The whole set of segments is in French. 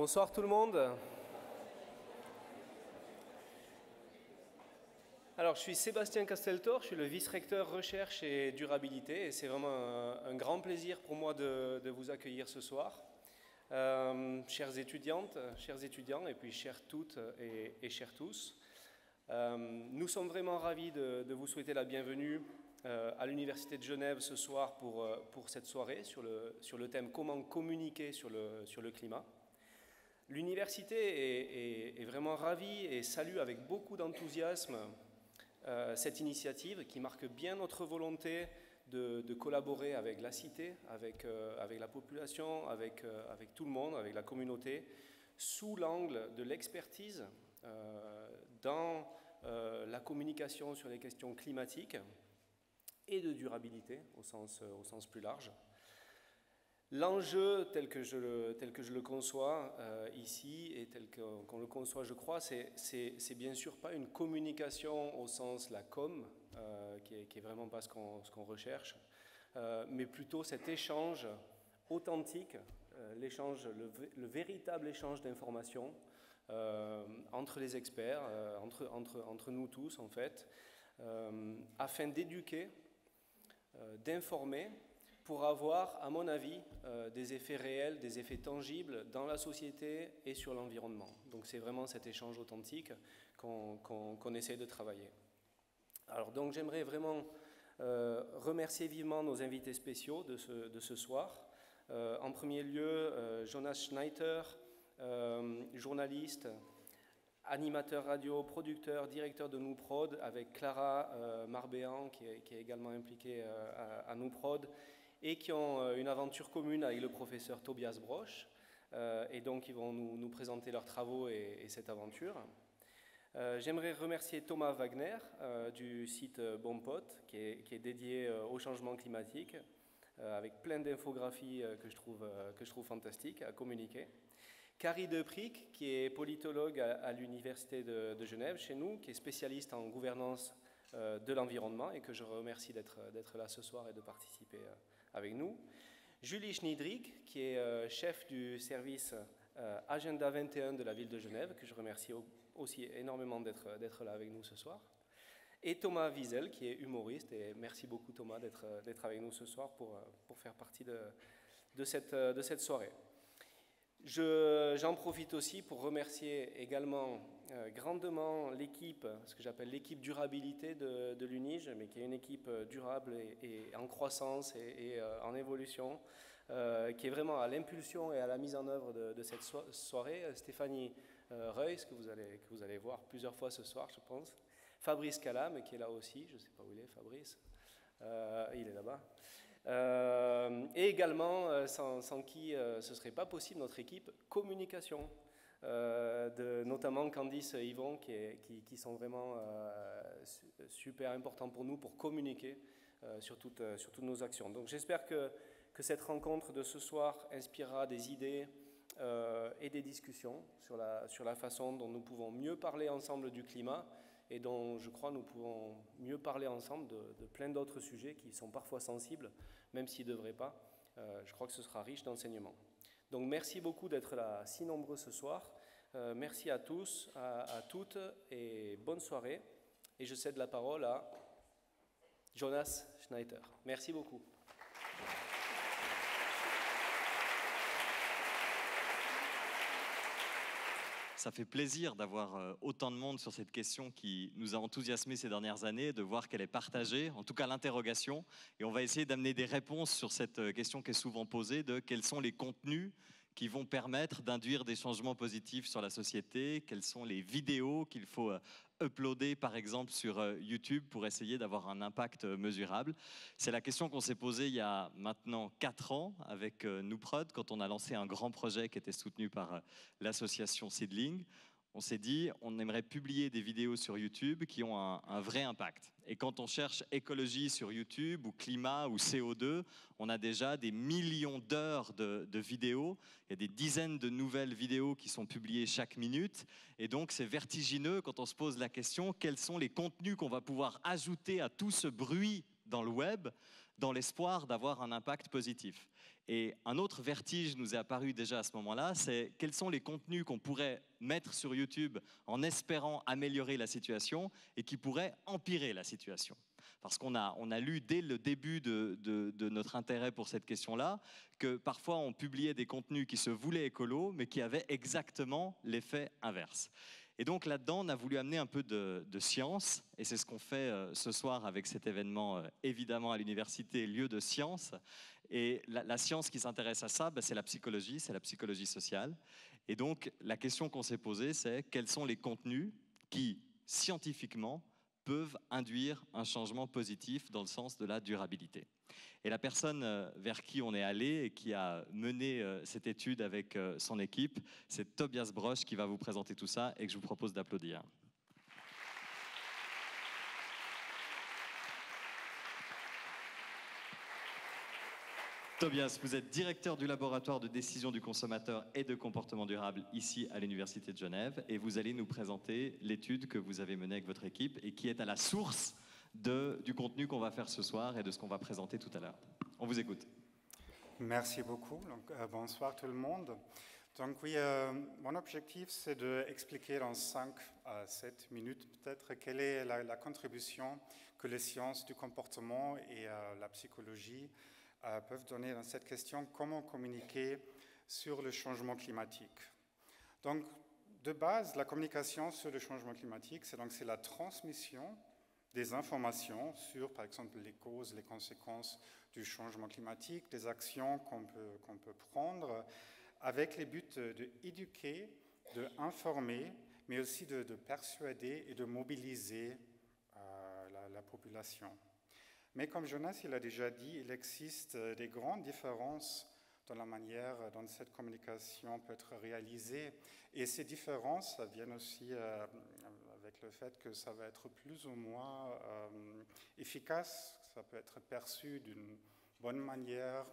Bonsoir tout le monde. Alors, je suis Sébastien Casteltor, je suis le vice-recteur recherche et durabilité et c'est vraiment un grand plaisir pour moi de vous accueillir ce soir. Chères étudiantes, chers étudiants et puis chères toutes et chers tous, nous sommes vraiment ravis de vous souhaiter la bienvenue à l'Université de Genève ce soir pour cette soirée sur le thème « Comment communiquer sur le climat ». L'université est vraiment ravie et salue avec beaucoup d'enthousiasme cette initiative qui marque bien notre volonté de collaborer avec la cité, avec la population, avec tout le monde, avec la communauté, sous l'angle de l'expertise dans la communication sur les questions climatiques et de durabilité au sens plus large. L'enjeu tel que je le conçois ici et tel qu'on le conçoit, je crois, c'est bien sûr pas une communication au sens la com, qui est vraiment pas ce qu'on recherche, mais plutôt cet échange authentique, le véritable échange d'informations entre les experts, entre nous tous en fait, afin d'éduquer, d'informer, pour avoir, à mon avis, des effets réels, des effets tangibles dans la société et sur l'environnement. Donc c'est vraiment cet échange authentique qu'on essaie de travailler. Alors donc j'aimerais vraiment remercier vivement nos invités spéciaux de ce soir. En premier lieu, Jonas Schneider, journaliste, animateur radio, producteur, directeur de Nouprod, avec Clara Marbéan, qui est également impliquée à Nouprod, et qui ont une aventure commune avec le professeur Tobias Broch, et donc ils vont nous présenter leurs travaux et cette aventure. J'aimerais remercier Thomas Wagner du site Bonpot, qui est dédié au changement climatique, avec plein d'infographies que je trouve fantastiques à communiquer. Carrie Deprick, qui est politologue à l'Université de Genève, chez nous, qui est spécialiste en gouvernance de l'environnement et que je remercie d'être là ce soir et de participer avec nous. Julie Schniedrich, qui est chef du service Agenda 21 de la ville de Genève, que je remercie aussi énormément d'être là avec nous ce soir. Et Thomas Wiesel, qui est humoriste, et merci beaucoup Thomas d'être avec nous ce soir pour faire partie de cette soirée. J'en profite aussi pour remercier également grandement l'équipe, ce que j'appelle l'équipe durabilité de l'UNIGE, mais qui est une équipe durable et en croissance et en évolution, qui est vraiment à l'impulsion et à la mise en œuvre de cette soirée. Stéphanie Reuss, que vous allez voir plusieurs fois ce soir, je pense. Fabrice Calam, qui est là aussi, je ne sais pas où il est, Fabrice, il est là-bas. Et également, sans qui ce ne serait pas possible, notre équipe communication, notamment Candice et Yvon, qui sont vraiment super importants pour nous pour communiquer sur toutes nos actions. Donc j'espère que cette rencontre de ce soir inspirera des idées et des discussions sur la façon dont nous pouvons mieux parler ensemble du climat et dont je crois nous pouvons mieux parler ensemble de plein d'autres sujets qui sont parfois sensibles, même s'ils ne devraient pas. Je crois que ce sera riche d'enseignements. Donc merci beaucoup d'être là si nombreux ce soir. Merci à tous, à toutes, et bonne soirée. Et je cède la parole à Jonas Schneider. Merci beaucoup. Ça fait plaisir d'avoir autant de monde sur cette question qui nous a enthousiasmés ces dernières années, de voir qu'elle est partagée, en tout cas l'interrogation. Et on va essayer d'amener des réponses sur cette question qui est souvent posée de quels sont les contenus qui vont permettre d'induire des changements positifs sur la société, quelles sont les vidéos qu'il faut uploader par exemple sur YouTube pour essayer d'avoir un impact mesurable. C'est la question qu'on s'est posée il y a maintenant 4 ans avec Nouprod, quand on a lancé un grand projet qui était soutenu par l'association Seedling. On s'est dit, on aimerait publier des vidéos sur YouTube qui ont un vrai impact. Et quand on cherche écologie sur YouTube, ou climat, ou CO2, on a déjà des millions d'heures de vidéos. Il y a des dizaines de nouvelles vidéos qui sont publiées chaque minute. Et donc, c'est vertigineux quand on se pose la question, quels sont les contenus qu'on va pouvoir ajouter à tout ce bruit dans le web dans l'espoir d'avoir un impact positif. Et un autre vertige nous est apparu déjà à ce moment-là, c'est quels sont les contenus qu'on pourrait mettre sur YouTube en espérant améliorer la situation et qui pourraient empirer la situation. Parce qu'on a lu dès le début de notre intérêt pour cette question-là que parfois on publiait des contenus qui se voulaient écolos mais qui avaient exactement l'effet inverse. Et donc là-dedans, on a voulu amener un peu de science, et c'est ce qu'on fait ce soir avec cet événement, évidemment à l'université, lieu de science. Et la science qui s'intéresse à ça, c'est la psychologie sociale. Et donc la question qu'on s'est posée, c'est quels sont les contenus qui, scientifiquement, peuvent induire un changement positif dans le sens de la durabilité. Et la personne vers qui on est allé et qui a mené cette étude avec son équipe, c'est Tobias Brosch qui va vous présenter tout ça et que je vous propose d'applaudir. Tobias, vous êtes directeur du laboratoire de décision du consommateur et de comportement durable ici à l'Université de Genève et vous allez nous présenter l'étude que vous avez menée avec votre équipe et qui est à la source du contenu qu'on va faire ce soir et de ce qu'on va présenter tout à l'heure. On vous écoute. Merci beaucoup. Donc, bonsoir tout le monde. Donc oui, mon objectif c'est d'expliquer dans 5 à 7 minutes peut-être quelle est la contribution que les sciences du comportement et la psychologie peuvent donner dans cette question, comment communiquer sur le changement climatique. Donc de base, la communication sur le changement climatique, c'est la transmission des informations sur, par exemple, les causes, les conséquences du changement climatique, des actions qu'on peut prendre, avec les buts d'éduquer, d'informer, mais aussi de persuader et de mobiliser la population. Mais comme Jonas il a déjà dit, il existe des grandes différences dans la manière dont cette communication peut être réalisée. Et ces différences viennent aussi avec le fait que ça va être plus ou moins efficace, ça peut être perçu d'une bonne manière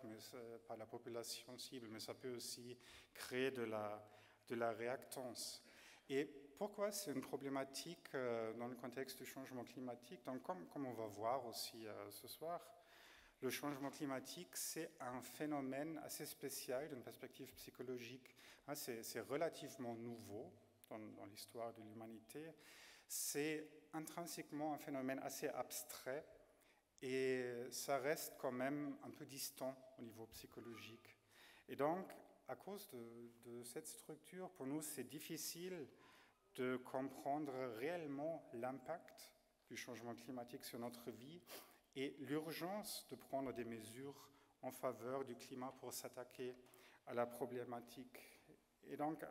par la population cible, mais ça peut aussi créer de la réactance. Et pourquoi c'est une problématique dans le contexte du changement climatique? Donc, comme on va voir aussi ce soir, le changement climatique, c'est un phénomène assez spécial d'une perspective psychologique. C'est relativement nouveau dans l'histoire de l'humanité. C'est intrinsèquement un phénomène assez abstrait et ça reste quand même un peu distant au niveau psychologique. Et donc, à cause de cette structure, pour nous, c'est difficile de comprendre réellement l'impact du changement climatique sur notre vie et l'urgence de prendre des mesures en faveur du climat pour s'attaquer à la problématique. Et donc,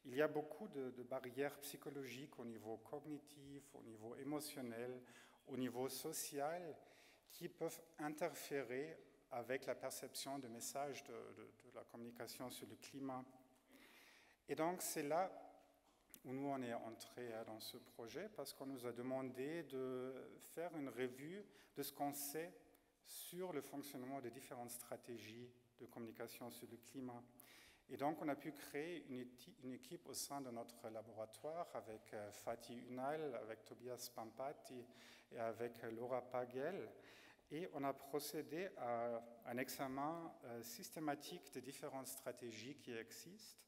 il y a beaucoup de barrières psychologiques au niveau cognitif, au niveau émotionnel, au niveau social, qui peuvent interférer avec la perception de messages de la communication sur le climat. Et donc, c'est là où nous, on est entré dans ce projet, parce qu'on nous a demandé de faire une revue de ce qu'on sait sur le fonctionnement des différentes stratégies de communication sur le climat. Et donc, on a pu créer une équipe au sein de notre laboratoire avec Fatih Ünal, avec Tobias Pampati et avec Laura Pagel. Et on a procédé à un examen systématique des différentes stratégies qui existent.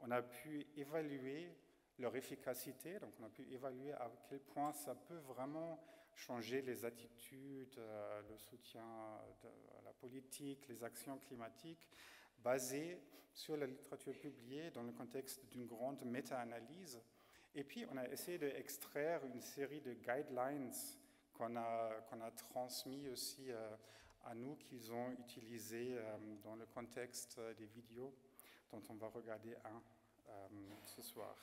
On a pu évaluer leur efficacité, donc on a pu évaluer à quel point ça peut vraiment changer les attitudes, le soutien à la politique, les actions climatiques, basées sur la littérature publiée dans le contexte d'une grande méta-analyse. Et puis on a essayé d'extraire une série de guidelines qu'on a transmis aussi à nous, qu'ils ont utilisés dans le contexte des vidéos dont on va regarder un ce soir.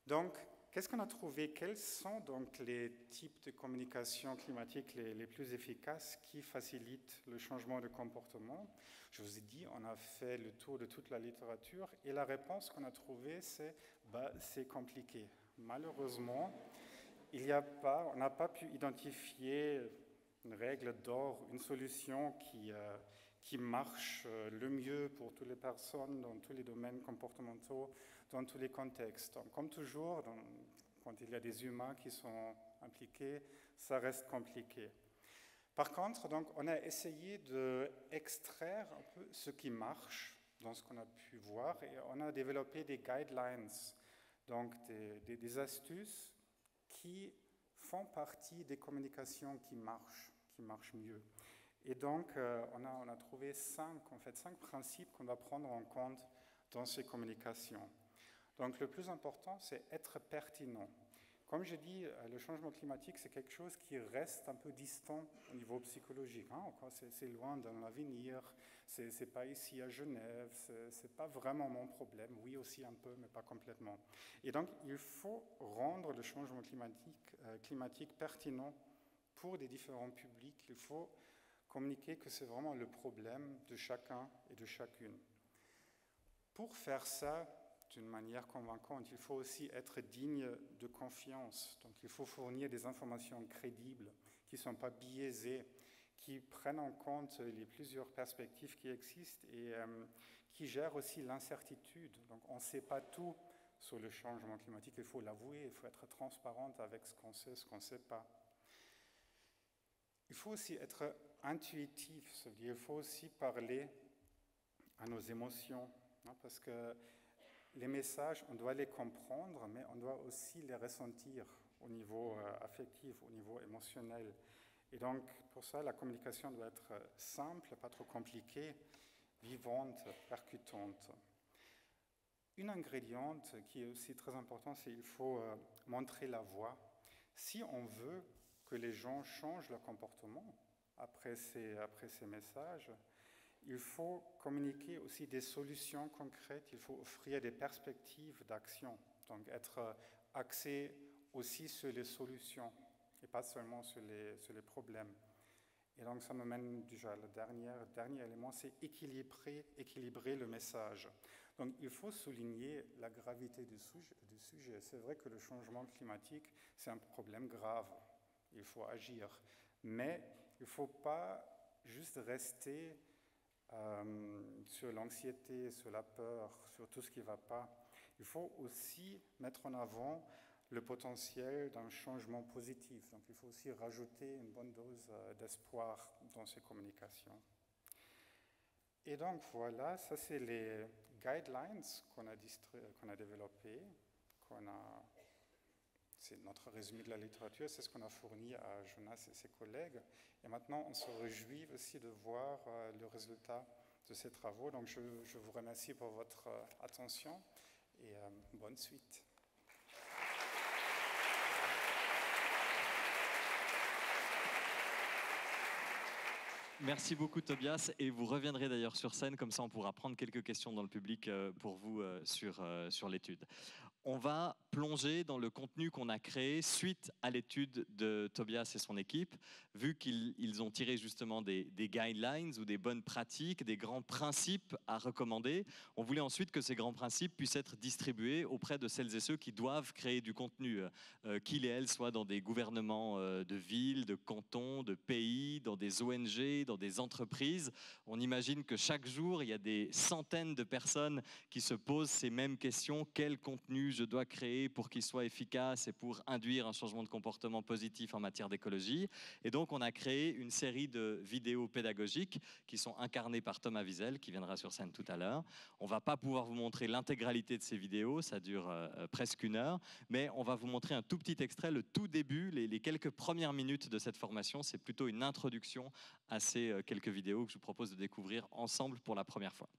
Donc, qu'est-ce qu'on a trouvé? Quels sont donc les types de communication climatique les plus efficaces qui facilitent le changement de comportement? Je vous ai dit, on a fait le tour de toute la littérature et la réponse qu'on a trouvée, c'est compliqué. Malheureusement, on n'a pas pu identifier une règle d'or, une solution qui marche le mieux pour toutes les personnes dans tous les domaines comportementaux, dans tous les contextes. Donc, comme toujours, quand il y a des humains qui sont impliqués, ça reste compliqué. Par contre, donc, on a essayé d'extraire un peu ce qui marche dans ce qu'on a pu voir et on a développé des guidelines, donc des astuces qui font partie des communications qui marchent mieux. Et donc, on a trouvé cinq principes qu'on va prendre en compte dans ces communications. Donc, le plus important, c'est être pertinent. Comme je dis, le changement climatique, c'est quelque chose qui reste un peu distant au niveau psychologique. Hein? C'est loin dans l'avenir, c'est pas ici à Genève, c'est pas vraiment mon problème. Oui, aussi un peu, mais pas complètement. Et donc, il faut rendre le changement climatique pertinent pour des différents publics. Il faut communiquer que c'est vraiment le problème de chacun et de chacune. Pour faire ça, d'une manière convaincante, il faut aussi être digne de confiance. Donc, il faut fournir des informations crédibles, qui ne sont pas biaisées, qui prennent en compte les plusieurs perspectives qui existent et qui gèrent aussi l'incertitude. Donc, on ne sait pas tout sur le changement climatique, il faut l'avouer, il faut être transparent avec ce qu'on sait, ce qu'on ne sait pas. Il faut aussi être intuitif, c'est-à-dire il faut aussi parler à nos émotions, hein, parce que les messages, on doit les comprendre, mais on doit aussi les ressentir au niveau affectif, au niveau émotionnel. Et donc, pour ça, la communication doit être simple, pas trop compliquée, vivante, percutante. Une ingrédiente qui est aussi très importante, c'est qu'il faut montrer la voie. Si on veut que les gens changent leur comportement après ces messages, il faut communiquer aussi des solutions concrètes, il faut offrir des perspectives d'action, donc être axé aussi sur les solutions et pas seulement sur les problèmes. Et donc ça me mène déjà le dernier élément, c'est équilibrer le message. Donc il faut souligner la gravité du sujet. C'est vrai que le changement climatique, c'est un problème grave, il faut agir, mais il ne faut pas juste rester sur l'anxiété, sur la peur, sur tout ce qui ne va pas. Il faut aussi mettre en avant le potentiel d'un changement positif. Donc il faut aussi rajouter une bonne dose d'espoir dans ces communications. Et donc voilà, ça c'est les guidelines qu'on a développées, c'est notre résumé de la littérature, c'est ce qu'on a fourni à Jonas et ses collègues. Et maintenant, on se réjouit aussi de voir le résultat de ces travaux. Donc, je vous remercie pour votre attention et bonne suite. Merci beaucoup Tobias, et vous reviendrez d'ailleurs sur scène, comme ça on pourra prendre quelques questions dans le public pour vous sur l'étude. On va plonger dans le contenu qu'on a créé suite à l'étude de Tobias et son équipe, vu qu'ils ont tiré justement des guidelines ou des bonnes pratiques, des grands principes à recommander. On voulait ensuite que ces grands principes puissent être distribués auprès de celles et ceux qui doivent créer du contenu, qu'ils et elles soient dans des gouvernements de villes, de cantons, de pays, dans des ONG, dans des entreprises. On imagine que chaque jour, il y a des centaines de personnes qui se posent ces mêmes questions. Quel contenu je dois créer pour qu'il soit efficace et pour induire un changement de comportement positif en matière d'écologie? Et donc, on a créé une série de vidéos pédagogiques qui sont incarnées par Thomas Wiesel, qui viendra sur scène tout à l'heure. On ne va pas pouvoir vous montrer l'intégralité de ces vidéos, ça dure presque 1 heure, mais on va vous montrer un tout petit extrait, le tout début, les quelques premières minutes de cette formation. C'est plutôt une introduction à ces quelques vidéos que je vous propose de découvrir ensemble pour la première fois.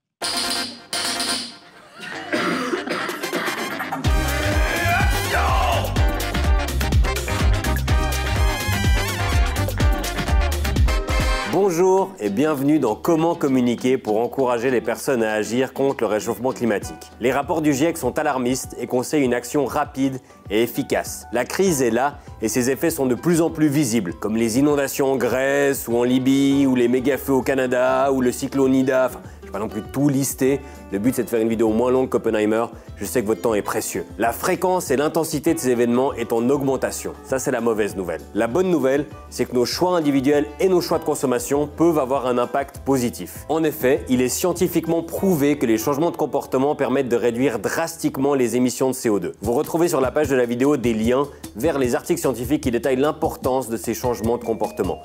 Bonjour et bienvenue dans Comment communiquer pour encourager les personnes à agir contre le réchauffement climatique. Les rapports du GIEC sont alarmistes et conseillent une action rapide et efficace. La crise est là et ses effets sont de plus en plus visibles, comme les inondations en Grèce ou en Libye, ou les méga-feux au Canada, ou le cyclone Ida. Enfin, je ne vais pas non plus tout lister. Le but, c'est de faire une vidéo moins longue qu'Oppenheimer. Je sais que votre temps est précieux. La fréquence et l'intensité de ces événements est en augmentation. Ça, c'est la mauvaise nouvelle. La bonne nouvelle, c'est que nos choix individuels et nos choix de consommation peuvent avoir un impact positif. En effet, il est scientifiquement prouvé que les changements de comportement permettent de réduire drastiquement les émissions de CO2. Vous retrouvez sur la page de la vidéo des liens vers les articles scientifiques qui détaillent l'importance de ces changements de comportement.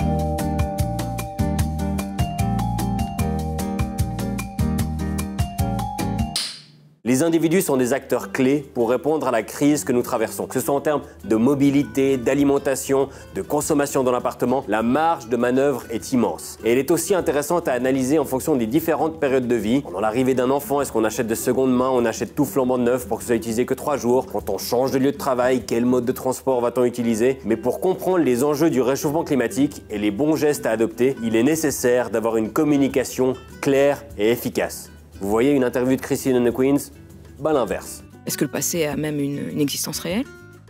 Les individus sont des acteurs clés pour répondre à la crise que nous traversons. Que ce soit en termes de mobilité, d'alimentation, de consommation dans l'appartement, la marge de manœuvre est immense. Et elle est aussi intéressante à analyser en fonction des différentes périodes de vie. Pendant l'arrivée d'un enfant, est-ce qu'on achète de seconde main, on achète tout flambant neuf pour que ce soit utilisé que 3 jours? Quand on change de lieu de travail, quel mode de transport va-t-on utiliser? Mais pour comprendre les enjeux du réchauffement climatique et les bons gestes à adopter, il est nécessaire d'avoir une communication claire et efficace. Vous voyez une interview de Christine and the Queens? Ben l'inverse. Est-ce que le passé a même une existence réelle?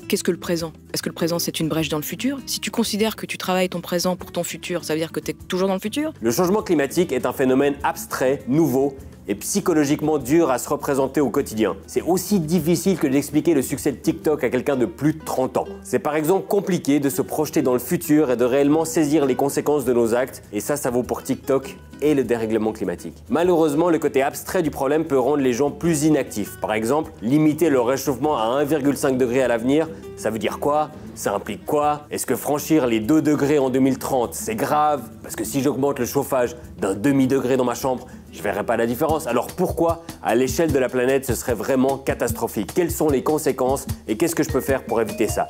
Qu'est-ce que le présent? Est-ce que le présent, c'est une brèche dans le futur? Si tu considères que tu travailles ton présent pour ton futur, ça veut dire que tu es toujours dans le futur? Le changement climatique est un phénomène abstrait, nouveau et psychologiquement dur à se représenter au quotidien. C'est aussi difficile que d'expliquer le succès de TikTok à quelqu'un de plus de 30 ans. C'est par exemple compliqué de se projeter dans le futur et de réellement saisir les conséquences de nos actes, et ça vaut pour TikTok et le dérèglement climatique. Malheureusement, le côté abstrait du problème peut rendre les gens plus inactifs. Par exemple, limiter le réchauffement à 1,5 degré à l'avenir, ça veut dire quoi? Ça implique quoi? Est-ce que franchir les 2 degrés en 2030, c'est grave? Parce que si j'augmente le chauffage d'un demi-degré dans ma chambre, je verrai pas la différence. Alors pourquoi, à l'échelle de la planète, ce serait vraiment catastrophique? Quelles sont les conséquences et qu'est-ce que je peux faire pour éviter ça?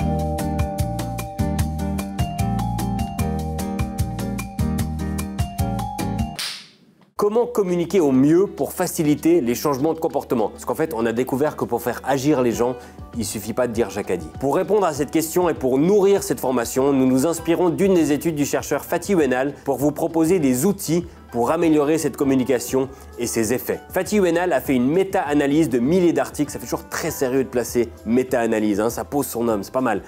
Comment communiquer au mieux pour faciliter les changements de comportement? Parce qu'en fait, on a découvert que pour faire agir les gens, il ne suffit pas de dire Jacadi. Pour répondre à cette question et pour nourrir cette formation, nous nous inspirons d'une des études du chercheur Fatih Ouenal pour vous proposer des outils pour améliorer cette communication et ses effets. Fatih Ouenal a fait une méta-analyse de milliers d'articles. Ça fait toujours très sérieux de placer méta-analyse, hein, ça pose son nom, c'est pas mal.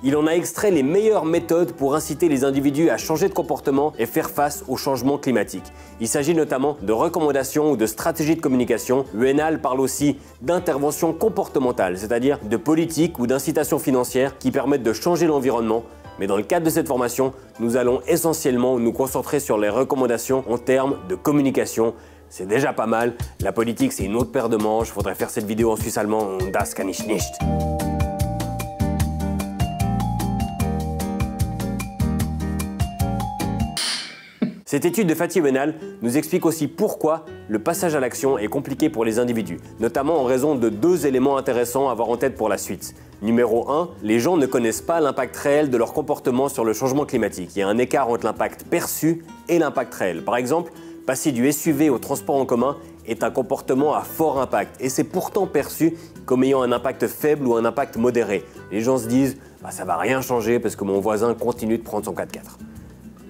Il en a extrait les meilleures méthodes pour inciter les individus à changer de comportement et faire face au changement climatique. Il s'agit notamment de recommandations ou de stratégies de communication. Ouenal parle aussi d'interventions comportementales, c'est-à-dire de politiques ou d'incitations financières qui permettent de changer l'environnement. Mais dans le cadre de cette formation, nous allons essentiellement nous concentrer sur les recommandations en termes de communication. C'est déjà pas mal. La politique, c'est une autre paire de manches. Faudrait faire cette vidéo en suisse allemand. Das kann ich nicht. Cette étude de Fatih Ouenal nous explique aussi pourquoi le passage à l'action est compliqué pour les individus, notamment en raison de 2 éléments intéressants à avoir en tête pour la suite. Numéro 1, les gens ne connaissent pas l'impact réel de leur comportement sur le changement climatique. Il y a un écart entre l'impact perçu et l'impact réel. Par exemple, passer du SUV au transport en commun est un comportement à fort impact et c'est pourtant perçu comme ayant un impact faible ou un impact modéré. Les gens se disent « ça va rien changer parce que mon voisin continue de prendre son 4x4 ».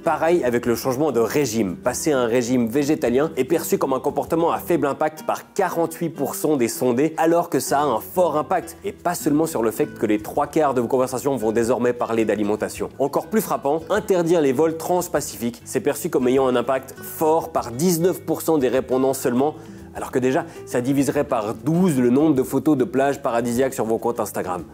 Pareil avec le changement de régime. Passer à un régime végétalien est perçu comme un comportement à faible impact par 48% des sondés, alors que ça a un fort impact. Et pas seulement sur le fait que les 3/4 de vos conversations vont désormais parler d'alimentation. Encore plus frappant, interdire les vols transpacifiques, c'est perçu comme ayant un impact fort par 19% des répondants seulement, alors que déjà, ça diviserait par 12 le nombre de photos de plages paradisiaques sur vos comptes Instagram.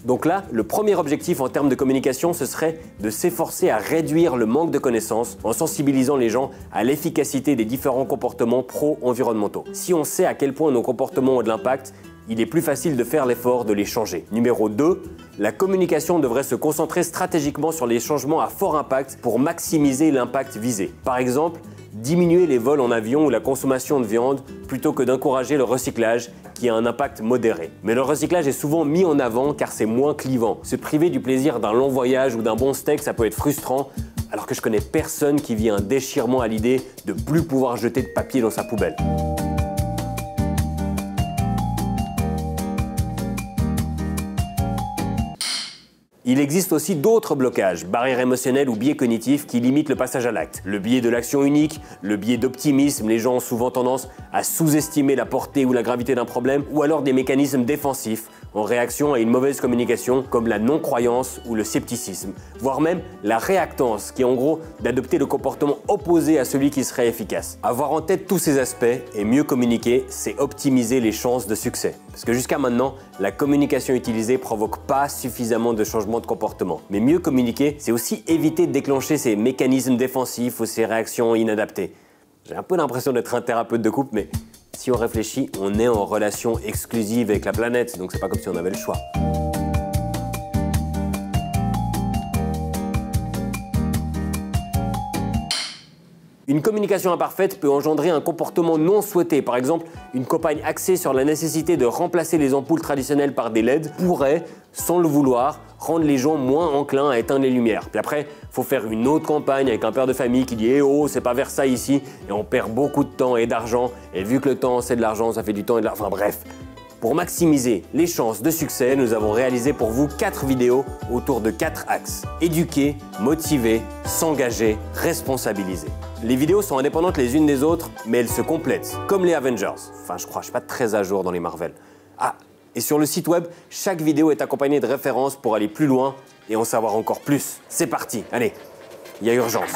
Donc là, le premier objectif en termes de communication, ce serait de s'efforcer à réduire le manque de connaissances en sensibilisant les gens à l'efficacité des différents comportements pro-environnementaux. Si on sait à quel point nos comportements ont de l'impact, il est plus facile de faire l'effort de les changer. Numéro 2, la communication devrait se concentrer stratégiquement sur les changements à fort impact pour maximiser l'impact visé. Par exemple, diminuer les vols en avion ou la consommation de viande plutôt que d'encourager le recyclage qui a un impact modéré. Mais le recyclage est souvent mis en avant car c'est moins clivant. Se priver du plaisir d'un long voyage ou d'un bon steak, ça peut être frustrant, alors que je connais personne qui vit un déchirement à l'idée de plus pouvoir jeter de papier dans sa poubelle. Il existe aussi d'autres blocages, barrières émotionnelles ou biais cognitifs qui limitent le passage à l'acte. Le biais de l'action unique, le biais d'optimisme, les gens ont souvent tendance à sous-estimer la portée ou la gravité d'un problème, ou alors des mécanismes défensifs en réaction à une mauvaise communication comme la non-croyance ou le scepticisme, voire même la réactance qui est en gros d'adopter le comportement opposé à celui qui serait efficace. Avoir en tête tous ces aspects et mieux communiquer, c'est optimiser les chances de succès. Parce que jusqu'à maintenant, la communication utilisée provoque pas suffisamment de changements de comportement. Mais mieux communiquer, c'est aussi éviter de déclencher ces mécanismes défensifs ou ces réactions inadaptées. J'ai un peu l'impression d'être un thérapeute de couple, mais si on réfléchit, on est en relation exclusive avec la planète, donc c'est pas comme si on avait le choix. Une communication imparfaite peut engendrer un comportement non souhaité. Par exemple, une campagne axée sur la nécessité de remplacer les ampoules traditionnelles par des LED pourrait, sans le vouloir, rendre les gens moins enclins à éteindre les lumières. Puis après, il faut faire une autre campagne avec un père de famille qui dit « Eh oh, c'est pas vers ça ici » et on perd beaucoup de temps et d'argent. Et vu que le temps, c'est de l'argent, ça fait du temps et de l'argent. Enfin bref. Pour maximiser les chances de succès, nous avons réalisé pour vous 4 vidéos autour de 4 axes. Éduquer, motiver, s'engager, responsabiliser. Les vidéos sont indépendantes les unes des autres, mais elles se complètent, comme les Avengers. Enfin, je suis pas très à jour dans les Marvel. Ah, et sur le site web, chaque vidéo est accompagnée de références pour aller plus loin et en savoir encore plus. C'est parti, allez, il y a urgence.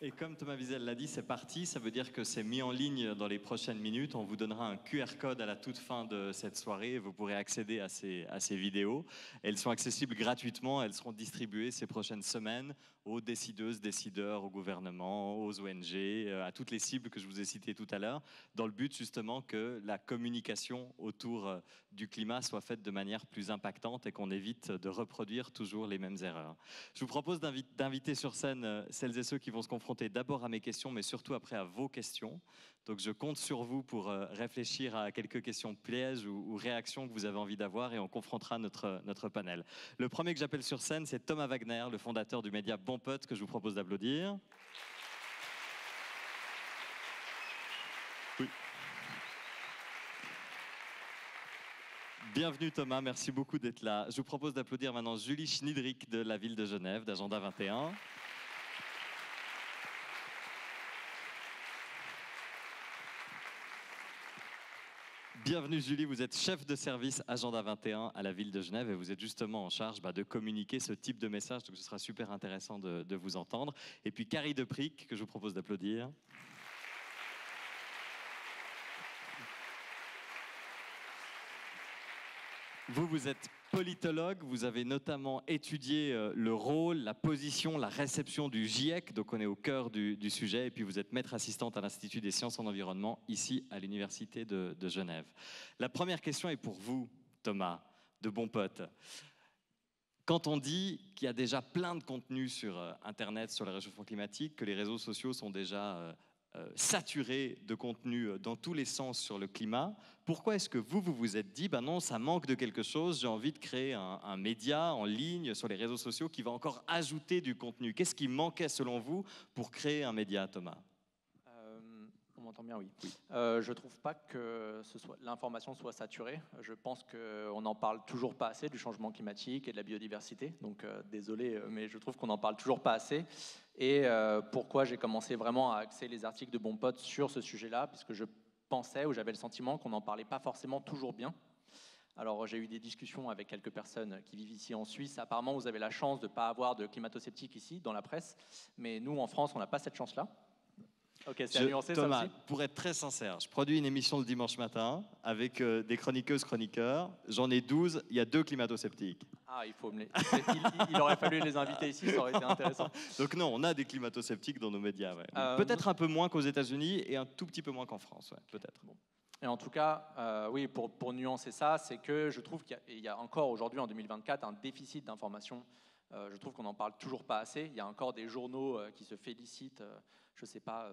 Et comme Thomas Wiesel l'a dit, c'est parti. Ça veut dire que c'est mis en ligne dans les prochaines minutes. On vous donnera un QR code à la toute fin de cette soirée et vous pourrez accéder à ces vidéos. Elles sont accessibles gratuitement. Elles seront distribuées ces prochaines semaines aux décideuses, décideurs, au gouvernement, aux ONG, à toutes les cibles que je vous ai citées tout à l'heure, dans le but justement que la communication autour du climat soit faite de manière plus impactante et qu'on évite de reproduire toujours les mêmes erreurs. Je vous propose d'inviter sur scène celles et ceux qui vont se confronter d'abord à mes questions, mais surtout après à vos questions. Donc je compte sur vous pour réfléchir à quelques questions pièges ou réactions que vous avez envie d'avoir et on confrontera notre panel. Le premier que j'appelle sur scène, c'est Thomas Wagner, le fondateur du média Bon Pote, que je vous propose d'applaudir. Oui. Bienvenue Thomas, merci beaucoup d'être là. Je vous propose d'applaudir maintenant Julie Schniedrich de la ville de Genève, d'Agenda 21. Bienvenue Julie, vous êtes chef de service Agenda 21 à la ville de Genève et vous êtes justement en charge de communiquer ce type de message, donc ce sera super intéressant de vous entendre. Et puis Carrie Deprick, que je vous propose d'applaudir. Vous êtes politologue, vous avez notamment étudié le rôle, la position, la réception du GIEC, donc on est au cœur du sujet, et puis vous êtes maître assistante à l'Institut des sciences en environnement, ici à l'Université de Genève. La première question est pour vous, Thomas, de Bon Pote. Quand on dit qu'il y a déjà plein de contenus sur Internet, sur le réchauffement climatique, que les réseaux sociaux sont déjà saturé de contenu dans tous les sens sur le climat, pourquoi est-ce que vous vous êtes dit, ben non, ça manque de quelque chose, j'ai envie de créer un média en ligne sur les réseaux sociaux qui va encore ajouter du contenu? Qu'est-ce qui manquait selon vous pour créer un média, Thomas? On m'entend bien, oui. Je ne trouve pas que l'information soit saturée. Je pense qu'on n'en parle toujours pas assez du changement climatique et de la biodiversité. Donc, désolé, mais je trouve qu'on n'en parle toujours pas assez. Et pourquoi j'ai commencé vraiment à axer les articles de Bon Pote sur ce sujet-là, puisque je pensais, ou j'avais le sentiment qu'on n'en parlait pas forcément toujours bien. Alors, j'ai eu des discussions avec quelques personnes qui vivent ici en Suisse. Apparemment, vous avez la chance de ne pas avoir de climato-sceptiques ici, dans la presse. Mais nous, en France, on n'a pas cette chance-là. Ok, c'est à nuancer, Thomas, ça aussi. pour être très sincère, je produis une émission le dimanche matin avec des chroniqueuses, chroniqueurs. J'en ai 12, il y a 2 climato-sceptiques. Ah, il aurait fallu les inviter ici, ça aurait été intéressant. Donc non, on a des climato-sceptiques dans nos médias. Ouais. Peut-être un peu moins qu'aux États-Unis et un tout petit peu moins qu'en France, ouais, peut-être. Bon. Et en tout cas, oui, pour nuancer ça, c'est que je trouve qu'il y a encore aujourd'hui, en 2024, un déficit d'information. Je trouve qu'on n'en parle toujours pas assez. Il y a encore des journaux qui se félicitent, je ne sais pas,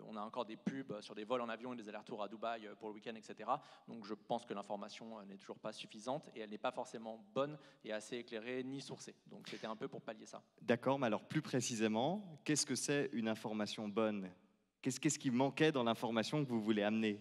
on a encore des pubs sur des vols en avion et des allers-retours à Dubaï pour le week-end, etc. Donc je pense que l'information n'est toujours pas suffisante et elle n'est pas forcément bonne et assez éclairée ni sourcée. Donc c'était un peu pour pallier ça. D'accord, mais alors plus précisément, qu'est-ce que c'est une information bonne? Qu'est-ce qui manquait dans l'information que vous voulez amener?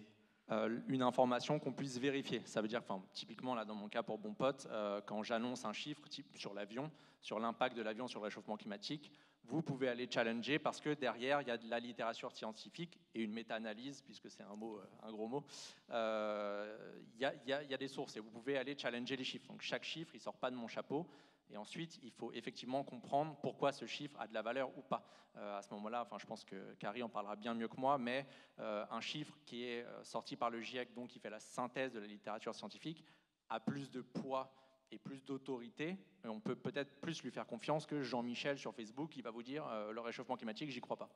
Une information qu'on puisse vérifier. Ça veut dire, typiquement, là, dans mon cas pour Bon Pote, quand j'annonce un chiffre sur l'avion, sur l'impact de l'avion sur le réchauffement climatique, vous pouvez aller challenger parce que derrière, il y a de la littérature scientifique et une méta-analyse, puisque c'est un gros mot. Il y a des sources et vous pouvez aller challenger les chiffres. Donc chaque chiffre, il ne sort pas de mon chapeau. Et ensuite, il faut effectivement comprendre pourquoi ce chiffre a de la valeur ou pas. À ce moment-là, je pense que Carrie en parlera bien mieux que moi, mais un chiffre qui est sorti par le GIEC, donc qui fait la synthèse de la littérature scientifique, a plus de poids et plus d'autorité, on peut peut-être plus lui faire confiance que Jean-Michel sur Facebook qui va vous dire le réchauffement climatique, j'y crois pas.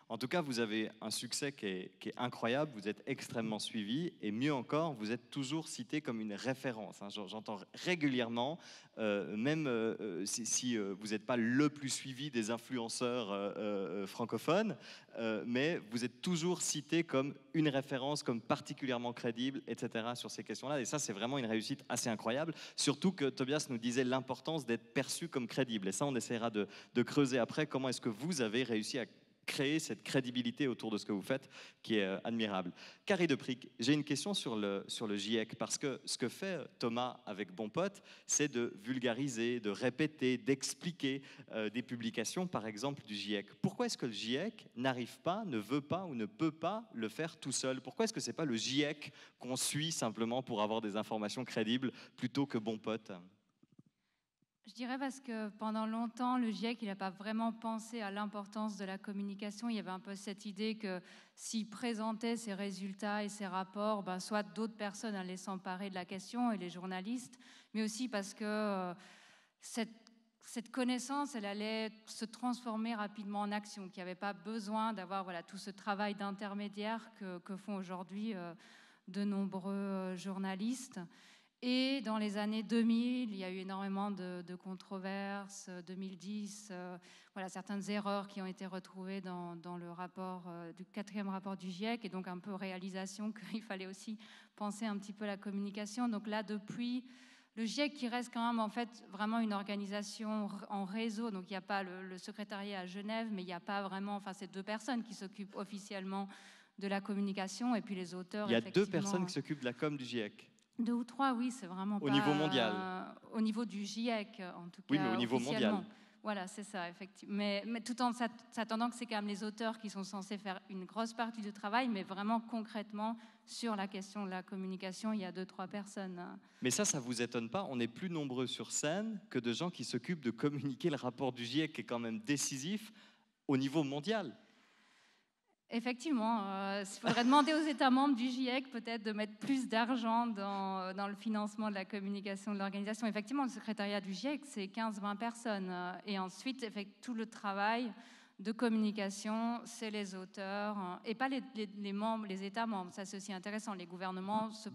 En tout cas, vous avez un succès qui est incroyable, vous êtes extrêmement suivi, et mieux encore, vous êtes toujours cité comme une référence. J'entends régulièrement, même si vous n'êtes pas le plus suivi des influenceurs francophones, mais vous êtes toujours cité comme une référence, comme particulièrement crédible, etc. sur ces questions-là. Et ça, c'est vraiment une réussite assez incroyable, surtout que Tobias nous disait l'importance d'être perçu comme crédible. Et ça, on essaiera de creuser après. Comment est-ce que vous avez réussi à créer cette crédibilité autour de ce que vous faites, qui est admirable. Carrie Depric, j'ai une question sur le GIEC, parce que ce que fait Thomas avec Bon Pote, c'est de vulgariser, de répéter, d'expliquer des publications, par exemple, du GIEC. Pourquoi est-ce que le GIEC n'arrive pas, ne veut pas ou ne peut pas le faire tout seul? Pourquoi est-ce que ce n'est pas le GIEC qu'on suit simplement pour avoir des informations crédibles plutôt que Bon Pote? Je dirais parce que pendant longtemps, le GIEC, il n'a pas vraiment pensé à l'importance de la communication. Il y avait un peu cette idée que s'il présentait ses résultats et ses rapports, soit d'autres personnes allaient s'emparer de la question, et les journalistes, mais aussi parce que cette connaissance, elle allait se transformer rapidement en action, qu'il n'y avait pas besoin d'avoir tout ce travail d'intermédiaire que font aujourd'hui de nombreux journalistes. Et dans les années 2000, il y a eu énormément de controverses. 2010, certaines erreurs qui ont été retrouvées dans le rapport, du 4e rapport du GIEC, et donc un peu réalisation qu'il fallait aussi penser un petit peu à la communication. Donc là, depuis, le GIEC qui reste quand même en fait vraiment une organisation en réseau, donc il n'y a pas le secrétariat à Genève, mais il n'y a pas vraiment, c'est 2 personnes qui s'occupent officiellement de la communication, et puis les auteurs. Il y a 2 personnes qui s'occupent de la com du GIEC. 2 ou 3, oui, c'est vraiment au niveau mondial. Au niveau du GIEC, en tout cas. Oui, mais au niveau mondial. Voilà, c'est ça, effectivement. Mais tout en s'attendant que c'est quand même les auteurs qui sont censés faire une grosse partie du travail, mais vraiment concrètement, sur la question de la communication, il y a 2-3 personnes. Mais ça vous étonne pas? On est plus nombreux sur scène que de gens qui s'occupent de communiquer le rapport du GIEC, qui est quand même décisif au niveau mondial. Effectivement, il faudrait demander aux États membres du GIEC peut-être de mettre plus d'argent dans le financement de la communication de l'organisation. Effectivement, le secrétariat du GIEC, c'est 15-20 personnes. Et ensuite, tout le travail de communication, c'est les auteurs, et pas les membres, les États membres. Ça, c'est aussi intéressant. Les gouvernements se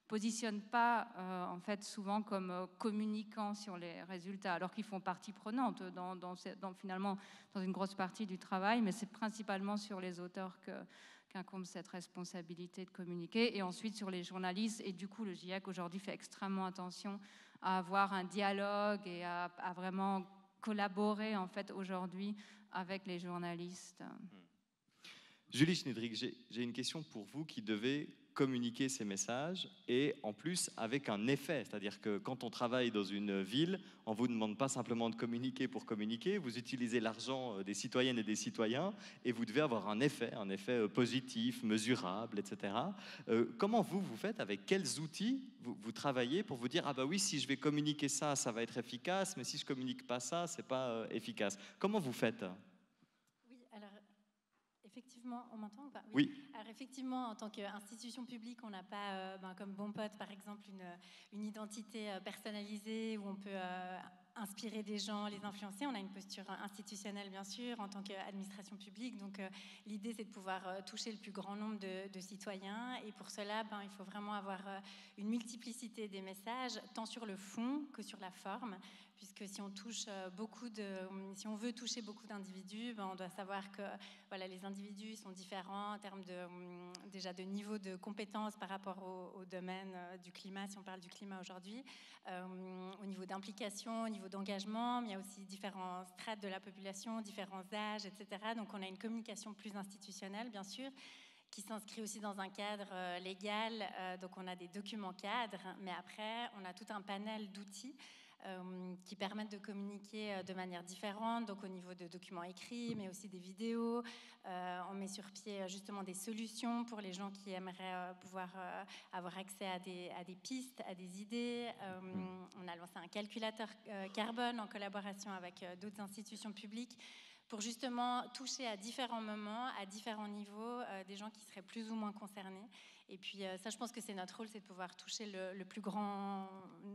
positionnent pas en fait souvent comme communicants sur les résultats, alors qu'ils font partie prenante finalement dans une grosse partie du travail, mais c'est principalement sur les auteurs qu'incombe cette responsabilité de communiquer, et ensuite sur les journalistes. Et du coup, le GIEC aujourd'hui fait extrêmement attention à avoir un dialogue et à vraiment collaborer en fait aujourd'hui avec les journalistes. Julie Schnidrig, j'ai une question pour vous qui devez communiquer ces messages, et en plus avec un effet, c'est-à-dire que quand on travaille dans une ville, on ne vous demande pas simplement de communiquer pour communiquer, vous utilisez l'argent des citoyennes et des citoyens, et vous devez avoir un effet positif, mesurable, etc. Comment vous faites? Avec quels outils vous travaillez pour vous dire « Ah bah oui, si je vais communiquer ça va être efficace, mais si je ne communique pas ça, c'est pas efficace ». Comment vous faites? Effectivement, on m'entend ou pas? Oui. Alors effectivement, en tant qu'institution publique, on n'a pas, comme Bon Pote par exemple, une identité personnalisée où on peut inspirer des gens, les influencer. On a une posture institutionnelle, bien sûr, en tant qu'administration publique. Donc l'idée, c'est de pouvoir toucher le plus grand nombre de citoyens. Et pour cela, il faut vraiment avoir une multiplicité des messages, tant sur le fond que sur la forme. Puisque si on veut toucher beaucoup d'individus, on doit savoir que les individus sont différents en termes déjà de niveau de compétences par rapport au domaine du climat, si on parle du climat aujourd'hui, au niveau d'implication, au niveau d'engagement, mais il y a aussi différents strates de la population, différents âges, etc. Donc on a une communication plus institutionnelle, bien sûr, qui s'inscrit aussi dans un cadre légal. Donc on a des documents cadres, mais après on a tout un panel d'outils qui permettent de communiquer de manière différente, donc au niveau de documents écrits, mais aussi des vidéos. On met sur pied justement des solutions pour les gens qui aimeraient pouvoir avoir accès à des pistes, à des idées. On a lancé un calculateur carbone en collaboration avec d'autres institutions publiques pour justement toucher à différents moments, à différents niveaux, des gens qui seraient plus ou moins concernés. Et puis ça, je pense que c'est notre rôle, c'est de pouvoir toucher le plus grand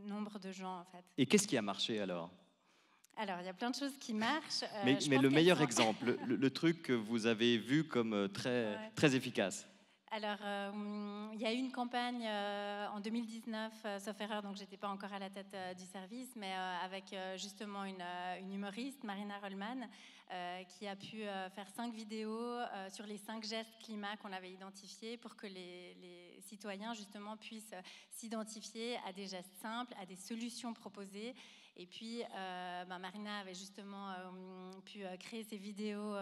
nombre de gens en fait. Et qu'est-ce qui a marché alors? Alors, il y a plein de choses qui marchent. Mais le meilleur exemple, le truc que vous avez vu comme très efficace. Alors, il y a eu une campagne en 2019, sauf erreur, donc j'étais pas encore à la tête du service, mais avec justement une humoriste, Marina Rollman, qui a pu faire 5 vidéos sur les 5 gestes climat qu'on avait identifiés pour que les citoyens justement puissent s'identifier à des gestes simples, à des solutions proposées. Et puis, Marina avait justement pu créer ces vidéos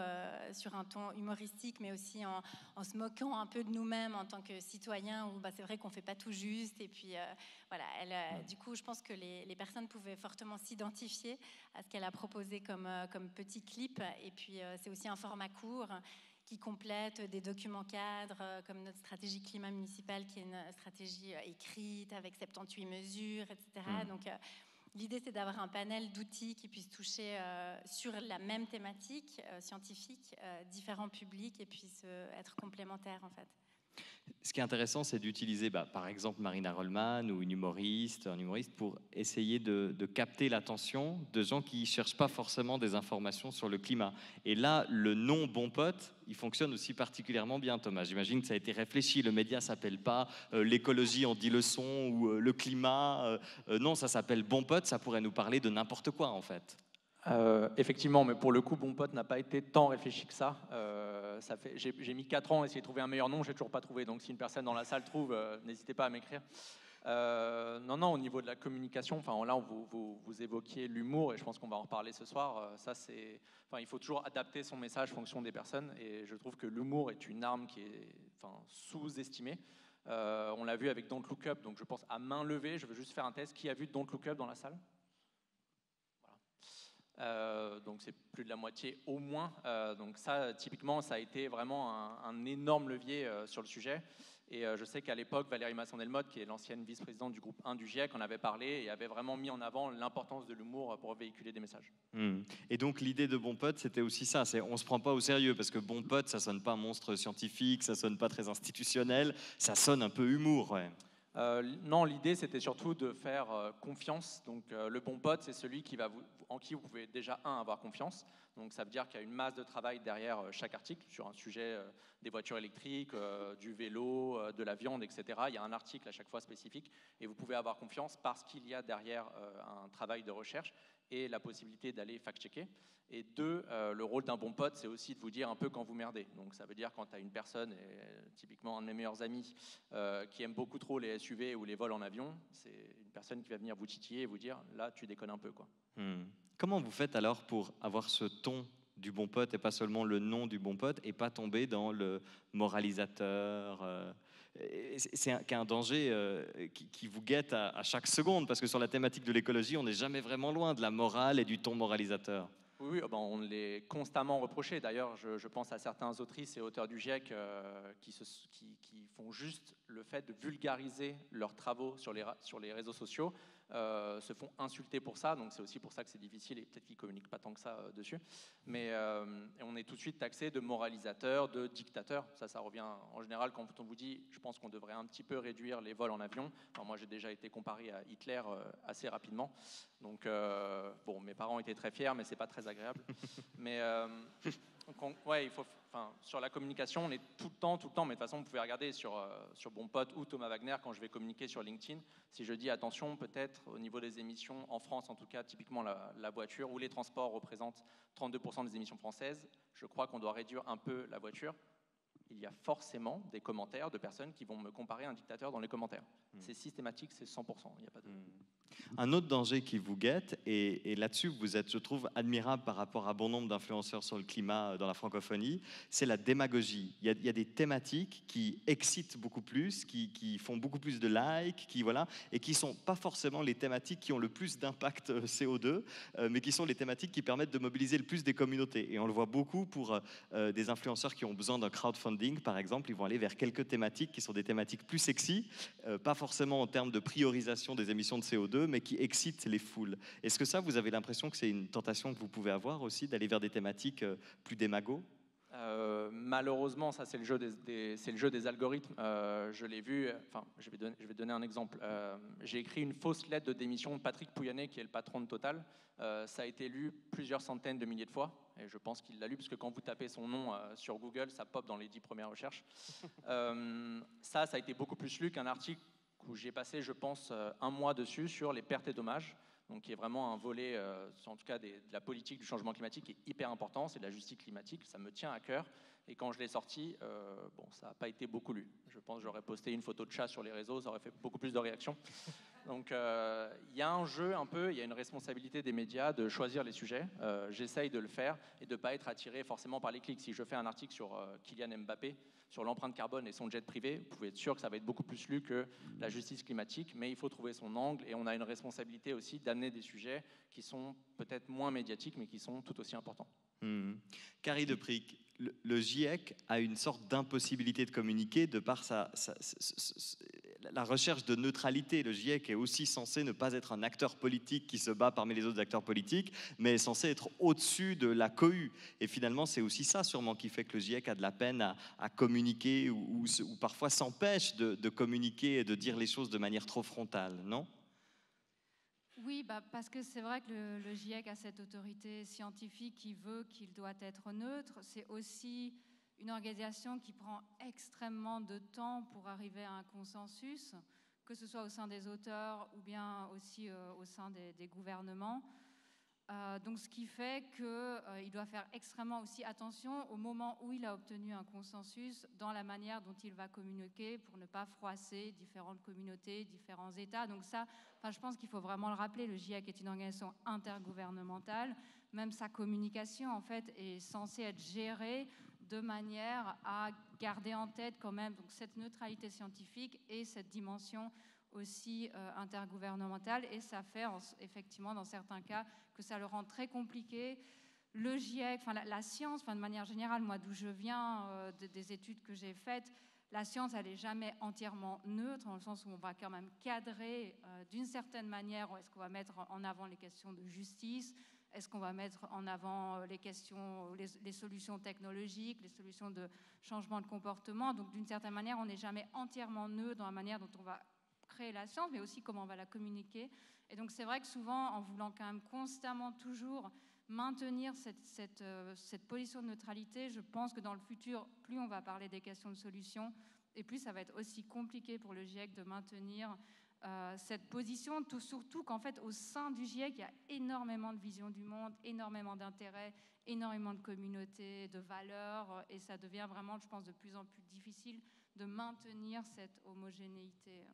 sur un ton humoristique, mais aussi en se moquant un peu de nous-mêmes en tant que citoyens, où c'est vrai qu'on ne fait pas tout juste. Et puis, voilà, du coup, je pense que les personnes pouvaient fortement s'identifier à ce qu'elle a proposé comme petit clip. Et puis, c'est aussi un format court qui complète des documents cadres, comme notre stratégie climat municipale, qui est une stratégie écrite avec 78 mesures, etc. Donc, l'idée, c'est d'avoir un panel d'outils qui puissent toucher sur la même thématique scientifique, différents publics et puissent être complémentaires, en fait. Ce qui est intéressant, c'est d'utiliser, par exemple, Marina Rollman ou un humoriste pour essayer de capter l'attention de gens qui ne cherchent pas forcément des informations sur le climat. Et là, le nom Bon Pote, il fonctionne aussi particulièrement bien, Thomas. J'imagine que ça a été réfléchi. Le média ne s'appelle pas l'écologie en 10 leçons ou le climat. Non, ça s'appelle Bon Pote. Ça pourrait nous parler de n'importe quoi, en fait. Effectivement, mais pour le coup, Bon Pote n'a pas été tant réfléchi que ça. J'ai mis 4 ans à essayer de trouver un meilleur nom, je n'ai toujours pas trouvé. Donc si une personne dans la salle trouve, n'hésitez pas à m'écrire. Non, au niveau de la communication, là, vous évoquiez l'humour, et je pense qu'on va en reparler ce soir. Il faut toujours adapter son message en fonction des personnes, et je trouve que l'humour est une arme qui est sous-estimée. On l'a vu avec Don't Look Up, donc je pense à main levée. Je veux juste faire un test. Qui a vu Don't Look Up dans la salle? Donc c'est plus de la moitié au moins. Donc ça, typiquement, ça a été vraiment un énorme levier sur le sujet. Et je sais qu'à l'époque, Valérie Masson-Delmotte, qui est l'ancienne vice-présidente du groupe 1 du GIEC, en avait parlé et avait vraiment mis en avant l'importance de l'humour pour véhiculer des messages. Et donc l'idée de Bon Pote, c'était aussi ça. On ne se prend pas au sérieux parce que Bon Pote, ça sonne pas monstre scientifique, ça sonne pas très institutionnel, ça sonne un peu humour. Ouais. Non, l'idée c'était surtout de faire confiance. Donc le bon pote, c'est celui en qui vous pouvez déjà avoir confiance. Donc ça veut dire qu'il y a une masse de travail derrière chaque article sur un sujet des voitures électriques, du vélo, de la viande, etc. Il y a un article à chaque fois spécifique et vous pouvez avoir confiance parce qu'il y a derrière un travail de recherche et la possibilité d'aller fact-checker. Et 2, le rôle d'un bon pote, c'est aussi de vous dire un peu quand vous merdez. Donc ça veut dire quand tu as une personne, et typiquement un de mes meilleurs amis, qui aime beaucoup trop les SUV ou les vols en avion, c'est une personne qui va venir vous titiller et vous dire là tu déconnes un peu, quoi. Comment vous faites alors pour avoir ce ton du bon pote et pas seulement le nom du bon pote et pas tomber dans le moralisateur c'est un danger qui vous guette à chaque seconde, parce que sur la thématique de l'écologie, on n'est jamais vraiment loin de la morale et du ton moralisateur. Oui, on l'est constamment reproché. D'ailleurs, je pense à certains autrices et auteurs du GIEC qui font juste le fait de vulgariser leurs travaux sur les réseaux sociaux, se font insulter pour ça. Donc c'est aussi pour ça que c'est difficile et peut-être qu'ils ne communiquent pas tant que ça dessus. Mais on est tout de suite taxé de moralisateur, de dictateur. Ça revient en général quand on vous dit « je pense qu'on devrait un petit peu réduire les vols en avion ». Moi, j'ai déjà été comparé à Hitler assez rapidement. Donc, mes parents étaient très fiers, mais ce n'est pas très agréable. Mais sur la communication, on est tout le temps, mais de toute façon, vous pouvez regarder sur Bon Pote ou Thomas Wagner, quand je vais communiquer sur LinkedIn, si je dis attention, peut-être au niveau des émissions, en France en tout cas, typiquement la voiture ou les transports représentent 32% des émissions françaises, je crois qu'on doit réduire un peu la voiture. Il y a forcément des commentaires de personnes qui vont me comparer à un dictateur dans les commentaires. C'est systématique, c'est 100%. Il n'y a pas de... Un autre danger qui vous guette, et là-dessus vous êtes, je trouve, admirable par rapport à bon nombre d'influenceurs sur le climat dans la francophonie, c'est la démagogie. Il y a des thématiques qui excitent beaucoup plus, qui font beaucoup plus de likes, et qui ne sont pas forcément les thématiques qui ont le plus d'impact CO2, mais qui sont les thématiques qui permettent de mobiliser le plus des communautés. Et on le voit beaucoup pour des influenceurs qui ont besoin d'un crowdfunding, par exemple. Ils vont aller vers quelques thématiques qui sont des thématiques plus sexy, pas forcément en termes de priorisation des émissions de CO2, mais qui excitent les foules. Est-ce que ça, vous avez l'impression que c'est une tentation que vous pouvez avoir aussi, d'aller vers des thématiques plus démago? Malheureusement, ça c'est le jeu des algorithmes. Je l'ai vu, enfin, je vais donner un exemple. J'ai écrit une fausse lettre de démission de Patrick Pouyanné, qui est le patron de Total. Ça a été lu plusieurs centaines de milliers de fois, et je pense qu'il l'a lu, parce que quand vous tapez son nom sur Google, ça pop dans les 10 premières recherches. Ça a été beaucoup plus lu qu'un article où j'ai passé, je pense, un mois dessus sur les pertes et dommages. Donc, qui est vraiment un volet, en tout cas de la politique du changement climatique, qui est hyper important, c'est de la justice climatique, ça me tient à cœur. Et quand je l'ai sorti, bon, ça n'a pas été beaucoup lu. Je pense que j'aurais posté une photo de chat sur les réseaux, ça aurait fait beaucoup plus de réactions. Donc, il y a un jeu un peu, il y a une responsabilité des médias de choisir les sujets. J'essaye de le faire et de ne pas être attiré forcément par les clics. Si je fais un article sur Kylian Mbappé, sur l'empreinte carbone et son jet privé, vous pouvez être sûr que ça va être beaucoup plus lu que la justice climatique, mais il faut trouver son angle et on a une responsabilité aussi d'amener des sujets qui sont peut-être moins médiatiques, mais qui sont tout aussi importants. Carrie Deprick, le GIEC a une sorte d'impossibilité de communiquer de par la recherche de neutralité. Le GIEC est aussi censé ne pas être un acteur politique qui se bat parmi les autres acteurs politiques, mais est censé être au-dessus de la cohue. Et finalement, c'est aussi ça sûrement qui fait que le GIEC a de la peine à communiquer ou parfois s'empêche de communiquer et de dire les choses de manière trop frontale, non ? Oui, parce que c'est vrai que le GIEC a cette autorité scientifique qui veut qu'il doit être neutre. C'est aussi une organisation qui prend extrêmement de temps pour arriver à un consensus, que ce soit au sein des auteurs ou bien aussi au sein des gouvernements. Donc ce qui fait qu'il doit faire extrêmement aussi attention au moment où il a obtenu un consensus dans la manière dont il va communiquer pour ne pas froisser différentes communautés, différents États. Donc ça, je pense qu'il faut vraiment le rappeler, le GIEC est une organisation intergouvernementale. Même sa communication, en fait, est censée être gérée de manière à garder en tête quand même donc, cette neutralité scientifique et cette dimension aussi intergouvernementale, et ça fait effectivement dans certains cas que ça le rend très compliqué. Le GIEC, la science, de manière générale, moi d'où je viens, des études que j'ai faites, la science elle n'est jamais entièrement neutre, dans le sens où on va quand même cadrer d'une certaine manière. Est-ce qu'on va mettre en avant les questions de justice? Est-ce qu'on va mettre en avant les solutions technologiques, les solutions de changement de comportement? Donc d'une certaine manière, on n'est jamais entièrement neutre dans la manière dont on va créer la science, mais aussi comment on va la communiquer. Et donc c'est vrai que souvent, en voulant quand même constamment toujours maintenir cette position de neutralité, je pense que dans le futur, plus on va parler des questions de solutions, et plus ça va être aussi compliqué pour le GIEC de maintenir cette position, surtout qu'en fait, au sein du GIEC, il y a énormément de visions du monde, énormément d'intérêts, énormément de communautés, de valeurs, et ça devient vraiment, je pense, de plus en plus difficile de maintenir cette homogénéité.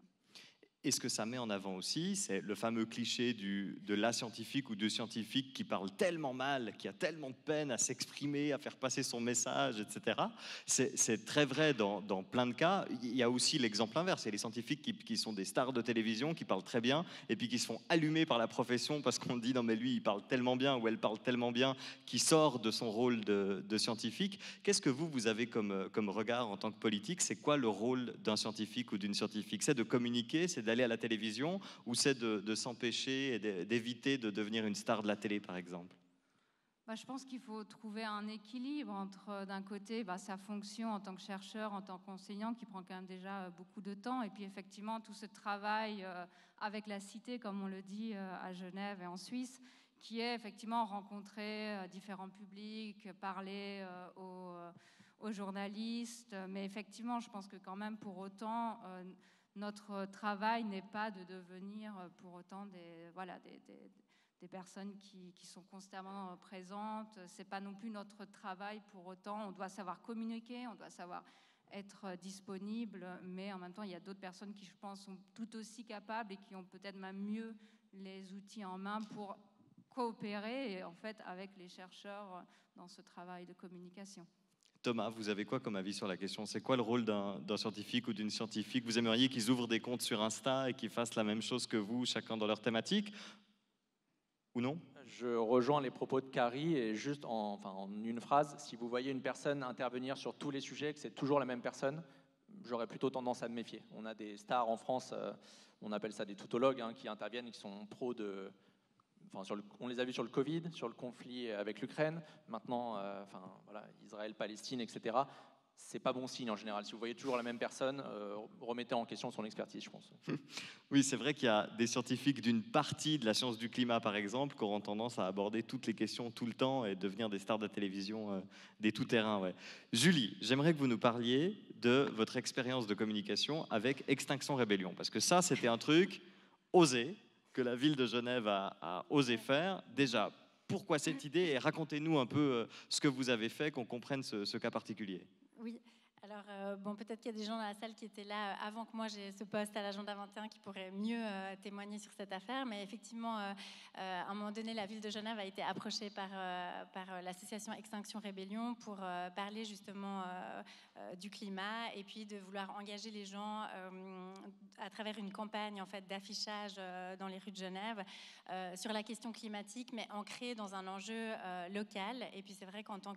Et ce que ça met en avant aussi, c'est le fameux cliché de la scientifique ou de scientifique qui parle tellement mal, qui a tellement de peine à s'exprimer, à faire passer son message, etc. C'est très vrai dans plein de cas. Il y a aussi l'exemple inverse. Il y a les scientifiques qui sont des stars de télévision, qui parlent très bien, et puis qui se font allumer par la profession parce qu'on dit « non mais lui, il parle tellement bien » ou « elle parle tellement bien » qui sort de son rôle de scientifique. Qu'est-ce que vous avez comme regard en tant que politique? C'est quoi le rôle d'un scientifique ou d'une scientifique? C'est de communiquer, c'est d'aller à la télévision, ou c'est de s'empêcher et d'éviter de devenir une star de la télé, par exemple? Je pense qu'il faut trouver un équilibre entre, d'un côté, sa fonction en tant que chercheur, en tant qu'enseignant, qui prend quand même déjà beaucoup de temps, et puis effectivement tout ce travail avec la cité, comme on le dit à Genève et en Suisse, qui est effectivement rencontrer différents publics, parler aux journalistes. Mais effectivement, je pense que quand même, pour autant, notre travail n'est pas de devenir pour autant des personnes qui sont constamment présentes. C'est pas non plus notre travail pour autant. On doit savoir communiquer, on doit savoir être disponible, mais en même temps, il y a d'autres personnes qui, je pense, sont tout aussi capables et qui ont peut-être même mieux les outils en main pour coopérer en fait avec les chercheurs dans ce travail de communication. Thomas, vous avez quoi comme avis sur la question? C'est quoi le rôle d'un scientifique ou d'une scientifique? Vous aimeriez qu'ils ouvrent des comptes sur Insta et qu'ils fassent la même chose que vous, chacun dans leur thématique? Ou non? Je rejoins les propos de Carrie, et juste en une phrase, si vous voyez une personne intervenir sur tous les sujets, que c'est toujours la même personne, j'aurais plutôt tendance à me méfier. On a des stars en France, on appelle ça des toutologues, qui interviennent et qui sont pros on les a vus sur le Covid, sur le conflit avec l'Ukraine, maintenant, voilà, Israël-Palestine, etc. C'est pas bon signe en général. Si vous voyez toujours la même personne, remettez en question son expertise, je pense. Oui, c'est vrai qu'il y a des scientifiques d'une partie de la science du climat, par exemple, qui auront tendance à aborder toutes les questions tout le temps et devenir des stars de la télévision des tout-terrains. Ouais. Julie, j'aimerais que vous nous parliez de votre expérience de communication avec Extinction Rébellion, parce que ça, c'était un truc osé, que la ville de Genève a osé faire. Déjà, pourquoi cette idée? Et racontez-nous un peu ce que vous avez fait, qu'on comprenne ce cas particulier. Oui, alors peut-être qu'il y a des gens dans la salle qui étaient là avant que moi j'ai ce poste à l'agenda 21 qui pourraient mieux témoigner sur cette affaire, mais effectivement, à un moment donné, la ville de Genève a été approchée par l'association Extinction Rébellion pour parler justement du climat et puis de vouloir engager les gens à travers une campagne en fait, d'affichage dans les rues de Genève sur la question climatique, mais ancrée dans un enjeu local. Et puis c'est vrai qu'en tant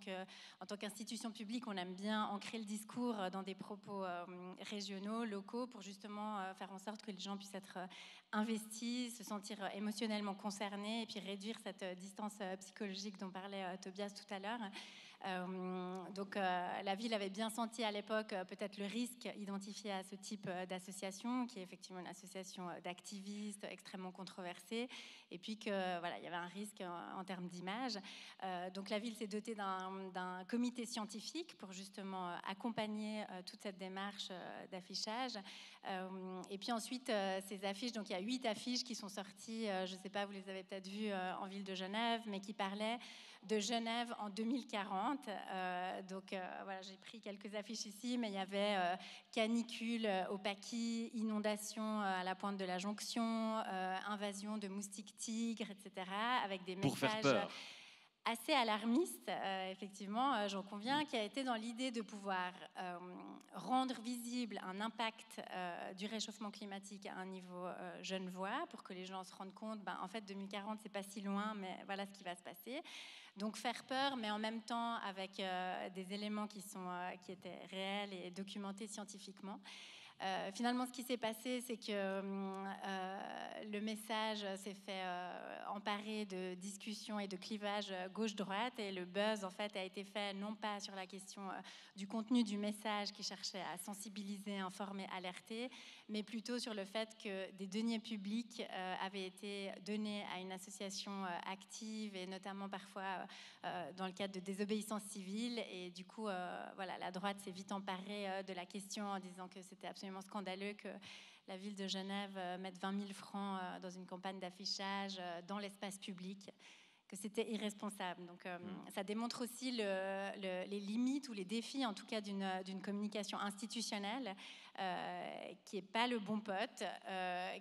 qu'institution publique, on aime bien ancrer le discours dans des propos régionaux, locaux, pour justement faire en sorte que les gens puissent être investis, se sentir émotionnellement concernés et puis réduire cette distance psychologique dont parlait Tobias tout à l'heure. Donc la ville avait bien senti à l'époque peut-être le risque identifié à ce type d'association, qui est effectivement une association d'activistes extrêmement controversée, et puis que voilà, il y avait un risque en termes d'image. Donc la ville s'est dotée d'un comité scientifique pour justement accompagner toute cette démarche d'affichage. Et puis ensuite ces affiches, donc il y a 8 affiches qui sont sorties, je ne sais pas, vous les avez peut-être vues en ville de Genève, mais qui parlaient de Genève en 2040. Voilà, j'ai pris quelques affiches ici, mais il y avait canicule au Paquis, inondation à la pointe de la Jonction, invasion de moustiques tigres, etc., avec des pour messages faire peur. Assez alarmiste, effectivement, j'en conviens, qui a été dans l'idée de pouvoir rendre visible un impact du réchauffement climatique à un niveau genevois, pour que les gens se rendent compte, en fait 2040 c'est pas si loin, mais voilà ce qui va se passer. Donc faire peur, mais en même temps avec des éléments qui étaient réels et documentés scientifiquement. Finalement, ce qui s'est passé, c'est que le message s'est fait emparer de discussions et de clivages gauche-droite, et le buzz, en fait, a été fait non pas sur la question du contenu du message qui cherchait à sensibiliser, informer, alerter, mais plutôt sur le fait que des deniers publics avaient été donnés à une association active, et notamment parfois dans le cadre de désobéissance civile. Et du coup, voilà, la droite s'est vite emparée de la question en disant que c'était absolument scandaleux que la ville de Genève mette 20 000 francs dans une campagne d'affichage dans l'espace public, que c'était irresponsable. Donc ça démontre aussi les limites ou les défis, en tout cas, d'une communication institutionnelle qui n'est pas le bon pote,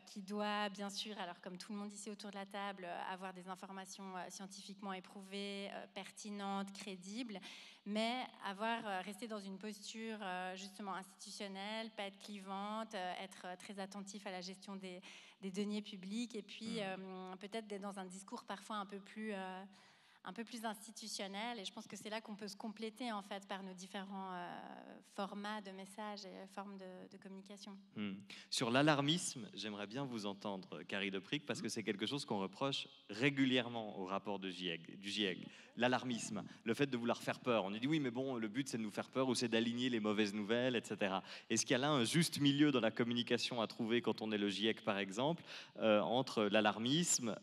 qui doit, bien sûr, alors comme tout le monde ici autour de la table, avoir des informations scientifiquement éprouvées, pertinentes, crédibles, mais rester dans une posture justement institutionnelle, pas être clivante, être très attentif à la gestion des deniers publics, et puis peut-être d'être dans un discours parfois un peu plus institutionnel. Et je pense que c'est là qu'on peut se compléter en fait par nos différents formats de messages et formes de communication. Sur l'alarmisme, j'aimerais bien vous entendre, Carrie Deprick, parce que c'est quelque chose qu'on reproche régulièrement au rapport du GIEC. L'alarmisme, le fait de vouloir faire peur. On dit oui, mais bon, le but c'est de nous faire peur ou c'est d'aligner les mauvaises nouvelles, etc. Est-ce qu'il y a là un juste milieu dans la communication à trouver quand on est le GIEC, par exemple, entre l'alarmisme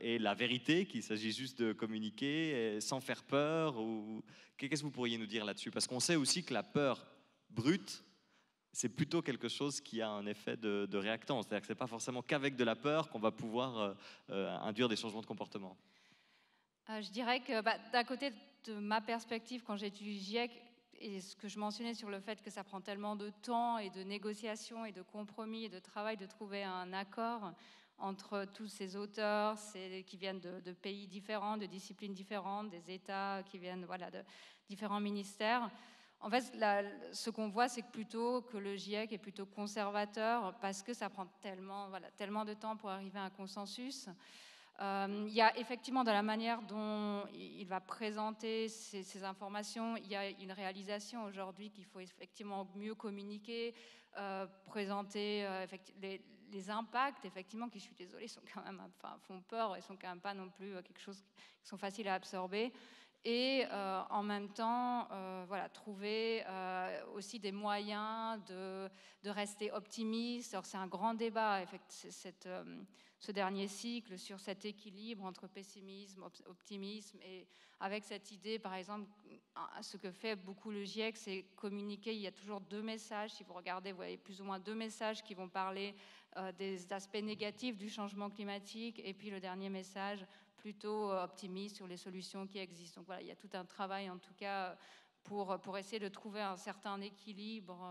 et la vérité, qu'il s'agit juste de communiquer sans faire peur, ou qu'est-ce que vous pourriez nous dire là-dessus? Parce qu'on sait aussi que la peur brute, c'est plutôt quelque chose qui a un effet de réactant. C'est-à-dire que ce n'est pas forcément qu'avec de la peur qu'on va pouvoir induire des changements de comportement. Je dirais que d'un côté de ma perspective, quand j'étudie GIEC, et ce que je mentionnais sur le fait que ça prend tellement de temps et de négociations et de compromis et de travail de trouver un accord entre tous ces auteurs qui viennent de pays différents, de disciplines différentes, des États qui viennent de différents ministères. En fait, ce qu'on voit, c'est que le GIEC est plutôt conservateur parce que ça prend tellement de temps pour arriver à un consensus. Il y a effectivement, dans la manière dont il va présenter ces informations, il y a une réalisation aujourd'hui qu'il faut effectivement mieux communiquer, présenter les impacts, effectivement, qui, je suis désolée, sont quand même, enfin, font peur et sont quand même pas non plus quelque chose qui sont faciles à absorber. Et en même temps, voilà, trouver aussi des moyens de rester optimiste. Alors c'est un grand débat, ce dernier cycle, sur cet équilibre entre pessimisme, optimisme, et avec cette idée, par exemple, ce que fait beaucoup le GIEC, c'est communiquer. Il y a toujours 2 messages. Si vous regardez, vous voyez plus ou moins 2 messages qui vont parler des aspects négatifs du changement climatique, et puis le dernier message plutôt optimiste sur les solutions qui existent. Donc voilà, il y a tout un travail en tout cas pour essayer de trouver un certain équilibre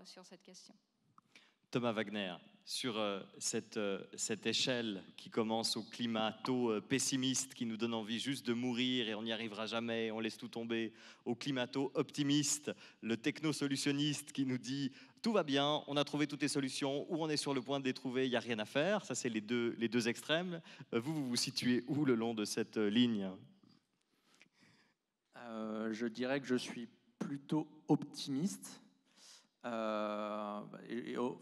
sur cette question. Thomas Wagner, sur cette échelle qui commence au climato-pessimiste, qui nous donne envie juste de mourir et on n'y arrivera jamais, on laisse tout tomber, au climato-optimiste, le techno-solutionniste qui nous dit tout va bien, on a trouvé toutes les solutions, ou on est sur le point de les trouver, il n'y a rien à faire. Ça, c'est les deux extrêmes. Vous vous situez où le long de cette ligne ? Je dirais que je suis plutôt optimiste.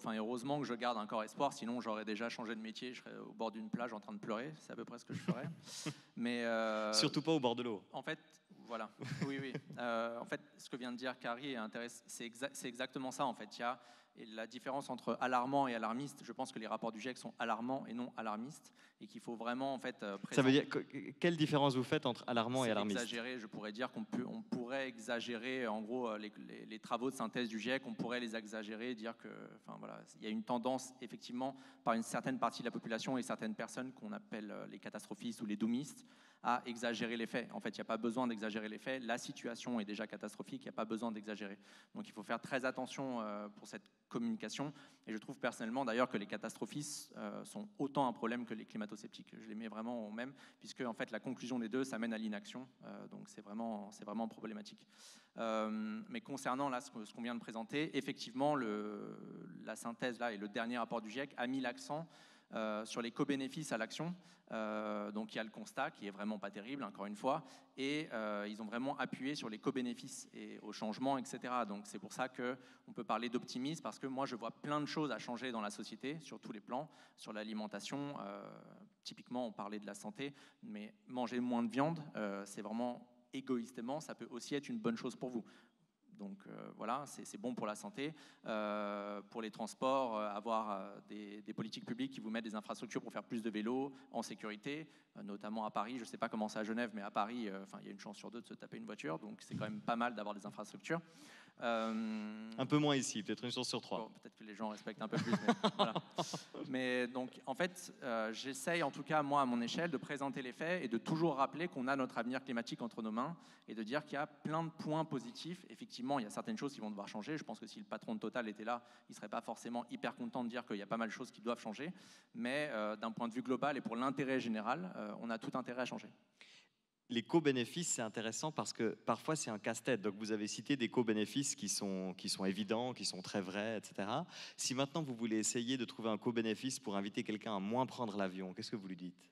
Heureusement que je garde encore espoir, sinon j'aurais déjà changé de métier, je serais au bord d'une plage en train de pleurer, c'est à peu près ce que je ferais. Mais surtout pas au bord de l'eau. En fait, voilà, oui. En fait, ce que vient de dire Carrie est intéressant, c'est exactement ça en fait. Il y a la différence entre alarmant et alarmiste. Je pense que les rapports du GIEC sont alarmants et non alarmistes, et qu'il faut vraiment en fait Ça veut dire quelle différence vous faites entre alarmant et alarmiste ? Exagérer, je pourrais dire qu'on pourrait exagérer en gros les travaux de synthèse du GIEC, on pourrait les exagérer, dire que, enfin voilà, il y a une tendance effectivement par une certaine partie de la population et certaines personnes qu'on appelle les catastrophistes ou les doomistes à exagérer les faits. En fait, il n'y a pas besoin d'exagérer les faits. La situation est déjà catastrophique, il n'y a pas besoin d'exagérer. Donc il faut faire très attention pour cette communication. Et je trouve personnellement d'ailleurs que les catastrophistes sont autant un problème que les climato-sceptiques. Je les mets vraiment au même, puisque en fait la conclusion des deux, ça mène à l'inaction. Donc c'est vraiment problématique. Mais concernant là, ce qu'on vient de présenter, effectivement, la synthèse là et le dernier rapport du GIEC a mis l'accent sur les co-bénéfices à l'action. Donc il y a le constat qui est vraiment pas terrible, encore une fois, et ils ont vraiment appuyé sur les co-bénéfices et au changement, etc. Donc c'est pour ça qu'on peut parler d'optimisme, parce que moi je vois plein de choses à changer dans la société, sur tous les plans, sur l'alimentation, typiquement on parlait de la santé, mais manger moins de viande, c'est vraiment égoïstement, ça peut aussi être une bonne chose pour vous. Donc voilà, c'est bon pour la santé. Pour les transports, avoir des politiques publiques qui vous mettent des infrastructures pour faire plus de vélos en sécurité, notamment à Paris. Je ne sais pas comment c'est à Genève, mais à Paris, il y a une chance sur 2 de se taper une voiture, donc c'est quand même pas mal d'avoir des infrastructures. Un peu moins ici, peut-être une chance sur 3. Bon, peut-être que les gens respectent un peu plus. Mais, voilà. Mais donc, en fait, j'essaye, en tout cas, moi, à mon échelle, de présenter les faits et de toujours rappeler qu'on a notre avenir climatique entre nos mains et de dire qu'il y a plein de points positifs. Effectivement, il y a certaines choses qui vont devoir changer. Je pense que si le patron de Total était là, il ne serait pas forcément hyper content de dire qu'il y a pas mal de choses qui doivent changer. Mais d'un point de vue global et pour l'intérêt général, on a tout intérêt à changer. Les co-bénéfices, c'est intéressant parce que parfois c'est un casse-tête. Donc vous avez cité des co-bénéfices qui sont évidents, qui sont très vrais, etc. Si maintenant vous voulez essayer de trouver un co-bénéfice pour inviter quelqu'un à moins prendre l'avion, qu'est-ce que vous lui dites ?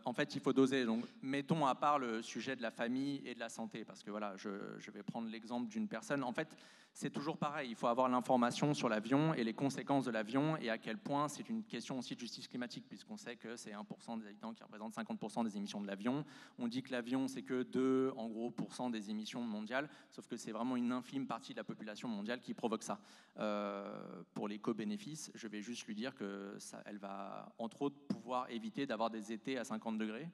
En fait, il faut doser. Donc, mettons à part le sujet de la famille et de la santé, parce que voilà, je vais prendre l'exemple d'une personne. En fait, c'est toujours pareil. Il faut avoir l'information sur l'avion et les conséquences de l'avion et à quel point c'est une question aussi de justice climatique, puisqu'on sait que c'est 1% des habitants qui représentent 50% des émissions de l'avion. On dit que l'avion, c'est que 2% des émissions mondiales, sauf que c'est vraiment une infime partie de la population mondiale qui provoque ça. Pour les co-bénéfices, je vais juste lui dire qu'elle va, entre autres, pouvoir éviter d'avoir des étés à 50 degrés.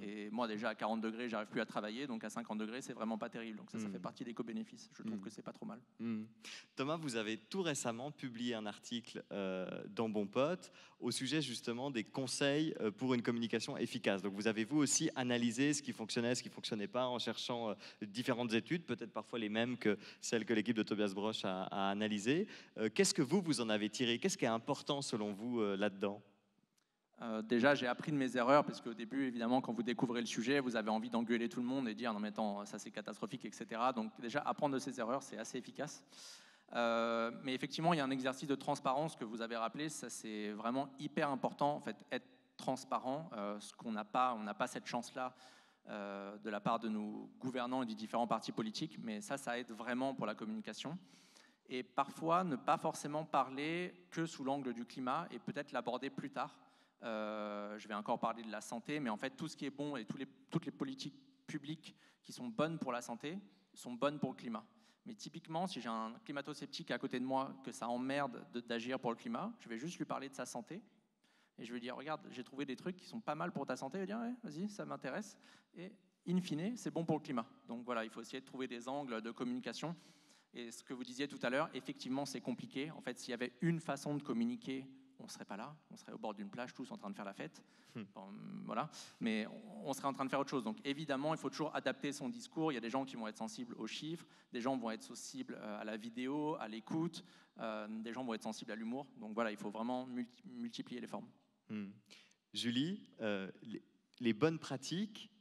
Et moi, déjà, à 40 degrés, j'arrive plus à travailler. Donc, à 50 degrés, c'est vraiment pas terrible. Donc, ça fait partie des co-bénéfices. Je trouve que c'est pas trop mal. Thomas, vous avez tout récemment publié un article dans Bon Pote au sujet, justement, des conseils pour une communication efficace. Donc, vous avez, vous aussi, analysé ce qui fonctionnait, ce qui fonctionnait pas, en cherchant différentes études, peut-être parfois les mêmes que celles que l'équipe de Tobias Broche a analysées. Qu'est-ce que vous en avez tiré ? Qu'est-ce qui est important, selon vous, là-dedans ? Déjà, j'ai appris de mes erreurs, parce qu'au début, évidemment, quand vous découvrez le sujet, vous avez envie d'engueuler tout le monde et dire non mais attends, ça c'est catastrophique, etc. Donc déjà, apprendre de ses erreurs, c'est assez efficace. Mais effectivement, il y a un exercice de transparence que vous avez rappelé, ça c'est vraiment hyper important, en fait, être transparent, ce qu'on n'a pas, on n'a pas cette chance-là de la part de nos gouvernants et des différents partis politiques, mais ça aide vraiment pour la communication. Et parfois, ne pas forcément parler que sous l'angle du climat et peut-être l'aborder plus tard. Je vais encore parler de la santé, mais en fait, tout ce qui est bon et toutes les politiques publiques qui sont bonnes pour la santé sont bonnes pour le climat. Mais typiquement, si j'ai un climato-sceptique à côté de moi, que ça emmerde d'agir pour le climat, je vais juste lui parler de sa santé. Et je vais lui dire, regarde, j'ai trouvé des trucs qui sont pas mal pour ta santé. Il va dire, ouais, vas-y, ça m'intéresse. Et in fine, c'est bon pour le climat. Donc voilà, il faut essayer de trouver des angles de communication. Et ce que vous disiez tout à l'heure, effectivement, c'est compliqué. En fait, s'il y avait une façon de communiquer, on ne serait pas là. On serait au bord d'une plage, tous en train de faire la fête. Bon, voilà. Mais on serait en train de faire autre chose. Donc évidemment, il faut toujours adapter son discours. Il y a des gens qui vont être sensibles aux chiffres, des gens vont être sensibles à la vidéo, à l'écoute, des gens vont être sensibles à l'humour. Donc voilà, il faut vraiment multiplier les formes. Julie, les bonnes pratiques,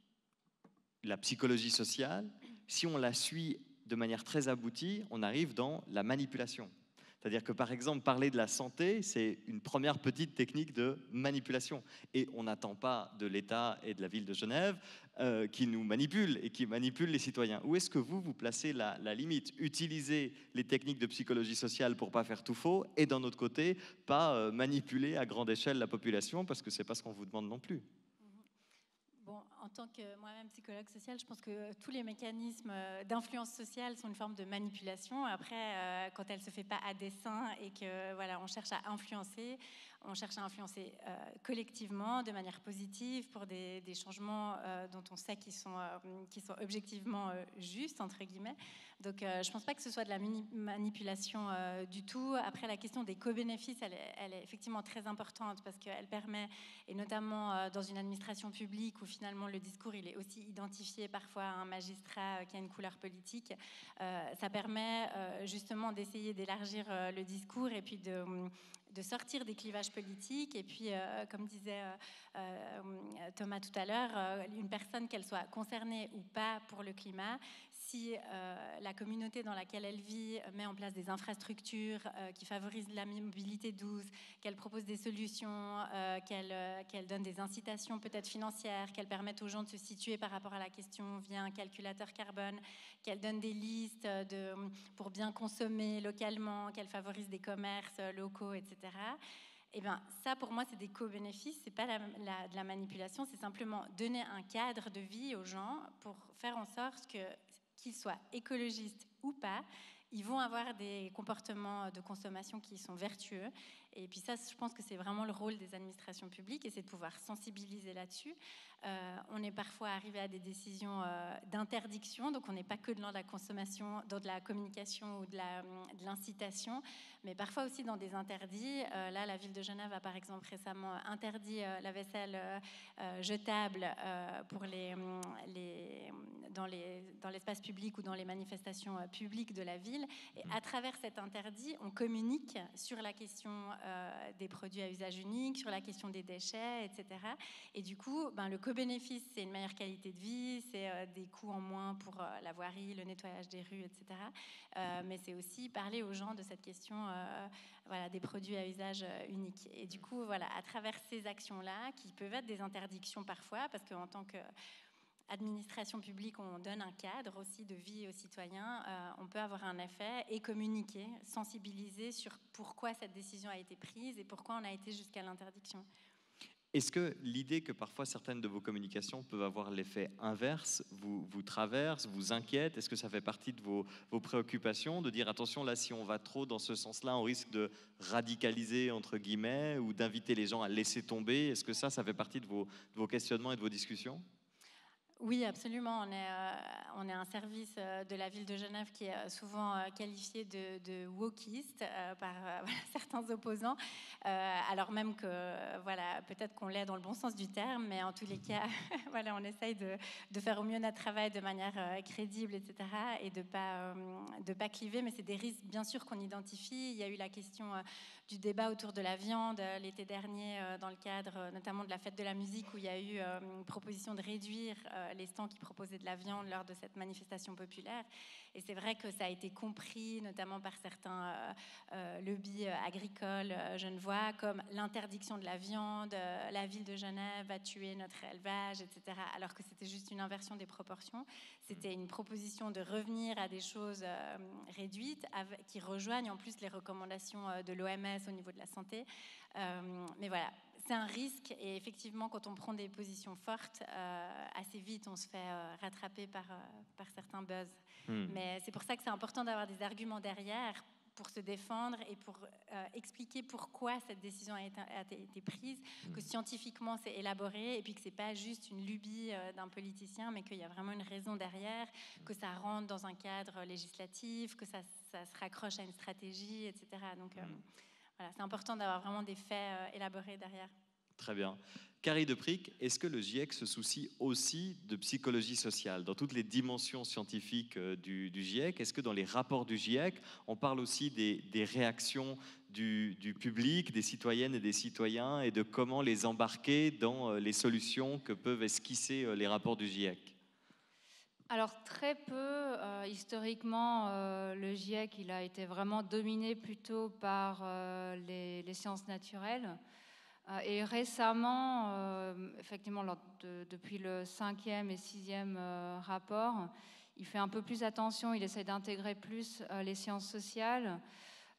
la psychologie sociale, si on la suit de manière très aboutie, on arrive dans la manipulation. C'est-à-dire que, par exemple, parler de la santé, c'est une première petite technique de manipulation. Et on n'attend pas de l'État et de la ville de Genève qui nous manipulent et qui manipulent les citoyens. Où est-ce que vous placez la limite? Utiliser les techniques de psychologie sociale pour ne pas faire tout faux et, d'un autre côté, pas manipuler à grande échelle la population parce que ce n'est pas ce qu'on vous demande non plus. Bon, en tant que moi-même psychologue social, je pense que tous les mécanismes d'influence sociale sont une forme de manipulation. Après, quand elle ne se fait pas à dessein et que voilà, on cherche à influencer collectivement, de manière positive, pour des changements dont on sait qu'ils sont objectivement justes, entre guillemets. Donc, je ne pense pas que ce soit de la manipulation du tout. Après, la question des co-bénéfices, elle est effectivement très importante parce qu'elle permet, et notamment dans une administration publique où finalement le discours il est aussi identifié parfois à un magistrat qui a une couleur politique, ça permet justement d'essayer d'élargir le discours et puis de sortir des clivages politiques. Et puis, comme disait Thomas tout à l'heure, une personne, qu'elle soit concernée ou pas pour le climat, si la communauté dans laquelle elle vit met en place des infrastructures qui favorisent la mobilité douce, qu'elle propose des solutions, qu'elle donne des incitations peut-être financières, qu'elle permette aux gens de se situer par rapport à la question via un calculateur carbone, qu'elle donne des listes pour bien consommer localement, qu'elle favorise des commerces locaux, etc. Et bien, ça, pour moi, c'est des co-bénéfices, c'est pas de la manipulation, c'est simplement donner un cadre de vie aux gens pour faire en sorte qu'ils soient écologistes ou pas, ils vont avoir des comportements de consommation qui sont vertueux. Et puis ça, je pense que c'est vraiment le rôle des administrations publiques, et c'est de pouvoir sensibiliser là-dessus. On est parfois arrivé à des décisions d'interdiction, donc on n'est pas que dans la consommation, dans de la communication ou de l'incitation, mais parfois aussi dans des interdits. Là, la ville de Genève a par exemple récemment interdit la vaisselle jetable dans l'espace public ou dans les manifestations publiques de la ville. Et à travers cet interdit, on communique sur la question des produits à usage unique, sur la question des déchets, etc. Et du coup, le co-bénéfice, c'est une meilleure qualité de vie, c'est des coûts en moins pour la voirie, le nettoyage des rues, etc. Mais c'est aussi parler aux gens de cette question des produits à usage unique. Et du coup, à travers ces actions-là, qui peuvent être des interdictions parfois, parce qu'en tant qu'administration publique, on donne un cadre aussi de vie aux citoyens, on peut avoir un effet et communiquer, sensibiliser sur pourquoi cette décision a été prise et pourquoi on a été jusqu'à l'interdiction. Est-ce que l'idée que parfois certaines de vos communications peuvent avoir l'effet inverse vous traverse, vous inquiète? Est-ce que ça fait partie de vos préoccupations, de dire attention, là, si on va trop dans ce sens-là, on risque de radicaliser, entre guillemets, ou d'inviter les gens à laisser tomber? Est-ce que ça fait partie de vos questionnements et de vos discussions? Oui, absolument. On est un service de la ville de Genève qui est souvent qualifié de wokiste par certains opposants, alors même que peut-être qu'on l'est dans le bon sens du terme, mais en tous les cas, on essaye de faire au mieux notre travail de manière crédible, etc., et de pas cliver. Mais c'est des risques, bien sûr, qu'on identifie. Il y a eu la question du débat autour de la viande l'été dernier, dans le cadre notamment de la fête de la musique, où il y a eu une proposition de réduire les stands qui proposaient de la viande lors de cette manifestation populaire. Et c'est vrai que ça a été compris, notamment par certains lobbies agricoles genevois, comme l'interdiction de la viande, la ville de Genève va tuer notre élevage, etc. Alors que c'était juste une inversion des proportions. C'était une proposition de revenir à des choses réduites, qui rejoignent en plus les recommandations de l'OMS au niveau de la santé. Mais voilà, c'est un risque, et effectivement, quand on prend des positions fortes, assez vite, on se fait rattraper par certains buzz. Mais c'est pour ça que c'est important d'avoir des arguments derrière pour se défendre et pour expliquer pourquoi cette décision a été prise, que scientifiquement c'est élaboré, et puis que c'est pas juste une lubie d'un politicien, mais qu'il y a vraiment une raison derrière, que ça rentre dans un cadre législatif, que ça se raccroche à une stratégie, etc. Donc voilà, c'est important d'avoir vraiment des faits élaborés derrière. Très bien. Carrie Deprick, est-ce que le GIEC se soucie aussi de psychologie sociale dans toutes les dimensions scientifiques du GIEC? Est-ce que dans les rapports du GIEC, on parle aussi des réactions du public, des citoyennes et des citoyens, et de comment les embarquer dans les solutions que peuvent esquisser les rapports du GIEC? Alors très peu. Historiquement, le GIEC il a été vraiment dominé plutôt par les sciences naturelles. Et récemment, effectivement, depuis le 5e et 6e rapport, il fait un peu plus attention, il essaie d'intégrer plus les sciences sociales.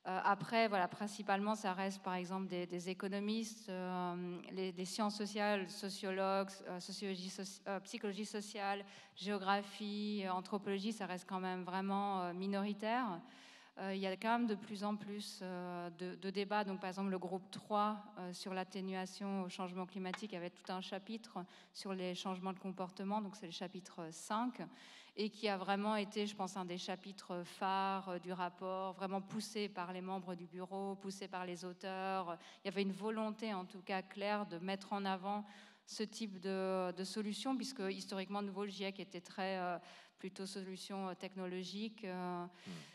Après, voilà, principalement, ça reste par exemple des économistes, les sciences sociales, sociologues, psychologie sociale, géographie, anthropologie, ça reste quand même vraiment minoritaire. Il y a quand même de plus en plus de débats. Donc, par exemple, le groupe 3 sur l'atténuation au changement climatique avait tout un chapitre sur les changements de comportement, donc c'est le chapitre 5, et qui a vraiment été, je pense, un des chapitres phares du rapport, vraiment poussé par les membres du bureau, poussé par les auteurs. Il y avait une volonté, en tout cas claire, de mettre en avant ce type de solution, puisque historiquement, de nouveau, le GIEC était très plutôt solution technologique.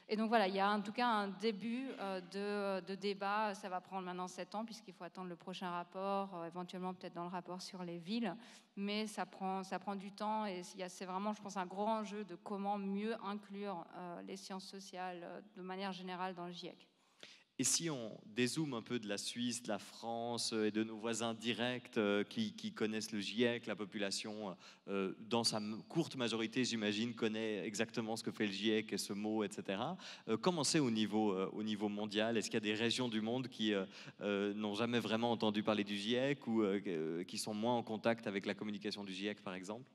Et donc voilà, il y a en tout cas un début de débat. Ça va prendre maintenant 7 ans, puisqu'il faut attendre le prochain rapport, éventuellement peut-être dans le rapport sur les villes. Mais ça prend du temps, et c'est vraiment, je pense, un gros enjeu de comment mieux inclure les sciences sociales de manière générale dans le GIEC. Et si on dézoome un peu de la Suisse, de la France et de nos voisins directs qui connaissent le GIEC, la population, dans sa courte majorité, j'imagine, connaît exactement ce que fait le GIEC et ce mot, etc. Comment c'est au niveau mondial? Est-ce qu'il y a des régions du monde qui n'ont jamais vraiment entendu parler du GIEC ou qui sont moins en contact avec la communication du GIEC, par exemple?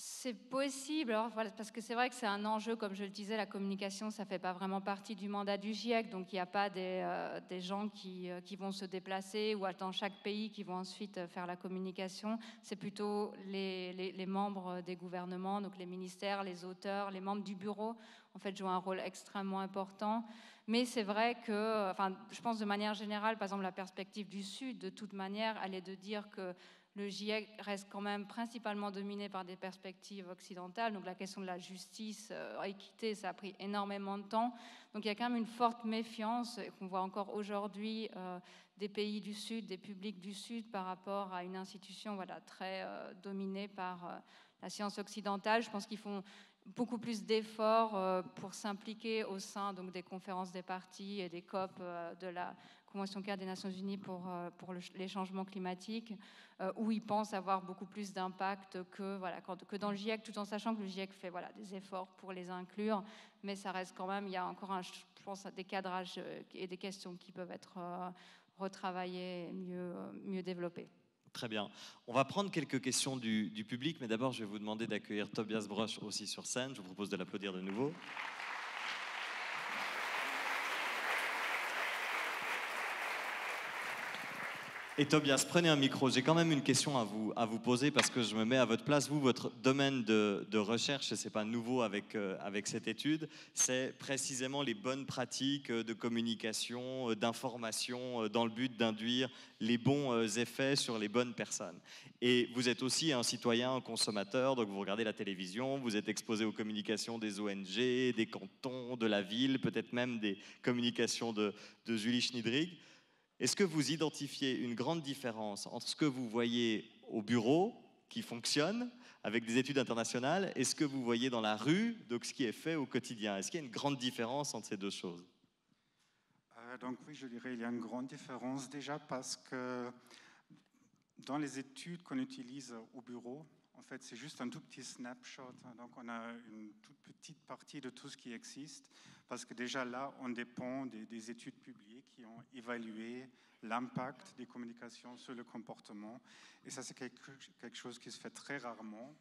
C'est possible, alors, voilà, parce que c'est vrai que c'est un enjeu, comme je le disais, la communication, ça ne fait pas vraiment partie du mandat du GIEC, donc il n'y a pas des gens qui vont se déplacer ou dans chaque pays qui vont ensuite faire la communication. C'est plutôt les membres des gouvernements, donc les ministères, les auteurs, les membres du bureau, en fait, jouent un rôle extrêmement important. Mais c'est vrai que, je pense de manière générale, par exemple, la perspective du Sud, de toute manière, elle est de dire que le GIEC reste quand même principalement dominé par des perspectives occidentales. Donc la question de la justice, équité, ça a pris énormément de temps. Donc il y a quand même une forte méfiance qu'on voit encore aujourd'hui des pays du Sud, des publics du Sud par rapport à une institution très dominée par la science occidentale. Je pense qu'ils font beaucoup plus d'efforts pour s'impliquer au sein donc, des conférences des parties et des COP de la Convention cadre des Nations Unies pour les changements climatiques, où ils pensent avoir beaucoup plus d'impact que dans le GIEC, tout en sachant que le GIEC fait des efforts pour les inclure, mais ça reste quand même, il y a encore, je pense, des cadrages et des questions qui peuvent être retravaillées et mieux développées. Très bien. On va prendre quelques questions du public, mais d'abord, je vais vous demander d'accueillir Tobias Broch aussi sur scène. Je vous propose de l'applaudir de nouveau. Et Tobias, prenez un micro. J'ai quand même une question à vous poser parce que je me mets à votre place. Vous, votre domaine de recherche, et ce n'est pas nouveau avec cette étude, c'est précisément les bonnes pratiques de communication, d'information, dans le but d'induire les bons effets sur les bonnes personnes. Et vous êtes aussi un citoyen, un consommateur, donc vous regardez la télévision, vous êtes exposé aux communications des ONG, des cantons, de la ville, peut-être même des communications de Julie Schnidrig. Est-ce que vous identifiez une grande différence entre ce que vous voyez au bureau, qui fonctionne, avec des études internationales et ce que vous voyez dans la rue, donc ce qui est fait au quotidien. Est-ce qu'il y a une grande différence entre ces deux choses? Donc oui, je dirais qu'il y a une grande différence déjà parce que dans les études qu'on utilise au bureau, en fait, c'est juste un tout petit snapshot. Donc, on a une toute petite partie de tout ce qui existe, parce que déjà là, on dépend des études publiées qui ont évalué l'impact des communications sur le comportement. Et ça, c'est quelque chose qui se fait très rarement,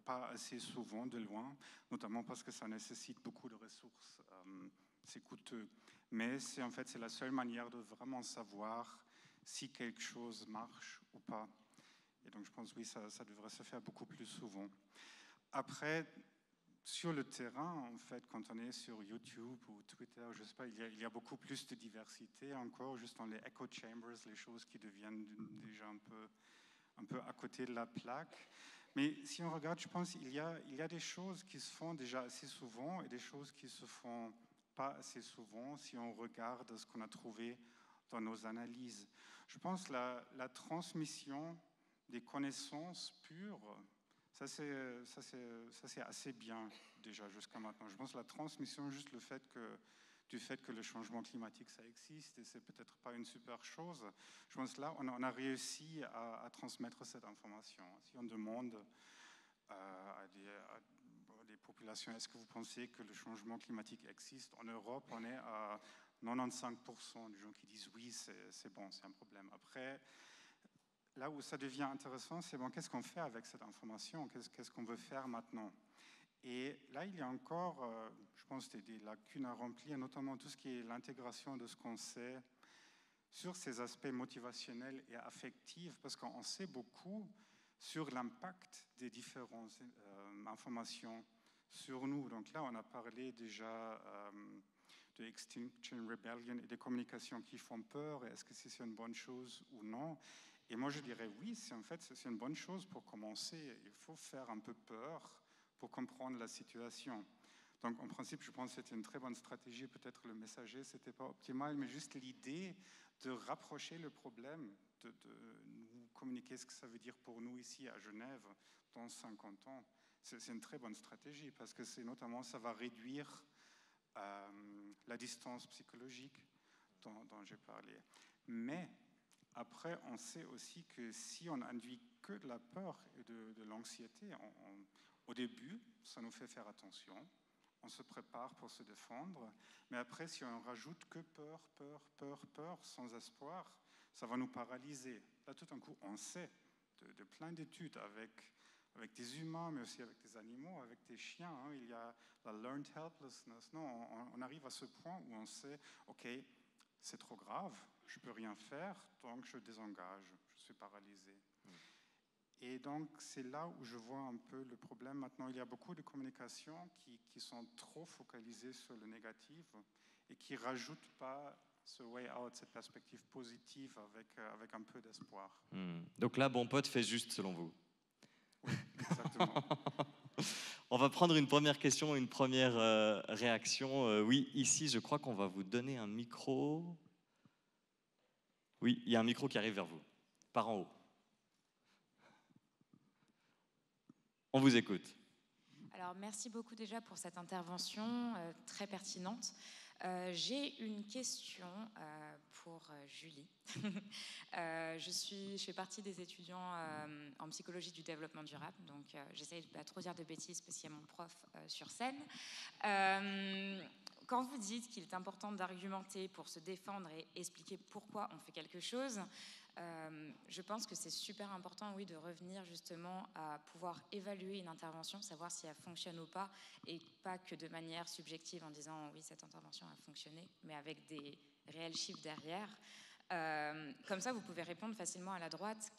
pas assez souvent de loin, notamment parce que ça nécessite beaucoup de ressources. C'est coûteux. Mais en fait, c'est la seule manière de vraiment savoir si quelque chose marche ou pas. Et donc, je pense, oui, ça devrait se faire beaucoup plus souvent. Après, sur le terrain, en fait, quand on est sur YouTube ou Twitter, je ne sais pas, il y a beaucoup plus de diversité encore, juste dans les echo chambers, les choses qui deviennent déjà un peu à côté de la plaque. Mais si on regarde, je pense qu'il y a des choses qui se font déjà assez souvent et des choses qui se font pas assez souvent si on regarde ce qu'on a trouvé dans nos analyses. Je pense que la transmission des connaissances pures, ça c'est assez bien déjà jusqu'à maintenant. Je pense que la transmission, juste du fait que le changement climatique, ça existe et c'est peut-être pas une super chose. Je pense que là, on a réussi à transmettre cette information. Si on demande à des populations, est-ce que vous pensez que le changement climatique existe? En Europe, on est à 95% des gens qui disent oui, c'est bon, c'est un problème. Après, là où ça devient intéressant, c'est bon, qu'est-ce qu'on fait avec cette information? Qu'est-ce qu'on veut faire maintenant? Et là, il y a encore, je pense, des lacunes à remplir, notamment tout ce qui est l'intégration de ce qu'on sait sur ces aspects motivationnels et affectifs, parce qu'on sait beaucoup sur l'impact des différentes informations sur nous. Donc là, on a parlé déjà de Extinction Rebellion et des communications qui font peur. Est-ce que c'est une bonne chose ou non? Et moi, je dirais oui, c'est une bonne chose pour commencer. Il faut faire un peu peur pour comprendre la situation. Donc, en principe, je pense que c'était une très bonne stratégie. Peut-être le messager, ce n'était pas optimal, mais juste l'idée de rapprocher le problème, de nous communiquer ce que ça veut dire pour nous ici à Genève dans 50 ans. C'est une très bonne stratégie parce que ça va réduire la distance psychologique dont j'ai parlé. Mais après, on sait aussi que si on induit que de la peur et de l'anxiété, au début, ça nous fait faire attention, on se prépare pour se défendre, mais après, si on rajoute que peur, sans espoir, ça va nous paralyser. Là, tout d'un coup, on sait de plein d'études avec des humains, mais aussi avec des animaux, avec des chiens, il y a la learned helplessness. Non, on arrive à ce point où on sait, OK, c'est trop grave, je ne peux rien faire, donc je désengage, je suis paralysé. Et donc, c'est là où je vois un peu le problème. Maintenant, il y a beaucoup de communications qui sont trop focalisées sur le négatif et qui ne rajoutent pas ce way out, cette perspective positive avec un peu d'espoir. Donc là, Bon Pote fait juste, selon vous? Oui, exactement. On va prendre une première question, une première réaction. Oui, ici, je crois qu'on va vous donner un micro. Oui, il y a un micro qui arrive vers vous, par en haut. On vous écoute. Alors, merci beaucoup déjà pour cette intervention très pertinente. J'ai une question pour Julie. Je fais partie des étudiants en psychologie du développement durable, donc j'essaye de ne pas trop dire de bêtises parce qu'il y a mon prof sur scène. Quand vous dites qu'il est important d'argumenter pour se défendre et expliquer pourquoi on fait quelque chose, je pense que c'est super important, oui, de revenir justement à pouvoir évaluer une intervention, savoir si elle fonctionne ou pas, et pas que de manière subjective en disant oui, cette intervention a fonctionné, mais avec des réels chiffres derrière. Comme ça, vous pouvez répondre facilement à la droite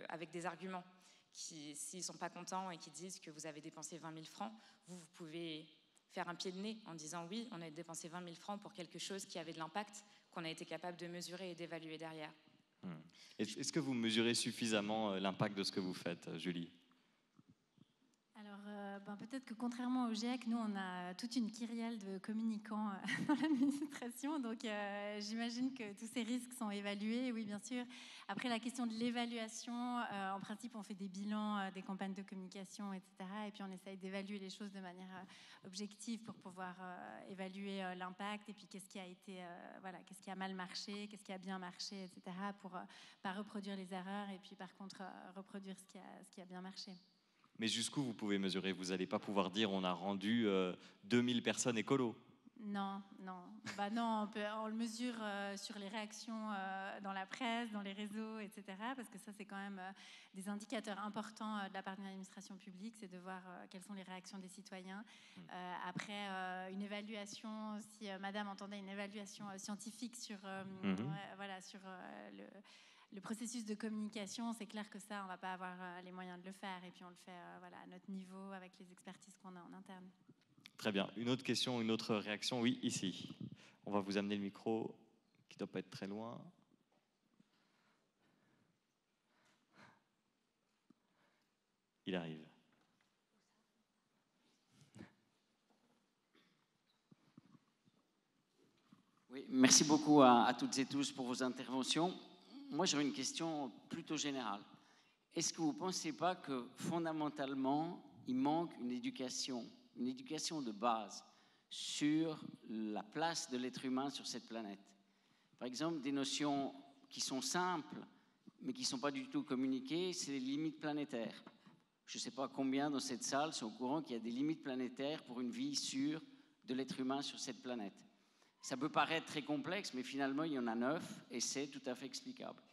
avec des arguments qui, s'ils ne sont pas contents et qui disent que vous avez dépensé 20 000 francs, vous pouvez faire un pied de nez en disant oui, on a dépensé 20 000 francs pour quelque chose qui avait de l'impact, qu'on a été capable de mesurer et d'évaluer derrière. Est-ce que vous mesurez suffisamment l'impact de ce que vous faites, Julie? Alors, peut-être que contrairement au GIEC, nous, on a toute une kyrielle de communicants dans l'administration. Donc, j'imagine que tous ces risques sont évalués, oui, bien sûr. Après, la question de l'évaluation, en principe, on fait des bilans des campagnes de communication, etc. Et puis, on essaye d'évaluer les choses de manière objective pour pouvoir évaluer l'impact. Et puis, qu'est-ce qui a mal marché, qu'est-ce qui a bien marché, etc. Pour pas reproduire les erreurs et puis, par contre, reproduire ce qui a bien marché. Mais jusqu'où vous pouvez mesurer? Vous n'allez pas pouvoir dire on a rendu 2000 personnes écolo. Non. Non, on le mesure sur les réactions dans la presse, dans les réseaux, etc. Parce que ça, c'est quand même des indicateurs importants de la part de l'administration publique, c'est de voir quelles sont les réactions des citoyens. Après, une évaluation, si Madame entendait une évaluation scientifique sur, sur le processus de communication, c'est clair que ça, on ne va pas avoir les moyens de le faire. Et puis, on le fait à notre niveau, avec les expertises qu'on a en interne. Très bien. Une autre question, une autre réaction? Oui, ici. On va vous amener le micro, qui ne doit pas être très loin. Il arrive. Oui, merci beaucoup à toutes et tous pour vos interventions. Moi, j'aurais une question plutôt générale. Est-ce que vous ne pensez pas que fondamentalement, il manque une éducation de base sur la place de l'être humain sur cette planète? Par exemple, des notions qui sont simples, mais qui ne sont pas du tout communiquées, c'est les limites planétaires. Je ne sais pas combien dans cette salle sont au courant qu'il y a des limites planétaires pour une vie sûre de l'être humain sur cette planète. Ça peut paraître très complexe, mais finalement, il y en a 9 et c'est tout à fait explicable.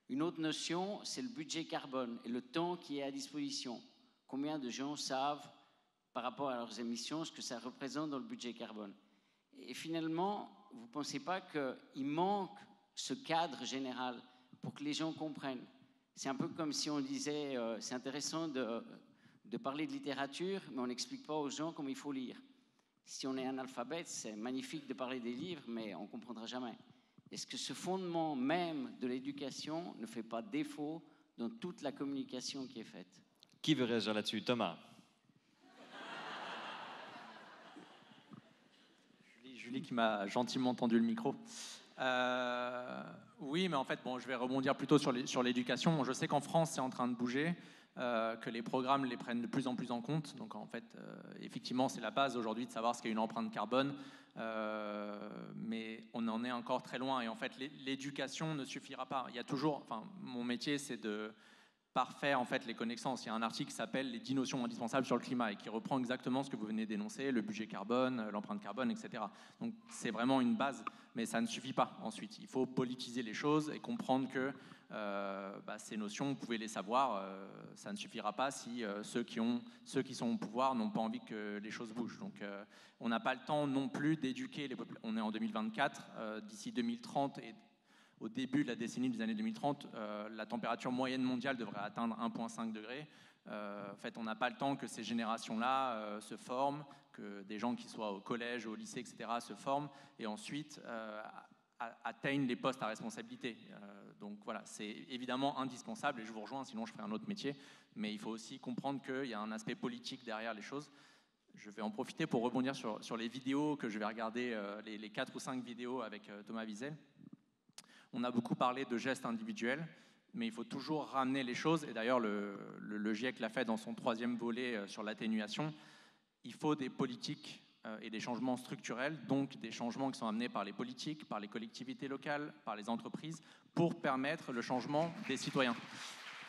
Une autre notion, c'est le budget carbone et le temps qui est à disposition. Combien de gens savent, par rapport à leurs émissions, ce que ça représente dans le budget carbone? Et finalement, vous ne pensez pas qu'il manque ce cadre général pour que les gens comprennent? C'est un peu comme si on disait, c'est intéressant de parler de littérature, mais on n'explique pas aux gens comment il faut lire. Si on est analphabète, c'est magnifique de parler des livres, mais on ne comprendra jamais. Est-ce que ce fondement même de l'éducation ne fait pas défaut dans toute la communication qui est faite? Qui veut réagir là-dessus? Thomas? Julie qui m'a gentiment tendu le micro. Oui, mais en fait, je vais rebondir plutôt sur l'éducation. Je sais qu'en France, c'est en train de bouger. Que les programmes les prennent de plus en plus en compte. Donc en fait, effectivement, c'est la base aujourd'hui de savoir ce qu'est une empreinte carbone, mais on en est encore très loin. Et en fait, l'éducation ne suffira pas. Il y a toujours, mon métier, c'est de parfaire en fait les connaissances. Il y a un article qui s'appelle « Les 10 notions indispensables sur le climat » et qui reprend exactement ce que vous venez d'énoncer, le budget carbone, l'empreinte carbone, etc. Donc c'est vraiment une base, mais ça ne suffit pas ensuite. Il faut politiser les choses et comprendre que ces notions, vous pouvez les savoir, ça ne suffira pas si ceux qui sont au pouvoir n'ont pas envie que les choses bougent. Donc on n'a pas le temps non plus d'éduquer les populations. On est en 2024, d'ici 2030 et au début de la décennie des années 2030, la température moyenne mondiale devrait atteindre 1,5 degré. En fait, on n'a pas le temps que ces générations-là se forment, que des gens qui soient au collège, au lycée, etc., se forment et ensuite atteignent les postes à responsabilité. Donc voilà, c'est évidemment indispensable et je vous rejoins, sinon je ferai un autre métier. Mais il faut aussi comprendre qu'il y a un aspect politique derrière les choses. Je vais en profiter pour rebondir sur les vidéos que je vais regarder, les 4 ou 5 vidéos avec Thomas Wiesel. On a beaucoup parlé de gestes individuels, mais il faut toujours ramener les choses. Et d'ailleurs, le GIEC l'a fait dans son 3e volet sur l'atténuation. Il faut des politiques et des changements structurels, donc des changements qui sont amenés par les politiques, par les collectivités locales, par les entreprises, pour permettre le changement des citoyens.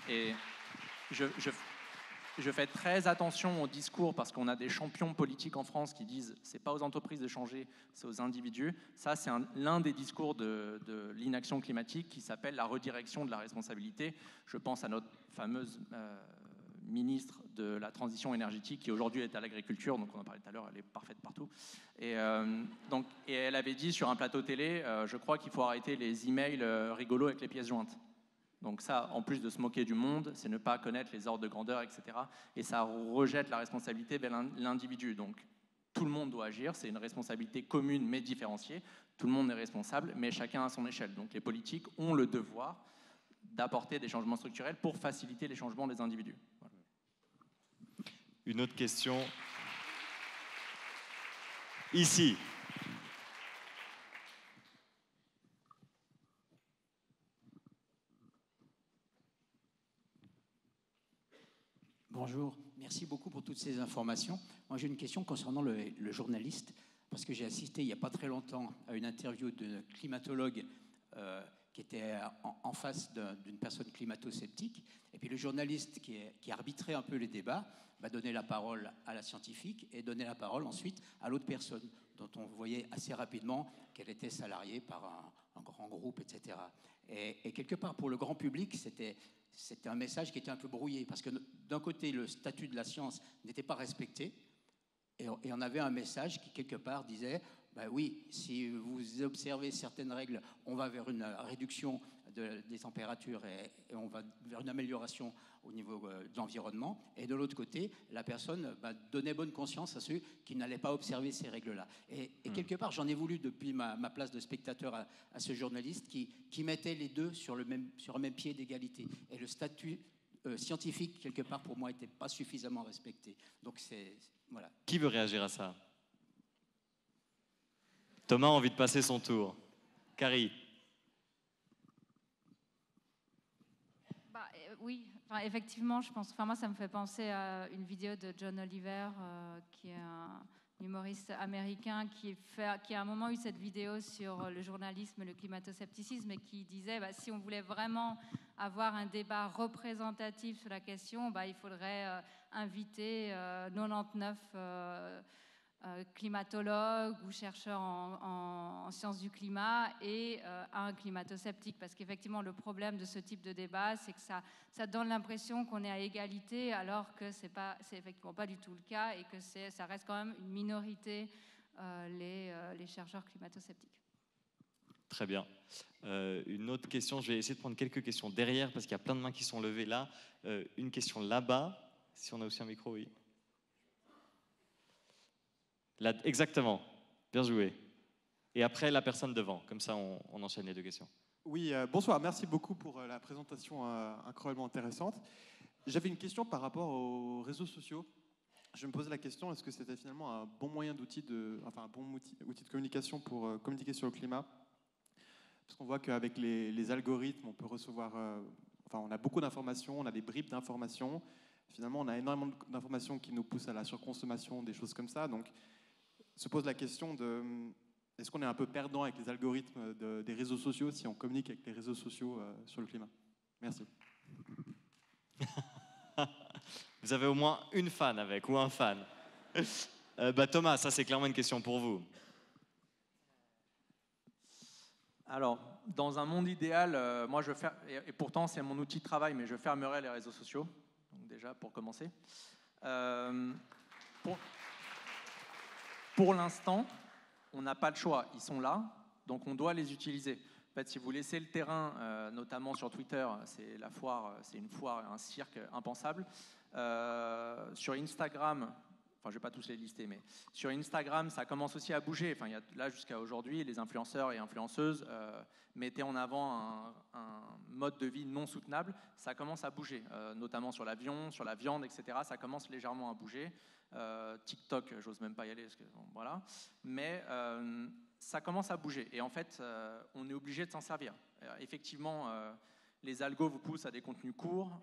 Et je fais très attention au discours parce qu'on a des champions politiques en France qui disent « c'est pas aux entreprises de changer, c'est aux individus ». Ça, c'est l'un des discours de l'inaction climatique qui s'appelle la redirection de la responsabilité. Je pense à notre fameuse ministre de la transition énergétique qui aujourd'hui est à l'agriculture, donc on en parlait tout à l'heure, elle est parfaite partout. Et elle avait dit sur un plateau télé, je crois qu'il faut arrêter les emails rigolos avec les pièces jointes. Donc ça, en plus de se moquer du monde, c'est ne pas connaître les ordres de grandeur, etc. Et ça rejette la responsabilité vers l'individu. Donc tout le monde doit agir, c'est une responsabilité commune mais différenciée. Tout le monde est responsable, mais chacun à son échelle. Donc les politiques ont le devoir d'apporter des changements structurels pour faciliter les changements des individus. Voilà. Une autre question. Ici. Bonjour, merci beaucoup pour toutes ces informations. Moi, j'ai une question concernant le journaliste, parce que j'ai assisté il n'y a pas très longtemps à une interview de climatologue qui était en face d'une personne climato-sceptique. Et puis le journaliste qui arbitrait un peu les débats va donner la parole à la scientifique et donner la parole ensuite à l'autre personne, dont on voyait assez rapidement qu'elle était salariée par un grand groupe, etc. Et quelque part, pour le grand public, c'était un message qui était un peu brouillé, parce que d'un côté, le statut de la science n'était pas respecté, et on avait un message qui, quelque part, disait ben oui, si vous observez certaines règles, on va vers une réduction des températures et on va vers une amélioration au niveau de l'environnement. Et de l'autre côté, la personne donnait bonne conscience à ceux qui n'allaient pas observer ces règles-là. Et quelque part, j'en ai voulu depuis ma place de spectateur à ce journaliste qui mettait les deux sur un même pied d'égalité. Et le statut scientifique, quelque part, pour moi, n'était pas suffisamment respecté. Donc, voilà. Qui veut réagir à ça? Thomas a envie de passer son tour. Carrie. Oui, effectivement, je pense. Moi, ça me fait penser à une vidéo de John Oliver, qui est un humoriste américain, qui a à un moment eu cette vidéo sur le journalisme, le climato-scepticisme, et qui disait si on voulait vraiment avoir un débat représentatif sur la question, il faudrait inviter 99 climatologues ou chercheurs en sciences du climat et un climato-sceptique, parce qu'effectivement le problème de ce type de débat, c'est que ça donne l'impression qu'on est à égalité, alors que c'est effectivement pas du tout le cas, et que ça reste quand même une minorité, les chercheurs climato-sceptiques. Très bien. Une autre question, je vais essayer de prendre quelques questions derrière, parce qu'il y a plein de mains qui sont levées là. Une question là-bas, si on a aussi un micro, oui. Là, exactement, bien joué. Et après, la personne devant, comme ça on enchaîne les deux questions. Oui, bonsoir, merci beaucoup pour la présentation incroyablement intéressante. J'avais une question par rapport aux réseaux sociaux. Je me posais la question, est-ce que c'était finalement un bon moyen un bon outil de communication pour communiquer sur le climat? Parce qu'on voit qu'avec les algorithmes, on peut recevoir, on a beaucoup d'informations, on a des bribes d'informations. Finalement, on a énormément d'informations qui nous poussent à la surconsommation, des choses comme ça. Donc, se pose la question de est-ce qu'on est un peu perdant avec les algorithmes des réseaux sociaux si on communique avec les réseaux sociaux sur le climat? Merci. Vous avez au moins une fan avec, ou un fan. Thomas, ça c'est clairement une question pour vous. Alors, dans un monde idéal, moi et pourtant c'est mon outil de travail, mais je fermerai les réseaux sociaux, donc déjà pour commencer. Pour l'instant, on n'a pas le choix, ils sont là, donc on doit les utiliser. En fait, si vous laissez le terrain, notamment sur Twitter, c'est la foire, c'est une foire, un cirque impensable. Sur Instagram, je ne vais pas tous les lister, mais sur Instagram, ça commence aussi à bouger. Là, jusqu'à aujourd'hui, les influenceurs et influenceuses mettaient en avant un mode de vie non soutenable. Ça commence à bouger, notamment sur l'avion, sur la viande, etc. Ça commence légèrement à bouger. TikTok, j'ose même pas y aller, parce que, voilà. Mais ça commence à bouger. Et en fait, on est obligé de s'en servir. Effectivement, les algos vous poussent à des contenus courts,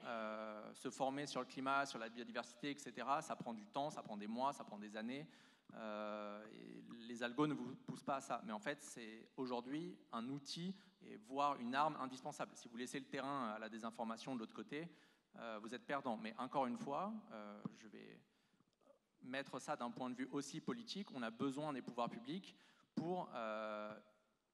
se former sur le climat, sur la biodiversité, etc. Ça prend du temps, ça prend des mois, ça prend des années. Et les algos ne vous poussent pas à ça. Mais en fait, c'est aujourd'hui un outil, et voire une arme indispensable. Si vous laissez le terrain à la désinformation de l'autre côté, vous êtes perdant. Mais encore une fois, je vais mettre ça d'un point de vue aussi politique. On a besoin des pouvoirs publics pour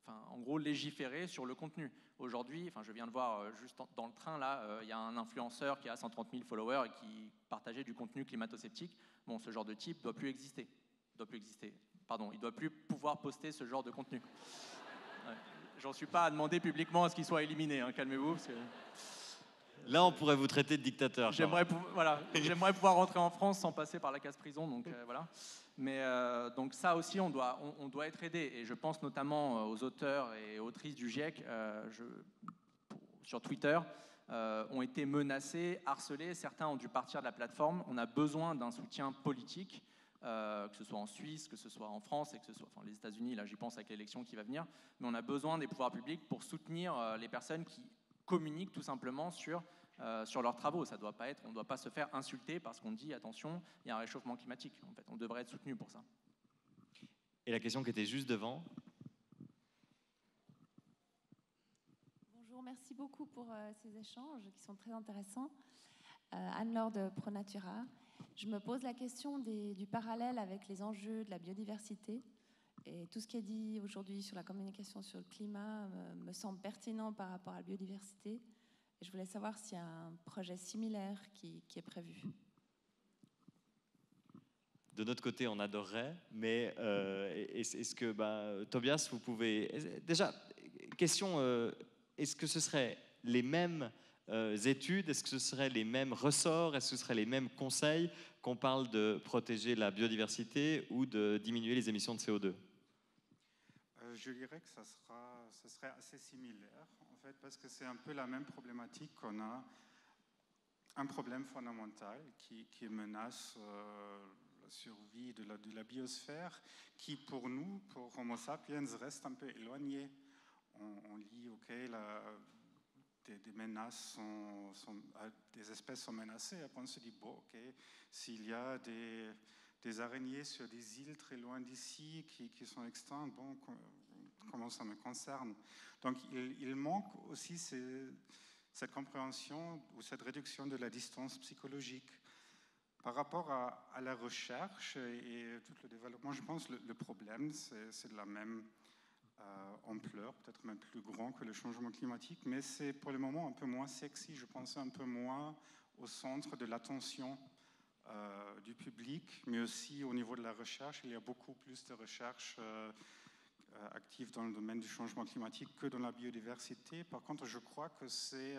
en gros, légiférer sur le contenu. Aujourd'hui, je viens de voir juste dans le train, là, il y a un influenceur qui a 130 000 followers et qui partageait du contenu climato-sceptique. Bon, ce genre de type ne doit plus exister. Pardon, il ne doit plus pouvoir poster ce genre de contenu. Ouais. J'en suis pas à demander publiquement à ce qu'il soit éliminé, hein, calmez-vous. Parce que... Là, on pourrait vous traiter de dictateur. J'aimerais pouvoir rentrer en France sans passer par la case prison, donc voilà. Mais donc ça aussi, on doit être aidé. Et je pense notamment aux auteurs et autrices du GIEC. sur Twitter ont été menacés, harcelés. Certains ont dû partir de la plateforme. On a besoin d'un soutien politique, que ce soit en Suisse, que ce soit en France, et que ce soit les États-Unis. Là, j'y pense avec l'élection qui va venir. Mais on a besoin des pouvoirs publics pour soutenir les personnes qui communiquent tout simplement sur leurs travaux. Ça doit pas être, on ne doit pas se faire insulter parce qu'on dit attention, il y a un réchauffement climatique. En fait, on devrait être soutenu pour ça. Et la question qui était juste devant. Bonjour, merci beaucoup pour ces échanges qui sont très intéressants. Anne-Laure de ProNatura. Je me pose la question du parallèle avec les enjeux de la biodiversité. Et tout ce qui est dit aujourd'hui sur la communication sur le climat me semble pertinent par rapport à la biodiversité. Et je voulais savoir s'il y a un projet similaire qui est prévu. De notre côté, on adorerait, mais est-ce que, Tobias, vous pouvez... Déjà, question, est-ce que ce serait les mêmes études, est-ce que ce seraient les mêmes ressorts, est-ce que ce seraient les mêmes conseils qu'on parle de protéger la biodiversité ou de diminuer les émissions de CO2 ? Je dirais que ce serait assez similaire, en fait, parce que c'est un peu la même problématique qu'on a, un problème fondamental qui menace la survie de la biosphère, qui pour nous, pour Homo sapiens, reste un peu éloigné. On lit, ok, des menaces des espèces sont menacées, après on se dit, bon, ok, s'il y a des araignées sur des îles très loin d'ici qui sont extinctes, bon, comment ça me concerne? Donc il manque aussi cette compréhension ou cette réduction de la distance psychologique. Par rapport à la recherche et tout le développement, je pense que le problème, c'est de la même ampleur, peut-être même plus grand que le changement climatique, mais c'est pour le moment un peu moins sexy, je pense un peu moins au centre de l'attention du public, mais aussi au niveau de la recherche. Il y a beaucoup plus de recherches actives dans le domaine du changement climatique que dans la biodiversité. Par contre, je crois que c'est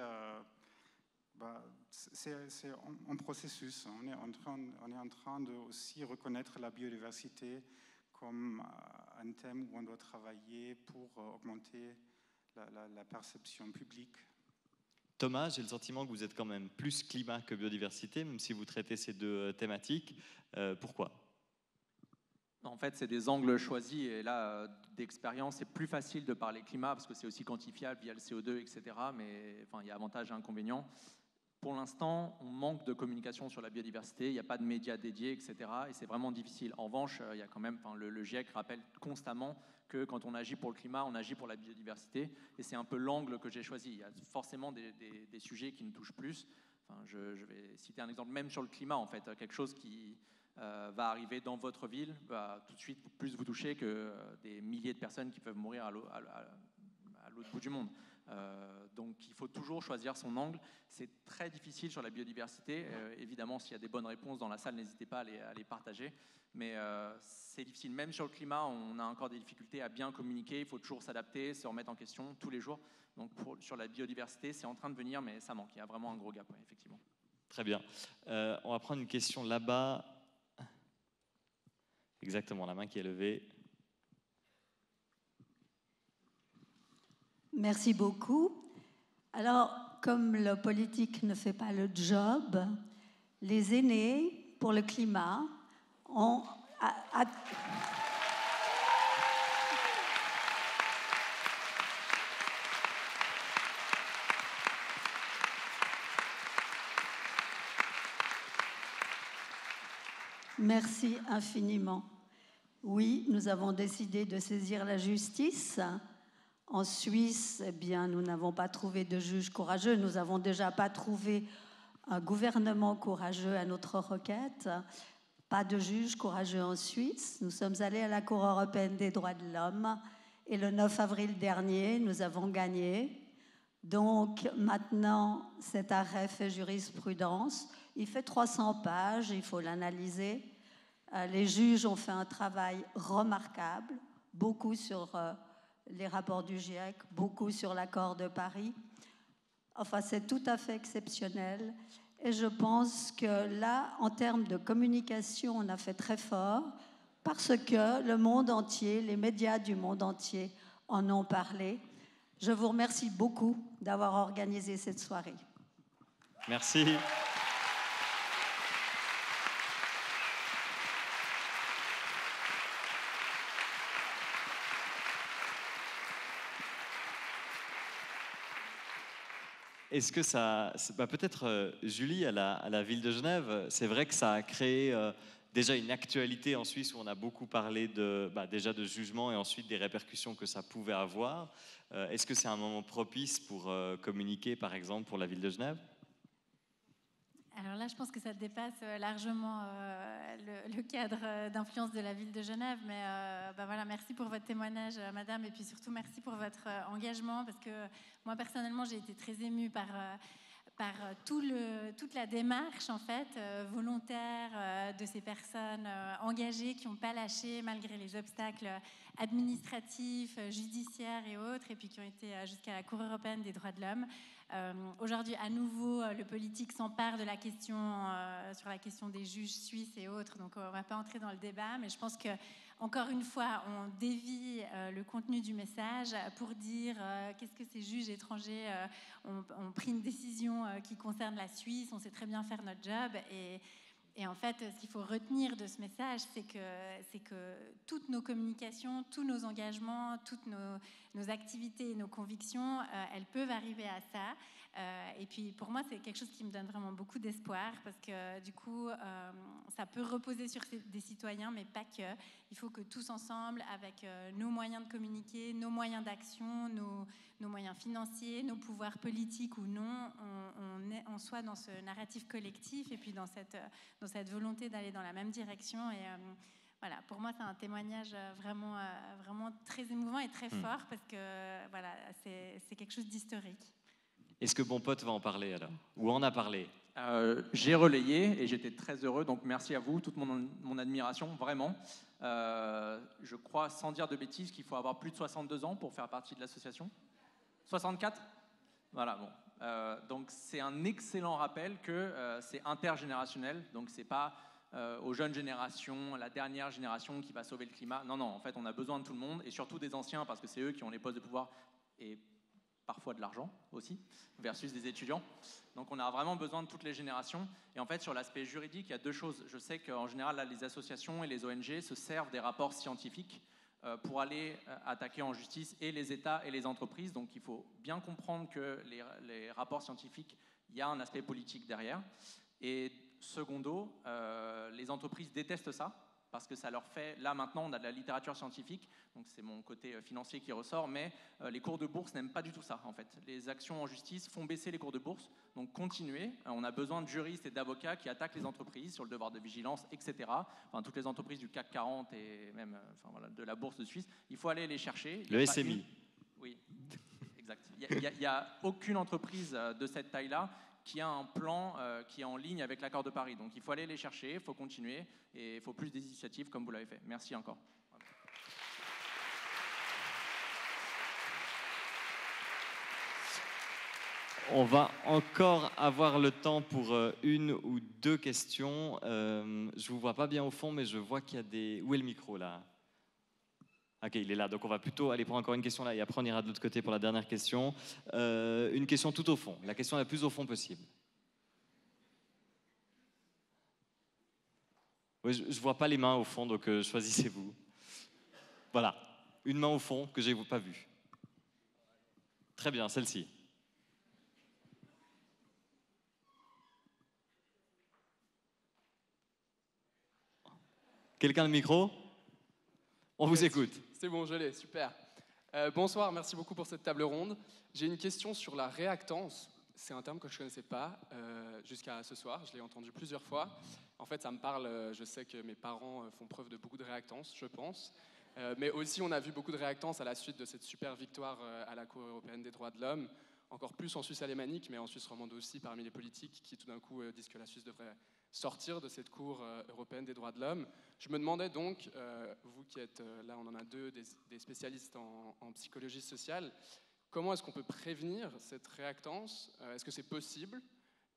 en processus. On est en train de aussi reconnaître la biodiversité comme un thème où on doit travailler pour augmenter la perception publique. Thomas, j'ai le sentiment que vous êtes quand même plus climat que biodiversité, même si vous traitez ces deux thématiques. Pourquoi ? En fait, c'est des angles choisis, et là, d'expérience, c'est plus facile de parler climat, parce que c'est aussi quantifiable via le CO2, etc., mais enfin, il y a avantages et inconvénients. Pour l'instant, on manque de communication sur la biodiversité, il n'y a pas de médias dédiés, etc. Et c'est vraiment difficile. En revanche, il y a quand même, le GIEC rappelle constamment que quand on agit pour le climat, on agit pour la biodiversité. Et c'est un peu l'angle que j'ai choisi. Il y a forcément des sujets qui nous touchent plus. Enfin, je vais citer un exemple, même sur le climat, en fait. Quelque chose qui va arriver dans votre ville va tout de suite plus vous toucher que des milliers de personnes qui peuvent mourir à l'autre bout du monde. Donc il faut toujours choisir son angle. C'est très difficile sur la biodiversité. Évidemment, s'il y a des bonnes réponses dans la salle, n'hésitez pas à les partager. Mais c'est difficile. Même sur le climat, on a encore des difficultés à bien communiquer. Il faut toujours s'adapter, se remettre en question tous les jours. Donc sur la biodiversité, c'est en train de venir, mais ça manque. Il y a vraiment un gros gap, effectivement. Très bien. On va prendre une question là-bas. Exactement, la main qui est levée. Merci beaucoup. Alors, comme le politique ne fait pas le job, les aînés pour le climat ont... Merci infiniment. Oui, nous avons décidé de saisir la justice. En Suisse, eh bien, nous n'avons pas trouvé de juge courageux. Nous n'avons déjà pas trouvé un gouvernement courageux à notre requête. Pas de juge courageux en Suisse. Nous sommes allés à la Cour européenne des droits de l'homme et le 9 avril dernier, nous avons gagné. Donc maintenant, cet arrêt fait jurisprudence. Il fait 300 pages, il faut l'analyser. Les juges ont fait un travail remarquable, beaucoup sur les rapports du GIEC, beaucoup sur l'accord de Paris. Enfin, c'est tout à fait exceptionnel. Et je pense que là, en termes de communication, on a fait très fort parce que le monde entier, les médias du monde entier en ont parlé. Je vous remercie beaucoup d'avoir organisé cette soirée. Merci. Est-ce que ça, peut-être Julie à la ville de Genève, c'est vrai que ça a créé déjà une actualité en Suisse où on a beaucoup parlé déjà de jugement et ensuite des répercussions que ça pouvait avoir. Est-ce que c'est un moment propice pour communiquer, par exemple, pour la ville de Genève? Alors là, je pense que ça dépasse largement le cadre d'influence de la ville de Genève. Mais voilà, merci pour votre témoignage, madame. Et puis surtout, merci pour votre engagement. Parce que moi, personnellement, j'ai été très émue par toute la démarche, en fait, volontaire de ces personnes engagées qui n'ont pas lâché malgré les obstacles administratifs, judiciaires et autres, et puis qui ont été jusqu'à la Cour européenne des droits de l'homme. Aujourd'hui, à nouveau, le politique s'empare de la question sur la question des juges suisses et autres. Donc, on ne va pas entrer dans le débat, mais je pense que encore une fois, on dévie le contenu du message pour dire qu'est-ce que ces juges étrangers ont pris une décision qui concerne la Suisse. On sait très bien faire notre job et en fait, ce qu'il faut retenir de ce message, c'est que toutes nos communications, tous nos engagements, toutes nos activités et nos convictions, elles peuvent arriver à ça. Et puis, pour moi, c'est quelque chose qui me donne vraiment beaucoup d'espoir parce que, du coup, ça peut reposer sur des citoyens, mais pas que. Il faut que tous ensemble, avec nos moyens de communiquer, nos moyens d'action, nos moyens financiers, nos pouvoirs politiques ou non, on soit dans ce narratif collectif et puis dans cette volonté d'aller dans la même direction. Et voilà, pour moi, c'est un témoignage vraiment très émouvant et très fort parce que voilà, c'est quelque chose d'historique. Est-ce que Bon Pote va en parler alors? Ou en a parlé? J'ai relayé et j'étais très heureux, donc merci à vous, toute mon admiration, vraiment. Je crois, sans dire de bêtises, qu'il faut avoir plus de 62 ans pour faire partie de l'association. 64? Voilà, bon. Donc c'est un excellent rappel que c'est intergénérationnel, donc c'est pas aux jeunes générations, la dernière génération qui va sauver le climat. Non, en fait, on a besoin de tout le monde, et surtout des anciens, parce que c'est eux qui ont les postes de pouvoir et parfois de l'argent aussi, versus des étudiants. Donc on a vraiment besoin de toutes les générations. Et en fait, sur l'aspect juridique, il y a deux choses. Je sais qu'en général, là, les associations et les ONG se servent des rapports scientifiques pour aller attaquer en justice et les États et les entreprises. Donc il faut bien comprendre que les rapports scientifiques, il y a un aspect politique derrière. Et secondo, les entreprises détestent ça, parce que ça leur fait, là maintenant on a de la littérature scientifique, donc c'est mon côté financier qui ressort, mais les cours de bourse n'aiment pas du tout ça en fait. Les actions en justice font baisser les cours de bourse, donc continuez, on a besoin de juristes et d'avocats qui attaquent les entreprises sur le devoir de vigilance, etc. Enfin toutes les entreprises du CAC 40 et même de la bourse de Suisse, il faut aller les chercher. Le SMI. Oui, exact. Il n'y a aucune entreprise de cette taille-là qui a un plan qui est en ligne avec l'accord de Paris. Donc il faut aller les chercher, il faut continuer, et il faut plus d'initiatives comme vous l'avez fait. Merci encore. On va encore avoir le temps pour une ou deux questions. Je ne vous vois pas bien au fond, mais je vois qu'il y a des... Où est le micro, là? Ok, il est là, donc on va plutôt aller prendre encore une question là et après on ira de l'autre côté pour la dernière question. Une question tout au fond, la question la plus au fond possible. Oui, je ne vois pas les mains au fond, donc choisissez-vous. Voilà, une main au fond que je n'ai pas vue. Très bien, celle-ci. Quelqu'un le micro? On vous écoute. C'est bon, je l'ai, super. Bonsoir, merci beaucoup pour cette table ronde. J'ai une question sur la réactance. C'est un terme que je ne connaissais pas jusqu'à ce soir, je l'ai entendu plusieurs fois. En fait, ça me parle, je sais que mes parents font preuve de beaucoup de réactance, je pense. Mais aussi, on a vu beaucoup de réactance à la suite de cette super victoire à la Cour européenne des droits de l'homme. Encore plus en Suisse alémanique, mais en Suisse romande aussi, parmi les politiques qui tout d'un coup disent que la Suisse devrait sortir de cette Cour européenne des droits de l'homme. Je me demandais donc, vous qui êtes là, on en a deux, des spécialistes en psychologie sociale, comment est-ce qu'on peut prévenir cette réactance? Est-ce que c'est possible?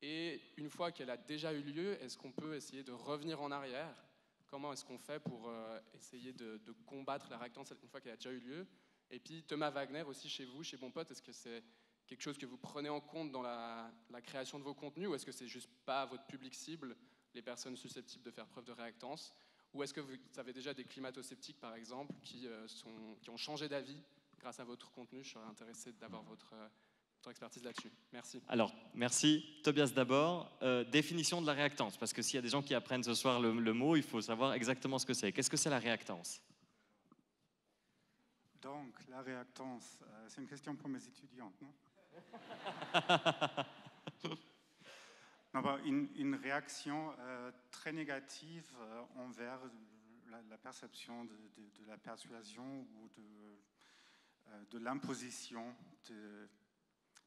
Et une fois qu'elle a déjà eu lieu, est-ce qu'on peut essayer de revenir en arrière? Comment est-ce qu'on fait pour essayer de combattre la réactance une fois qu'elle a déjà eu lieu? Et puis Thomas Wagner aussi chez vous, chez Bon Pote, est-ce que c'est quelque chose que vous prenez en compte dans la création de vos contenus, ou est-ce que c'est juste pas votre public cible, les personnes susceptibles de faire preuve de réactance, ou est-ce que vous avez déjà des climato-sceptiques par exemple qui ont changé d'avis grâce à votre contenu? Je serais intéressé d'avoir votre expertise là-dessus. Merci. Alors, merci. Tobias d'abord. Définition de la réactance, parce que s'il y a des gens qui apprennent ce soir le mot, il faut savoir exactement ce que c'est. Qu'est-ce que c'est la réactance? Donc, la réactance, c'est une question pour mes étudiantes, non? Non, bah, une réaction très négative envers la perception de la persuasion ou de l'imposition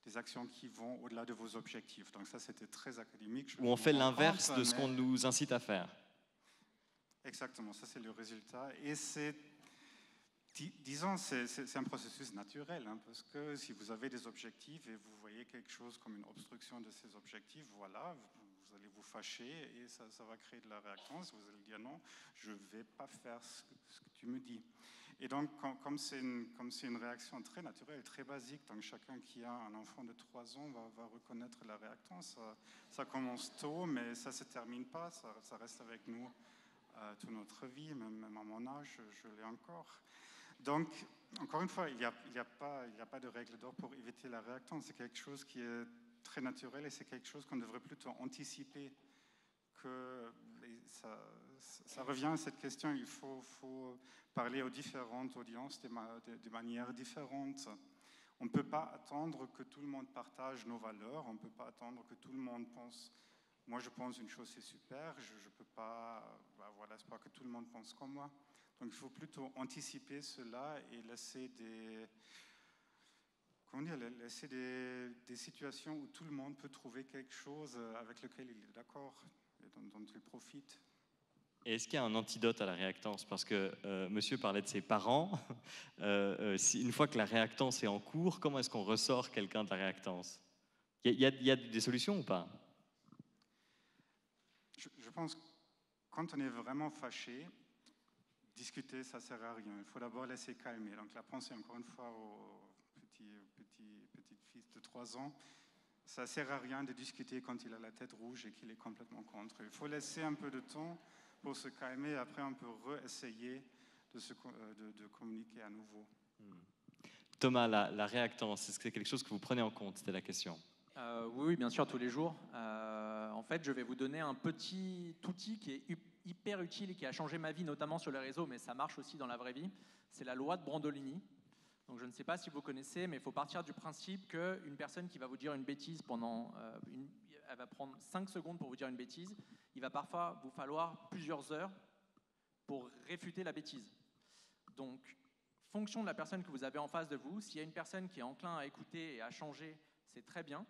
des actions qui vont au-delà de vos objectifs. Donc ça, c'était très académique. Où on fait l'inverse de ce qu'on nous incite à faire. Exactement, ça c'est le résultat. Et c'est, disons, c'est un processus naturel, hein, parce que si vous avez des objectifs et vous voyez quelque chose comme une obstruction de ces objectifs, voilà, vous allez vous fâcher et ça va créer de la réactance. Vous allez dire non, je ne vais pas faire ce que tu me dis. Et donc, comme c'est une réaction très naturelle, très basique, donc chacun qui a un enfant de 3 ans va reconnaître la réactance. Ça commence tôt, mais ça ne se termine pas, ça reste avec nous toute notre vie, même à mon âge, je l'ai encore. Donc, encore une fois, il n'y a pas de règle d'or pour éviter la réactance. C'est quelque chose qui est très naturel et c'est quelque chose qu'on devrait plutôt anticiper. Ça revient à cette question, il faut parler aux différentes audiences de manière différente. On ne peut pas attendre que tout le monde partage nos valeurs, on ne peut pas attendre que tout le monde pense, moi je pense une chose c'est super, je ne peux pas, voilà, c'est pas que tout le monde pense comme moi. Donc il faut plutôt anticiper cela et laisser des situations où tout le monde peut trouver quelque chose avec lequel il est d'accord et dont il profite. Et est-ce qu'il y a un antidote à la réactance? Parce que monsieur parlait de ses parents. Une fois que la réactance est en cours, comment est-ce qu'on ressort quelqu'un de la réactance? Il y a des solutions ou pas? Je pense que quand on est vraiment fâché, discuter, ça ne sert à rien. Il faut d'abord laisser calmer. Donc la pensée, encore une fois, au petit fils de 3 ans, ça ne sert à rien de discuter quand il a la tête rouge et qu'il est complètement contre. Il faut laisser un peu de temps pour se calmer. Après, on peut réessayer de communiquer à nouveau. Thomas, la réactance, est-ce que c'est quelque chose que vous prenez en compte? C'était la question. Oui, bien sûr, tous les jours. En fait, je vais vous donner un petit outil qui est hyper utile et qui a changé ma vie, notamment sur les réseaux, mais ça marche aussi dans la vraie vie. C'est la loi de Brandolini. Donc, je ne sais pas si vous connaissez, mais il faut partir du principe qu'une personne qui va vous dire une bêtise elle va prendre 5 secondes pour vous dire une bêtise. Il va parfois vous falloir plusieurs heures pour réfuter la bêtise. Donc, fonction de la personne que vous avez en face de vous, s'il y a une personne qui est enclin à écouter et à changer, c'est très bien.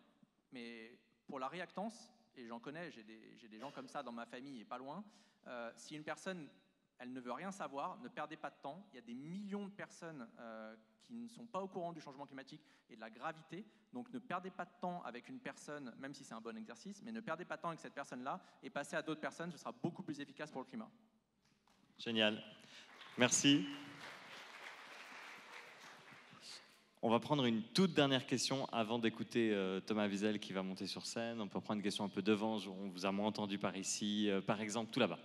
Mais pour la réactance, et j'en connais, j'ai des gens comme ça dans ma famille et pas loin, si une personne, elle ne veut rien savoir, ne perdez pas de temps. Il y a des millions de personnes qui ne sont pas au courant du changement climatique et de la gravité. Donc ne perdez pas de temps avec une personne, même si c'est un bon exercice, mais ne perdez pas de temps avec cette personne-là et passez à d'autres personnes, ce sera beaucoup plus efficace pour le climat. Génial. Merci. On va prendre une toute dernière question avant d'écouter Thomas Wiesel qui va monter sur scène. On peut prendre une question un peu devant, on vous a moins entendu par ici, par exemple tout là-bas.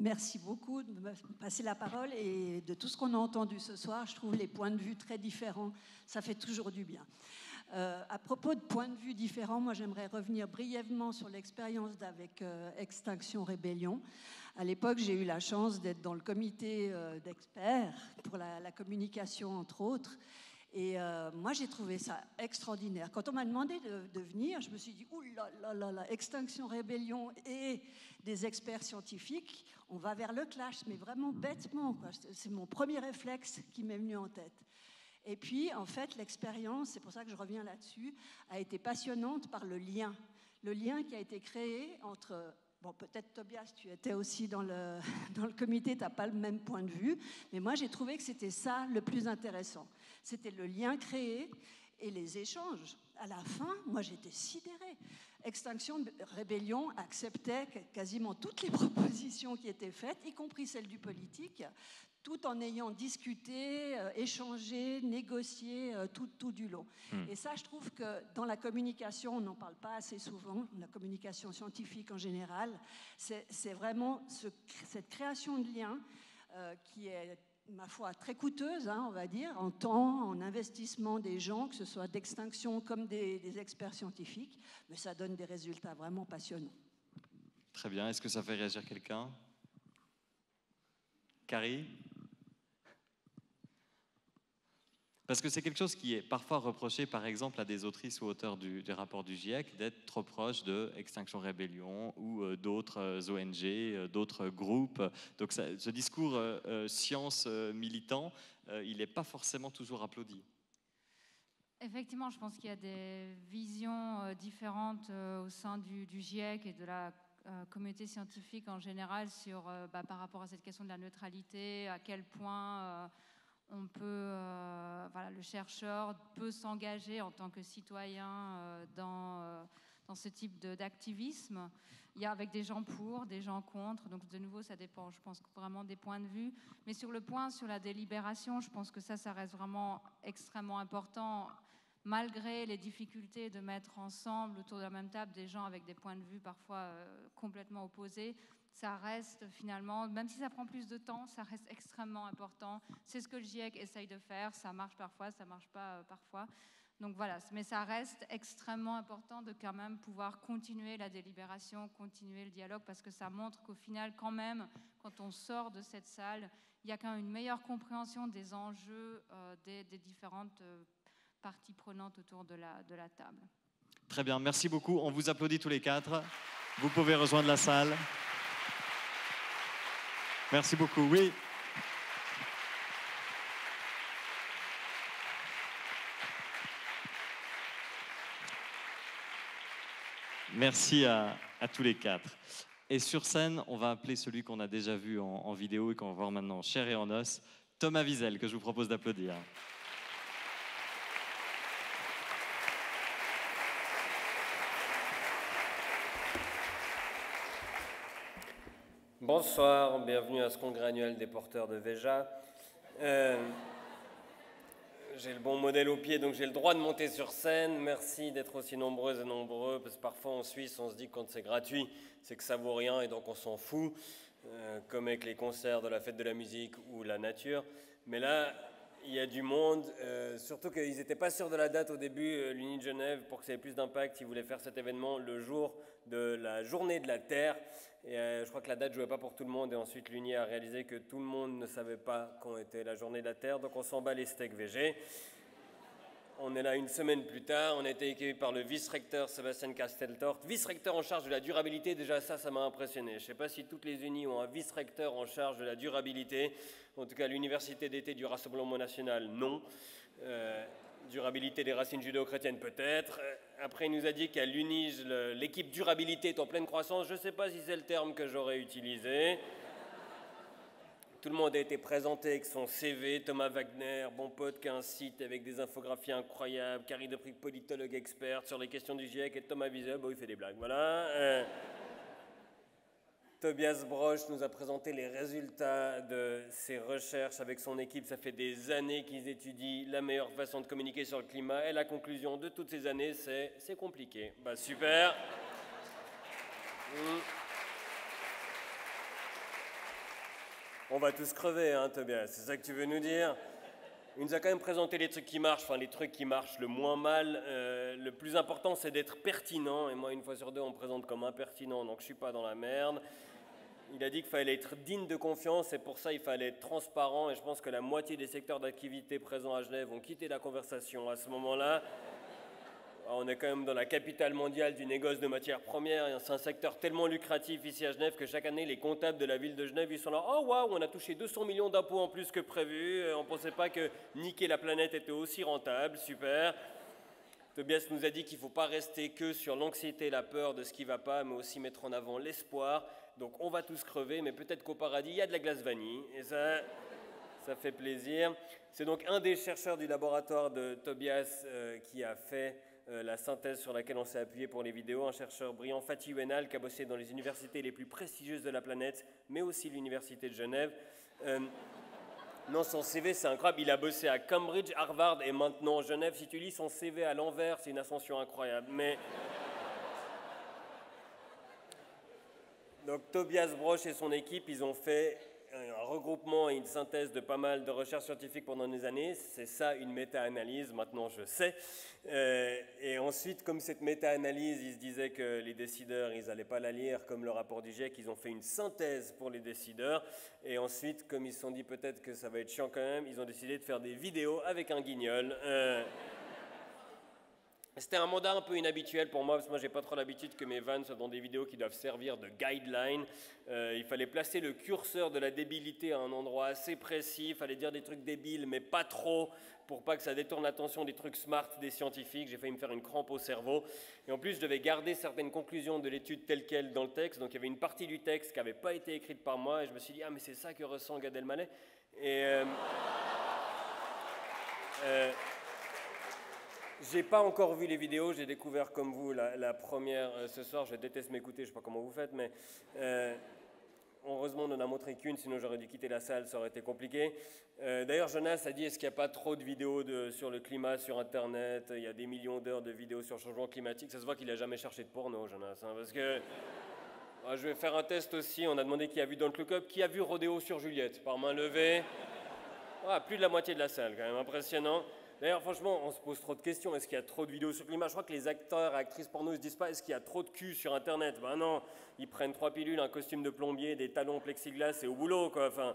Merci beaucoup de me passer la parole et de tout ce qu'on a entendu ce soir. Je trouve les points de vue très différents. Ça fait toujours du bien. À propos de points de vue différents, moi j'aimerais revenir brièvement sur l'expérience d'avec Extinction Rébellion. À l'époque, j'ai eu la chance d'être dans le comité d'experts pour la communication, entre autres. Et moi, j'ai trouvé ça extraordinaire. Quand on m'a demandé de venir, je me suis dit, ouh là là là, Extinction Rébellion et des experts scientifiques, on va vers le clash, mais vraiment bêtement, quoi. C'est mon premier réflexe qui m'est venu en tête. Et puis, en fait, l'expérience, c'est pour ça que je reviens là-dessus, a été passionnante par le lien qui a été créé entre... Bon, peut-être Tobias, tu étais aussi dans le comité, tu n'as pas le même point de vue, mais moi j'ai trouvé que c'était ça le plus intéressant. C'était le lien créé Et les échanges, à la fin, moi j'étais sidérée. Extinction Rébellion acceptait quasiment toutes les propositions qui étaient faites, y compris celles du politique, tout en ayant discuté, échangé, négocié tout du long. Et ça, je trouve que dans la communication, on n'en parle pas assez souvent, la communication scientifique en général, c'est vraiment cette création de liens qui est, ma foi, très coûteuse, hein, on va dire, en temps, en investissement des gens, que ce soit d'extinction comme des experts scientifiques, mais ça donne des résultats vraiment passionnants. Très bien. Est-ce que ça fait réagir quelqu'un? Carrie? Parce que c'est quelque chose qui est parfois reproché, par exemple, à des autrices ou auteurs du rapport du GIEC, d'être trop proches de Extinction Rébellion ou d'autres ONG, d'autres groupes. Donc ce discours science militant, il n'est pas forcément toujours applaudi. Effectivement, je pense qu'il y a des visions différentes au sein du GIEC et de la communauté scientifique en général sur, par rapport à cette question de la neutralité, à quel point on peut, voilà, le chercheur peut s'engager en tant que citoyen dans ce type d'activisme. Il y a avec des gens pour, des gens contre, donc de nouveau ça dépend, je pense, vraiment des points de vue. Mais sur le point, sur la délibération, je pense que ça reste vraiment extrêmement important, malgré les difficultés de mettre ensemble autour de la même table des gens avec des points de vue parfois complètement opposés. Ça reste finalement, même si ça prend plus de temps, ça reste extrêmement important. C'est ce que le GIEC essaye de faire, ça marche parfois, ça marche pas parfois. Donc voilà, mais ça reste extrêmement important de quand même pouvoir continuer la délibération, continuer le dialogue, parce que ça montre qu'au final, quand même, quand on sort de cette salle, il y a quand même une meilleure compréhension des enjeux des différentes parties prenantes autour de la table. Très bien, merci beaucoup. On vous applaudit tous les quatre. Vous pouvez rejoindre la salle. Merci beaucoup. Oui. Merci à tous les quatre. Et sur scène, on va appeler celui qu'on a déjà vu en vidéo et qu'on va voir maintenant en chair et en os, Thomas Wiesel, que je vous propose d'applaudir. Bonsoir, bienvenue à ce congrès annuel des porteurs de VEJA. J'ai le bon modèle au pied, donc j'ai le droit de monter sur scène. Merci d'être aussi nombreuses et nombreux, parce que parfois en Suisse, on se dit que quand c'est gratuit, c'est que ça vaut rien et donc on s'en fout, comme avec les concerts de la fête de la musique ou la nature. Mais là, il y a du monde, surtout qu'ils n'étaient pas sûrs de la date au début, l'Uni de Genève, pour que ça ait plus d'impact. Ils voulaient faire cet événement le jour de la journée de la Terre. Et je crois que la date ne jouait pas pour tout le monde. Et ensuite, l'Uni a réalisé que tout le monde ne savait pas quand était la journée de la Terre. Donc on s'en bat les steaks VG. On est là une semaine plus tard. On a été accueillis par le vice-recteur Sébastien Casteltort. Vice-recteur en charge de la durabilité. Déjà, ça m'a impressionné. Je ne sais pas si toutes les unis ont un vice-recteur en charge de la durabilité. En tout cas, l'université d'été du Rassemblement national, non. Durabilité des racines judéo-chrétiennes, peut-être. Après, il nous a dit qu'à l'UNIGE, l'équipe durabilité est en pleine croissance. Je ne sais pas si c'est le terme que j'aurais utilisé. Tout le monde a été présenté avec son CV. Thomas Wagner, bon pote qui a un site avec des infographies incroyables. Carrie Depric, politologue experte sur les questions du GIEC. Et Thomas Wiesel, bon, il fait des blagues. Voilà. Tobias Broch nous a présenté les résultats de ses recherches avec son équipe. Ça fait des années qu'ils étudient la meilleure façon de communiquer sur le climat. Et la conclusion de toutes ces années, c'est compliqué. Bah super. On va tous crever, hein, Tobias. C'est ça que tu veux nous dire? Il nous a quand même présenté les trucs qui marchent, enfin les trucs qui marchent le moins mal. Le plus important, c'est d'être pertinent. Et moi, une fois sur deux, on me présente comme impertinent, donc je ne suis pas dans la merde. Il a dit qu'il fallait être digne de confiance et pour ça, il fallait être transparent. Et je pense que la moitié des secteurs d'activité présents à Genève ont quitté la conversation à ce moment-là. On est quand même dans la capitale mondiale du négoce de matières premières. C'est un secteur tellement lucratif ici à Genève que chaque année, les comptables de la ville de Genève, ils sont là. Oh waouh, on a touché 200 millions d'impôts en plus que prévu. On ne pensait pas que niquer la planète était aussi rentable. Super. Tobias nous a dit qu'il ne faut pas rester que sur l'anxiété et la peur de ce qui ne va pas, mais aussi mettre en avant l'espoir. Donc on va tous crever, mais peut-être qu'au paradis, il y a de la glace vanille. Et ça Ça fait plaisir. C'est donc un des chercheurs du laboratoire de Tobias qui a fait la synthèse sur laquelle on s'est appuyé pour les vidéos, un chercheur brillant, Fatih Wenal, qui a bossé dans les universités les plus prestigieuses de la planète, mais aussi l'université de Genève. Non, son CV, c'est incroyable. Il a bossé à Cambridge, Harvard et maintenant Genève. Si tu lis son CV à l'envers, c'est une ascension incroyable. Mais donc Tobias Broch et son équipe, ils ont fait un regroupement et une synthèse de pas mal de recherches scientifiques pendant des années. C'est ça une méta-analyse, maintenant je sais. Et ensuite, comme cette méta-analyse, ils se disaient que les décideurs, ils n'allaient pas la lire comme le rapport du GIEC, ils ont fait une synthèse pour les décideurs. Et ensuite, comme ils se sont dit peut-être que ça va être chiant quand même, ils ont décidé de faire des vidéos avec un guignol. C'était un mandat un peu inhabituel pour moi, parce que moi, j'ai pas trop l'habitude que mes vannes soient dans des vidéos qui doivent servir de guideline. Il fallait placer le curseur de la débilité à un endroit assez précis, il fallait dire des trucs débiles, mais pas trop, pour pas que ça détourne l'attention des trucs smart des scientifiques. J'ai failli me faire une crampe au cerveau. Et en plus, je devais garder certaines conclusions de l'étude telle qu'elle dans le texte. Donc, il y avait une partie du texte qui n'avait pas été écrite par moi, et je me suis dit, ah, mais c'est ça que ressent Gad Elmaleh. Et... j'ai pas encore vu les vidéos, j'ai découvert comme vous la première ce soir, je déteste m'écouter, je sais pas comment vous faites, mais heureusement on n'en a montré qu'une, sinon j'aurais dû quitter la salle, ça aurait été compliqué. D'ailleurs Jonas a dit, est-ce qu'il n'y a pas trop de vidéos sur le climat sur internet, il y a des millions d'heures de vidéos sur le changement climatique, ça se voit qu'il n'a jamais cherché de porno Jonas, hein, parce que... je vais faire un test aussi, on a demandé qui a vu Don't Look Up, qui a vu Rodéo sur Juliette, par main levée. Plus de la moitié de la salle, quand même, impressionnant. D'ailleurs, franchement, on se pose trop de questions. Est-ce qu'il y a trop de vidéos sur le climat? Je crois que les acteurs et actrices porno ne se disent pas est-ce qu'il y a trop de cul sur Internet? Ben non, ils prennent 3 pilules, un costume de plombier, des talons plexiglas et au boulot, quoi. Enfin,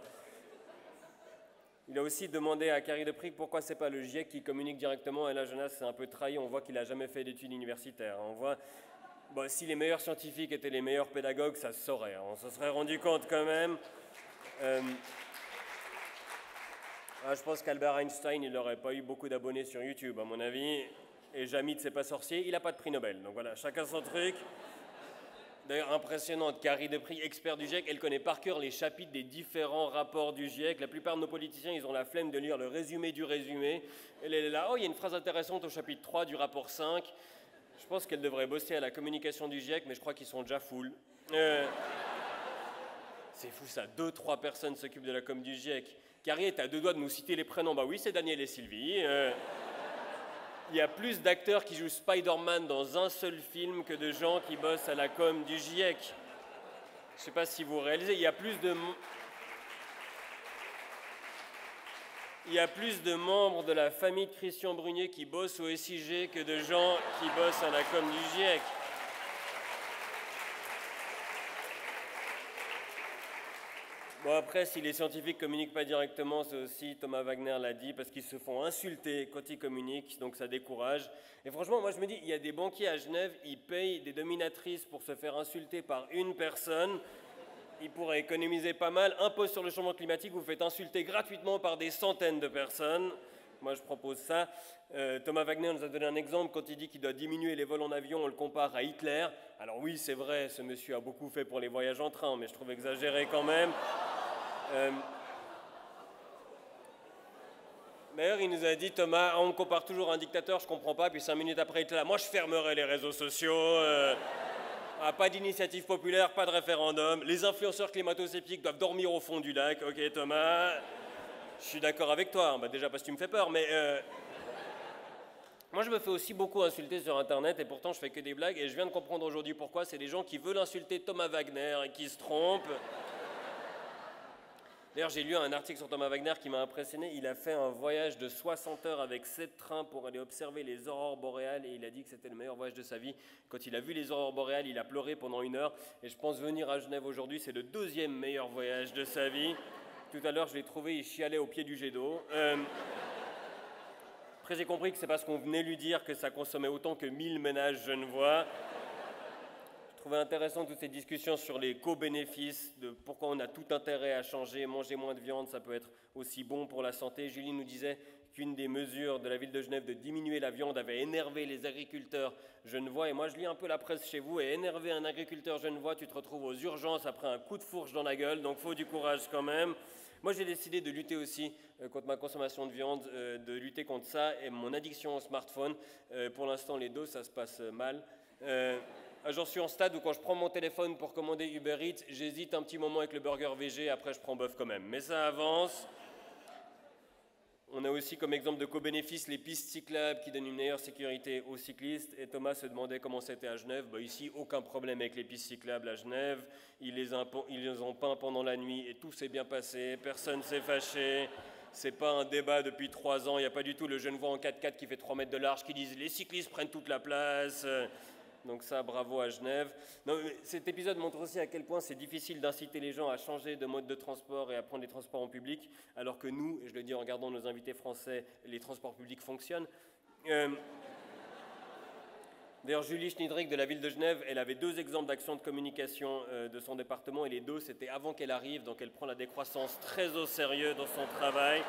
il a aussi demandé à Carrie Deprix pourquoi c'est pas le GIEC qui communique directement. Et là, Jonas, c'est un peu trahi. On voit qu'il n'a jamais fait d'études universitaires. On voit, bon, si les meilleurs scientifiques étaient les meilleurs pédagogues, ça se saurait. On se serait rendu compte quand même. Je pense qu'Albert Einstein, il n'aurait pas eu beaucoup d'abonnés sur YouTube, à mon avis. Et Jamid, c'est pas sorcier, il n'a pas de prix Nobel. Donc voilà, chacun son truc. D'ailleurs, impressionnante, Carrie Deprix, expert du GIEC, elle connaît par cœur les chapitres des différents rapports du GIEC. La plupart de nos politiciens, ils ont la flemme de lire le résumé du résumé. Elle est là, oh, il y a une phrase intéressante au chapitre 3 du rapport 5. Je pense qu'elle devrait bosser à la communication du GIEC, mais je crois qu'ils sont déjà full. C'est fou ça, 2-3 personnes s'occupent de la com du GIEC. Carrie est à 2 doigts de nous citer les prénoms. Bah oui, c'est Daniel et Sylvie. Il y a plus d'acteurs qui jouent Spider-Man dans un seul film que de gens qui bossent à la com du GIEC. Je ne sais pas si vous réalisez, il y a plus de membres de la famille de Christian Brunier qui bossent au SIG que de gens qui bossent à la com du GIEC. Bon après, si les scientifiques ne communiquent pas directement, c'est aussi, Thomas Wagner l'a dit, parce qu'ils se font insulter quand ils communiquent, donc ça décourage. Et franchement, moi je me dis, il y a des banquiers à Genève, ils payent des dominatrices pour se faire insulter par une personne. Ils pourraient économiser pas mal. Un post sur le changement climatique, vous faites insulter gratuitement par des centaines de personnes. Moi je propose ça. Thomas Wagner nous a donné un exemple, quand il dit qu'il doit diminuer les vols en avion, on le compare à Hitler. Alors oui, c'est vrai, ce monsieur a beaucoup fait pour les voyages en train, mais je trouve exagéré quand même. D'ailleurs, il nous a dit, Thomas, on me compare toujours à un dictateur, je comprends pas, puis 5 minutes après, il était là, moi je fermerai les réseaux sociaux, pas d'initiative populaire, pas de référendum, les influenceurs climato-sceptiques doivent dormir au fond du lac, ok Thomas, je suis d'accord avec toi, bah, déjà parce que tu me fais peur, mais moi je me fais aussi beaucoup insulter sur Internet, et pourtant je fais que des blagues, et je viens de comprendre aujourd'hui pourquoi, c'est des gens qui veulent insulter Thomas Wagner et qui se trompent. D'ailleurs, j'ai lu un article sur Thomas Wagner qui m'a impressionné. Il a fait un voyage de 60 heures avec 7 trains pour aller observer les aurores boréales et il a dit que c'était le meilleur voyage de sa vie. Quand il a vu les aurores boréales, il a pleuré pendant 1 heure. Et je pense venir à Genève aujourd'hui, c'est le 2e meilleur voyage de sa vie. Tout à l'heure, je l'ai trouvé, il chialait au pied du jet d'eau. Après, j'ai compris que c'est parce qu'on venait lui dire que ça consommait autant que 1000 ménages genevois. Je trouvais intéressant toutes ces discussions sur les co-bénéfices, de pourquoi on a tout intérêt à changer, manger moins de viande, ça peut être aussi bon pour la santé. Julie nous disait qu'une des mesures de la ville de Genève de diminuer la viande avait énervé les agriculteurs genevois. Et moi, je lis un peu la presse chez vous, et énerver un agriculteur genevois, tu te retrouves aux urgences après un coup de fourche dans la gueule, donc faut du courage quand même. Moi, j'ai décidé de lutter aussi contre ma consommation de viande, de lutter contre ça et mon addiction au smartphone. Pour l'instant, les deux, ça se passe mal. J'en suis en stade où quand je prends mon téléphone pour commander Uber Eats, j'hésite un petit moment avec le burger VG, après je prends bœuf quand même. Mais ça avance. On a aussi comme exemple de co-bénéfice les pistes cyclables qui donnent une meilleure sécurité aux cyclistes. Et Thomas se demandait comment c'était à Genève. Ici, aucun problème avec les pistes cyclables à Genève. Ils les ont peints pendant la nuit et tout s'est bien passé. Personne ne s'est fâché. C'est pas un débat depuis 3 ans. Il n'y a pas du tout le Genevois en 4x4 qui fait 3 mètres de large qui disent les cyclistes prennent toute la place. Donc ça, bravo à Genève. Non, cet épisode montre aussi à quel point c'est difficile d'inciter les gens à changer de mode de transport et à prendre les transports en public, alors que nous, et je le dis en regardant nos invités français, les transports publics fonctionnent. D'ailleurs, Julie Schniedrich de la ville de Genève, elle avait 2 exemples d'actions de communication de son département, et les 2, c'était avant qu'elle arrive, donc elle prend la décroissance très au sérieux dans son travail.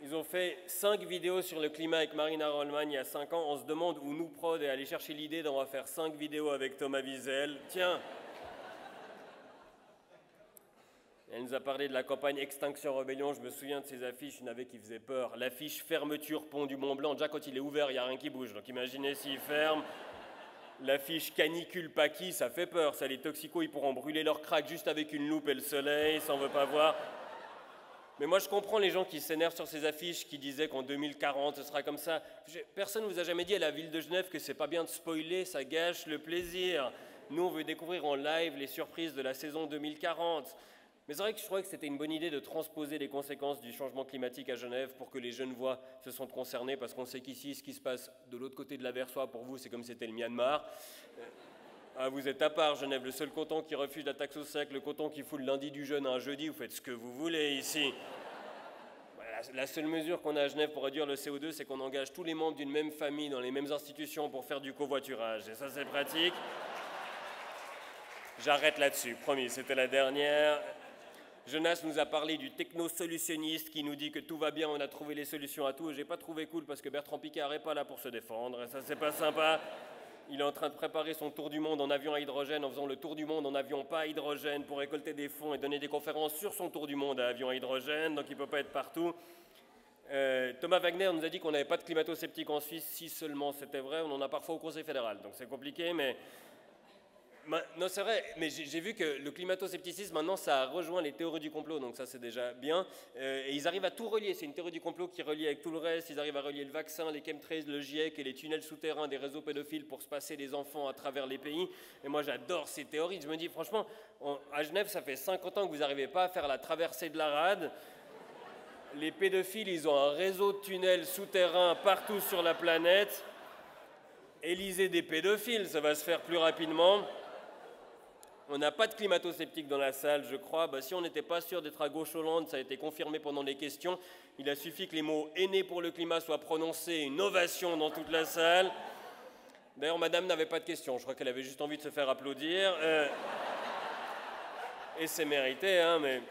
Ils ont fait 5 vidéos sur le climat avec Marina Rollman il y a 5 ans. On se demande où nous, prod, est allé chercher l'idée d'en faire 5 vidéos avec Thomas Wiesel. Tiens, elle nous a parlé de la campagne Extinction Rebellion. Je me souviens de ces affiches, il y en avait qui faisaient peur. L'affiche fermeture pont du Mont Blanc. Déjà, quand il est ouvert, il n'y a rien qui bouge. Donc imaginez s'il ferme. L'affiche canicule Paki, ça fait peur. Ça, les toxicos, ils pourront brûler leur crack juste avec une loupe et le soleil, ça on veut pas voir. Mais moi, je comprends les gens qui s'énervent sur ces affiches, qui disaient qu'en 2040, ce sera comme ça. Personne ne vous a jamais dit à la ville de Genève que c'est pas bien de spoiler, ça gâche le plaisir. Nous, on veut découvrir en live les surprises de la saison 2040. Mais c'est vrai que je trouvais que c'était une bonne idée de transposer les conséquences du changement climatique à Genève pour que les Genevois se sentent concernés, parce qu'on sait qu'ici, ce qui se passe de l'autre côté de la Versoix, pour vous, c'est comme si c'était le Myanmar. Vous êtes à part, Genève, le seul canton qui refuse la taxe au sac, le canton qui fout le lundi du jeûne à un jeudi, vous faites ce que vous voulez ici. La seule mesure qu'on a à Genève pour réduire le CO2, c'est qu'on engage tous les membres d'une même famille dans les mêmes institutions pour faire du covoiturage. Et ça, c'est pratique. J'arrête là-dessus, promis, c'était la dernière. Jonas nous a parlé du techno-solutionniste qui nous dit que tout va bien, on a trouvé les solutions à tout. Et j'ai pas trouvé cool parce que Bertrand Piccard n'est pas là pour se défendre. Et ça, c'est pas sympa. Il est en train de préparer son tour du monde en avion à hydrogène en faisant le tour du monde en avion pas à hydrogène pour récolter des fonds et donner des conférences sur son tour du monde à avion à hydrogène, donc il ne peut pas être partout. Thomas Wagner nous a dit qu'on n'avait pas de climato-sceptiques en Suisse, si seulement c'était vrai, on en a parfois au Conseil fédéral, donc c'est compliqué, mais... Non, c'est vrai, mais j'ai vu que le climato-scepticisme, maintenant, ça a rejoint les théories du complot, donc ça, c'est déjà bien. Et ils arrivent à tout relier. C'est une théorie du complot qui relie avec tout le reste. Ils arrivent à relier le vaccin, les chemtrails, le GIEC et les tunnels souterrains des réseaux pédophiles pour se passer des enfants à travers les pays. Et moi, j'adore ces théories. Je me dis, franchement, à Genève, ça fait 50 ans que vous n'arrivez pas à faire la traversée de la rade. Les pédophiles, ils ont un réseau de tunnels souterrains partout sur la planète. Élysée des pédophiles, ça va se faire plus rapidement. On n'a pas de climato-sceptiques dans la salle, je crois. Si on n'était pas sûr d'être à gauche Hollande, ça a été confirmé pendant les questions. Il a suffi que les mots « aînés pour le climat » soient prononcés, une ovation dans toute la salle. D'ailleurs, madame n'avait pas de questions. Je crois qu'elle avait juste envie de se faire applaudir. Et c'est mérité, hein, mais...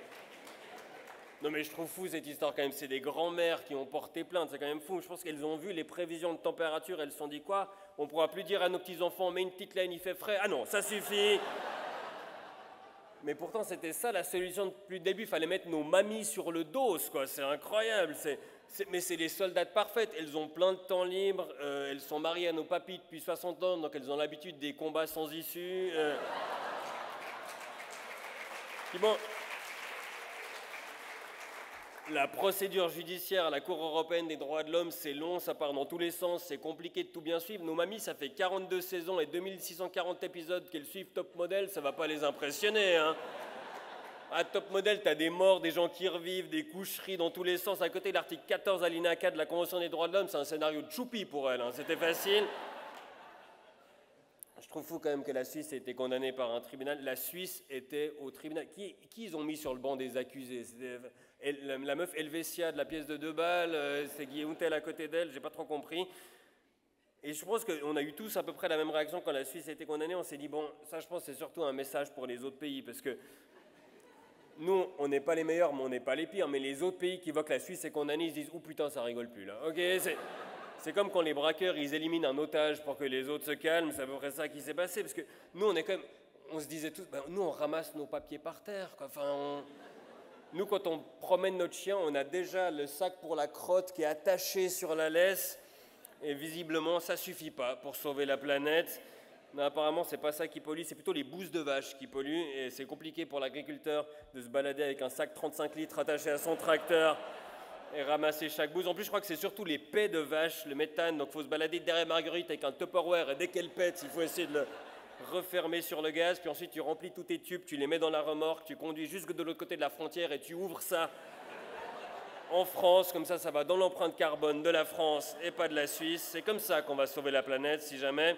Non, mais je trouve fou cette histoire quand même. C'est des grands-mères qui ont porté plainte, c'est quand même fou. Je pense qu'elles ont vu les prévisions de température, elles se sont dit quoi ? On ne pourra plus dire à nos petits-enfants « mets une petite laine, il fait frais ». Ah non, ça suffit. Mais pourtant, c'était ça la solution depuis le début. Il fallait mettre nos mamies sur le dos, quoi. C'est incroyable. Mais c'est les soldates parfaites. Elles ont plein de temps libre. Elles sont mariées à nos papis depuis 60 ans, donc elles ont l'habitude des combats sans issue. Puis bon, la procédure judiciaire à la Cour européenne des droits de l'homme, c'est long, ça part dans tous les sens, c'est compliqué de tout bien suivre. Nos mamies, ça fait 42 saisons et 2640 épisodes qu'elles suivent Top Model, ça va pas les impressionner, hein. À Top Model, t'as des morts, des gens qui revivent, des coucheries dans tous les sens. À côté de l'article 14 alinéa 4 de la Convention des droits de l'homme, c'est un scénario de choupi pour elles, hein. C'était facile. Je trouve fou quand même que la Suisse ait été condamnée par un tribunal. La Suisse était au tribunal. Qui ils ont mis sur le banc des accusés ? La meuf Helvetia de la pièce de 2 balles, c'est Guillaume Tell à côté d'elle, j'ai pas trop compris. Et je pense qu'on a eu tous à peu près la même réaction quand la Suisse a été condamnée. On s'est dit, bon, ça je pense c'est surtout un message pour les autres pays, parce que nous, on n'est pas les meilleurs, mais on n'est pas les pires. Mais les autres pays qui voient que la Suisse est condamnée, ils se disent, oh putain, ça rigole plus là. Ok, c'est comme quand les braqueurs, ils éliminent un otage pour que les autres se calment, c'est à peu près ça qui s'est passé, parce que nous, on se disait tous, ben, nous on ramasse nos papiers par terre, quoi. Enfin, nous quand on promène notre chien, on a déjà le sac pour la crotte qui est attaché sur la laisse, et visiblement ça suffit pas pour sauver la planète. Mais apparemment c'est pas ça qui pollue, c'est plutôt les bousses de vache qui polluent, et c'est compliqué pour l'agriculteur de se balader avec un sac 35 litres attaché à son tracteur et ramasser chaque bouse. En plus je crois que c'est surtout les pets de vache, le méthane, donc il faut se balader derrière Marguerite avec un Tupperware, et dès qu'elle pète, il faut essayer de le refermer sur le gaz, puis ensuite tu remplis tous tes tubes, tu les mets dans la remorque, tu conduis jusque de l'autre côté de la frontière et tu ouvres ça en France, comme ça va dans l'empreinte carbone de la France et pas de la Suisse. C'est comme ça qu'on va sauver la planète si jamais.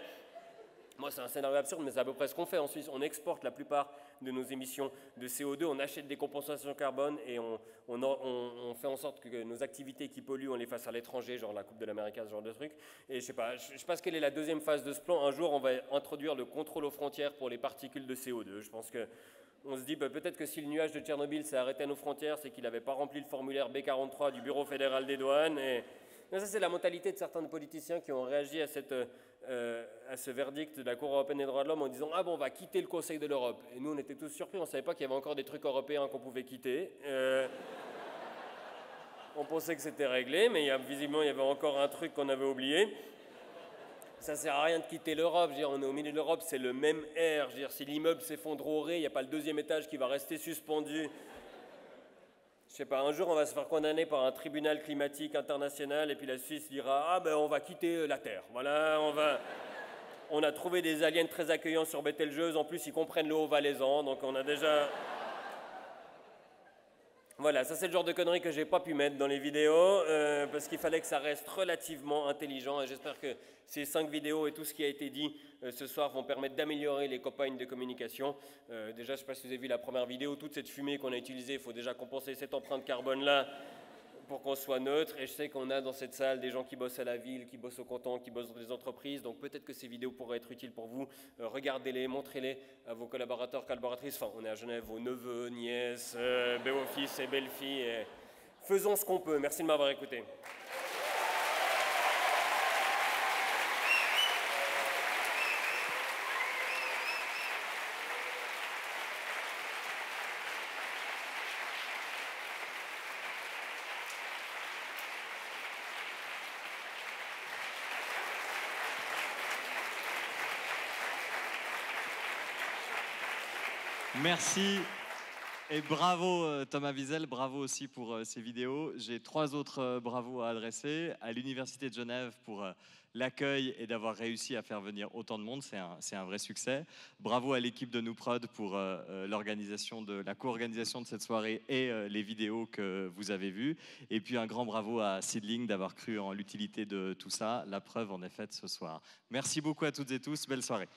Moi c'est un scénario absurde, mais c'est à peu près ce qu'on fait en Suisse. On exporte la plupart de nos émissions de CO2, on achète des compensations carbone et on fait en sorte que nos activités qui polluent, on les fasse à l'étranger, genre la Coupe de l'Amérique, ce genre de truc. Et je sais pas quelle est la deuxième phase de ce plan. Un jour, on va introduire le contrôle aux frontières pour les particules de CO2. Je pense que on se dit peut-être que si le nuage de Tchernobyl s'est arrêté à nos frontières, c'est qu'il n'avait pas rempli le formulaire B43 du Bureau fédéral des douanes. Et ça, c'est la mentalité de certains politiciens qui ont réagi à ce verdict de la Cour européenne des droits de l'homme en disant « Ah bon, on va quitter le Conseil de l'Europe ». Et nous, on était tous surpris, on ne savait pas qu'il y avait encore des trucs européens qu'on pouvait quitter. On pensait que c'était réglé, mais visiblement, il y avait encore un truc qu'on avait oublié. Ça ne sert à rien de quitter l'Europe. On est au milieu de l'Europe, c'est le même air. Si l'immeuble s'effondrerait, il n'y a pas le deuxième étage qui va rester suspendu. Je sais pas, un jour on va se faire condamner par un tribunal climatique international et puis la Suisse dira « Ah ben on va quitter la Terre, voilà, on a trouvé des aliens très accueillants sur Bételgeuse, en plus ils comprennent le haut-valaisan, donc on a déjà... » Voilà, ça c'est le genre de conneries que j'ai pas pu mettre dans les vidéos parce qu'il fallait que ça reste relativement intelligent, et j'espère que ces 5 vidéos et tout ce qui a été dit ce soir vont permettre d'améliorer les campagnes de communication. Déjà, je ne sais pas si vous avez vu la première vidéo, toute cette fumée qu'on a utilisée, il faut déjà compenser cette empreinte carbone-là pour qu'on soit neutre. Et je sais qu'on a dans cette salle des gens qui bossent à la ville, qui bossent au canton, qui bossent dans des entreprises. Donc peut-être que ces vidéos pourraient être utiles pour vous. Regardez-les, montrez-les à vos collaborateurs, collaboratrices. Enfin, on est à Genève, vos neveux, nièces, beaux-fils et belles-filles. Et faisons ce qu'on peut. Merci de m'avoir écouté. Merci et bravo Thomas Wiesel, bravo aussi pour ces vidéos. J'ai 3 autres bravos à adresser. À l'Université de Genève pour l'accueil et d'avoir réussi à faire venir autant de monde, c'est un vrai succès. Bravo à l'équipe de Nouprod pour l'organisation de la co-organisation de cette soirée et les vidéos que vous avez vues. Et puis un grand bravo à Seedling d'avoir cru en l'utilité de tout ça. La preuve en est faite ce soir. Merci beaucoup à toutes et tous, belle soirée.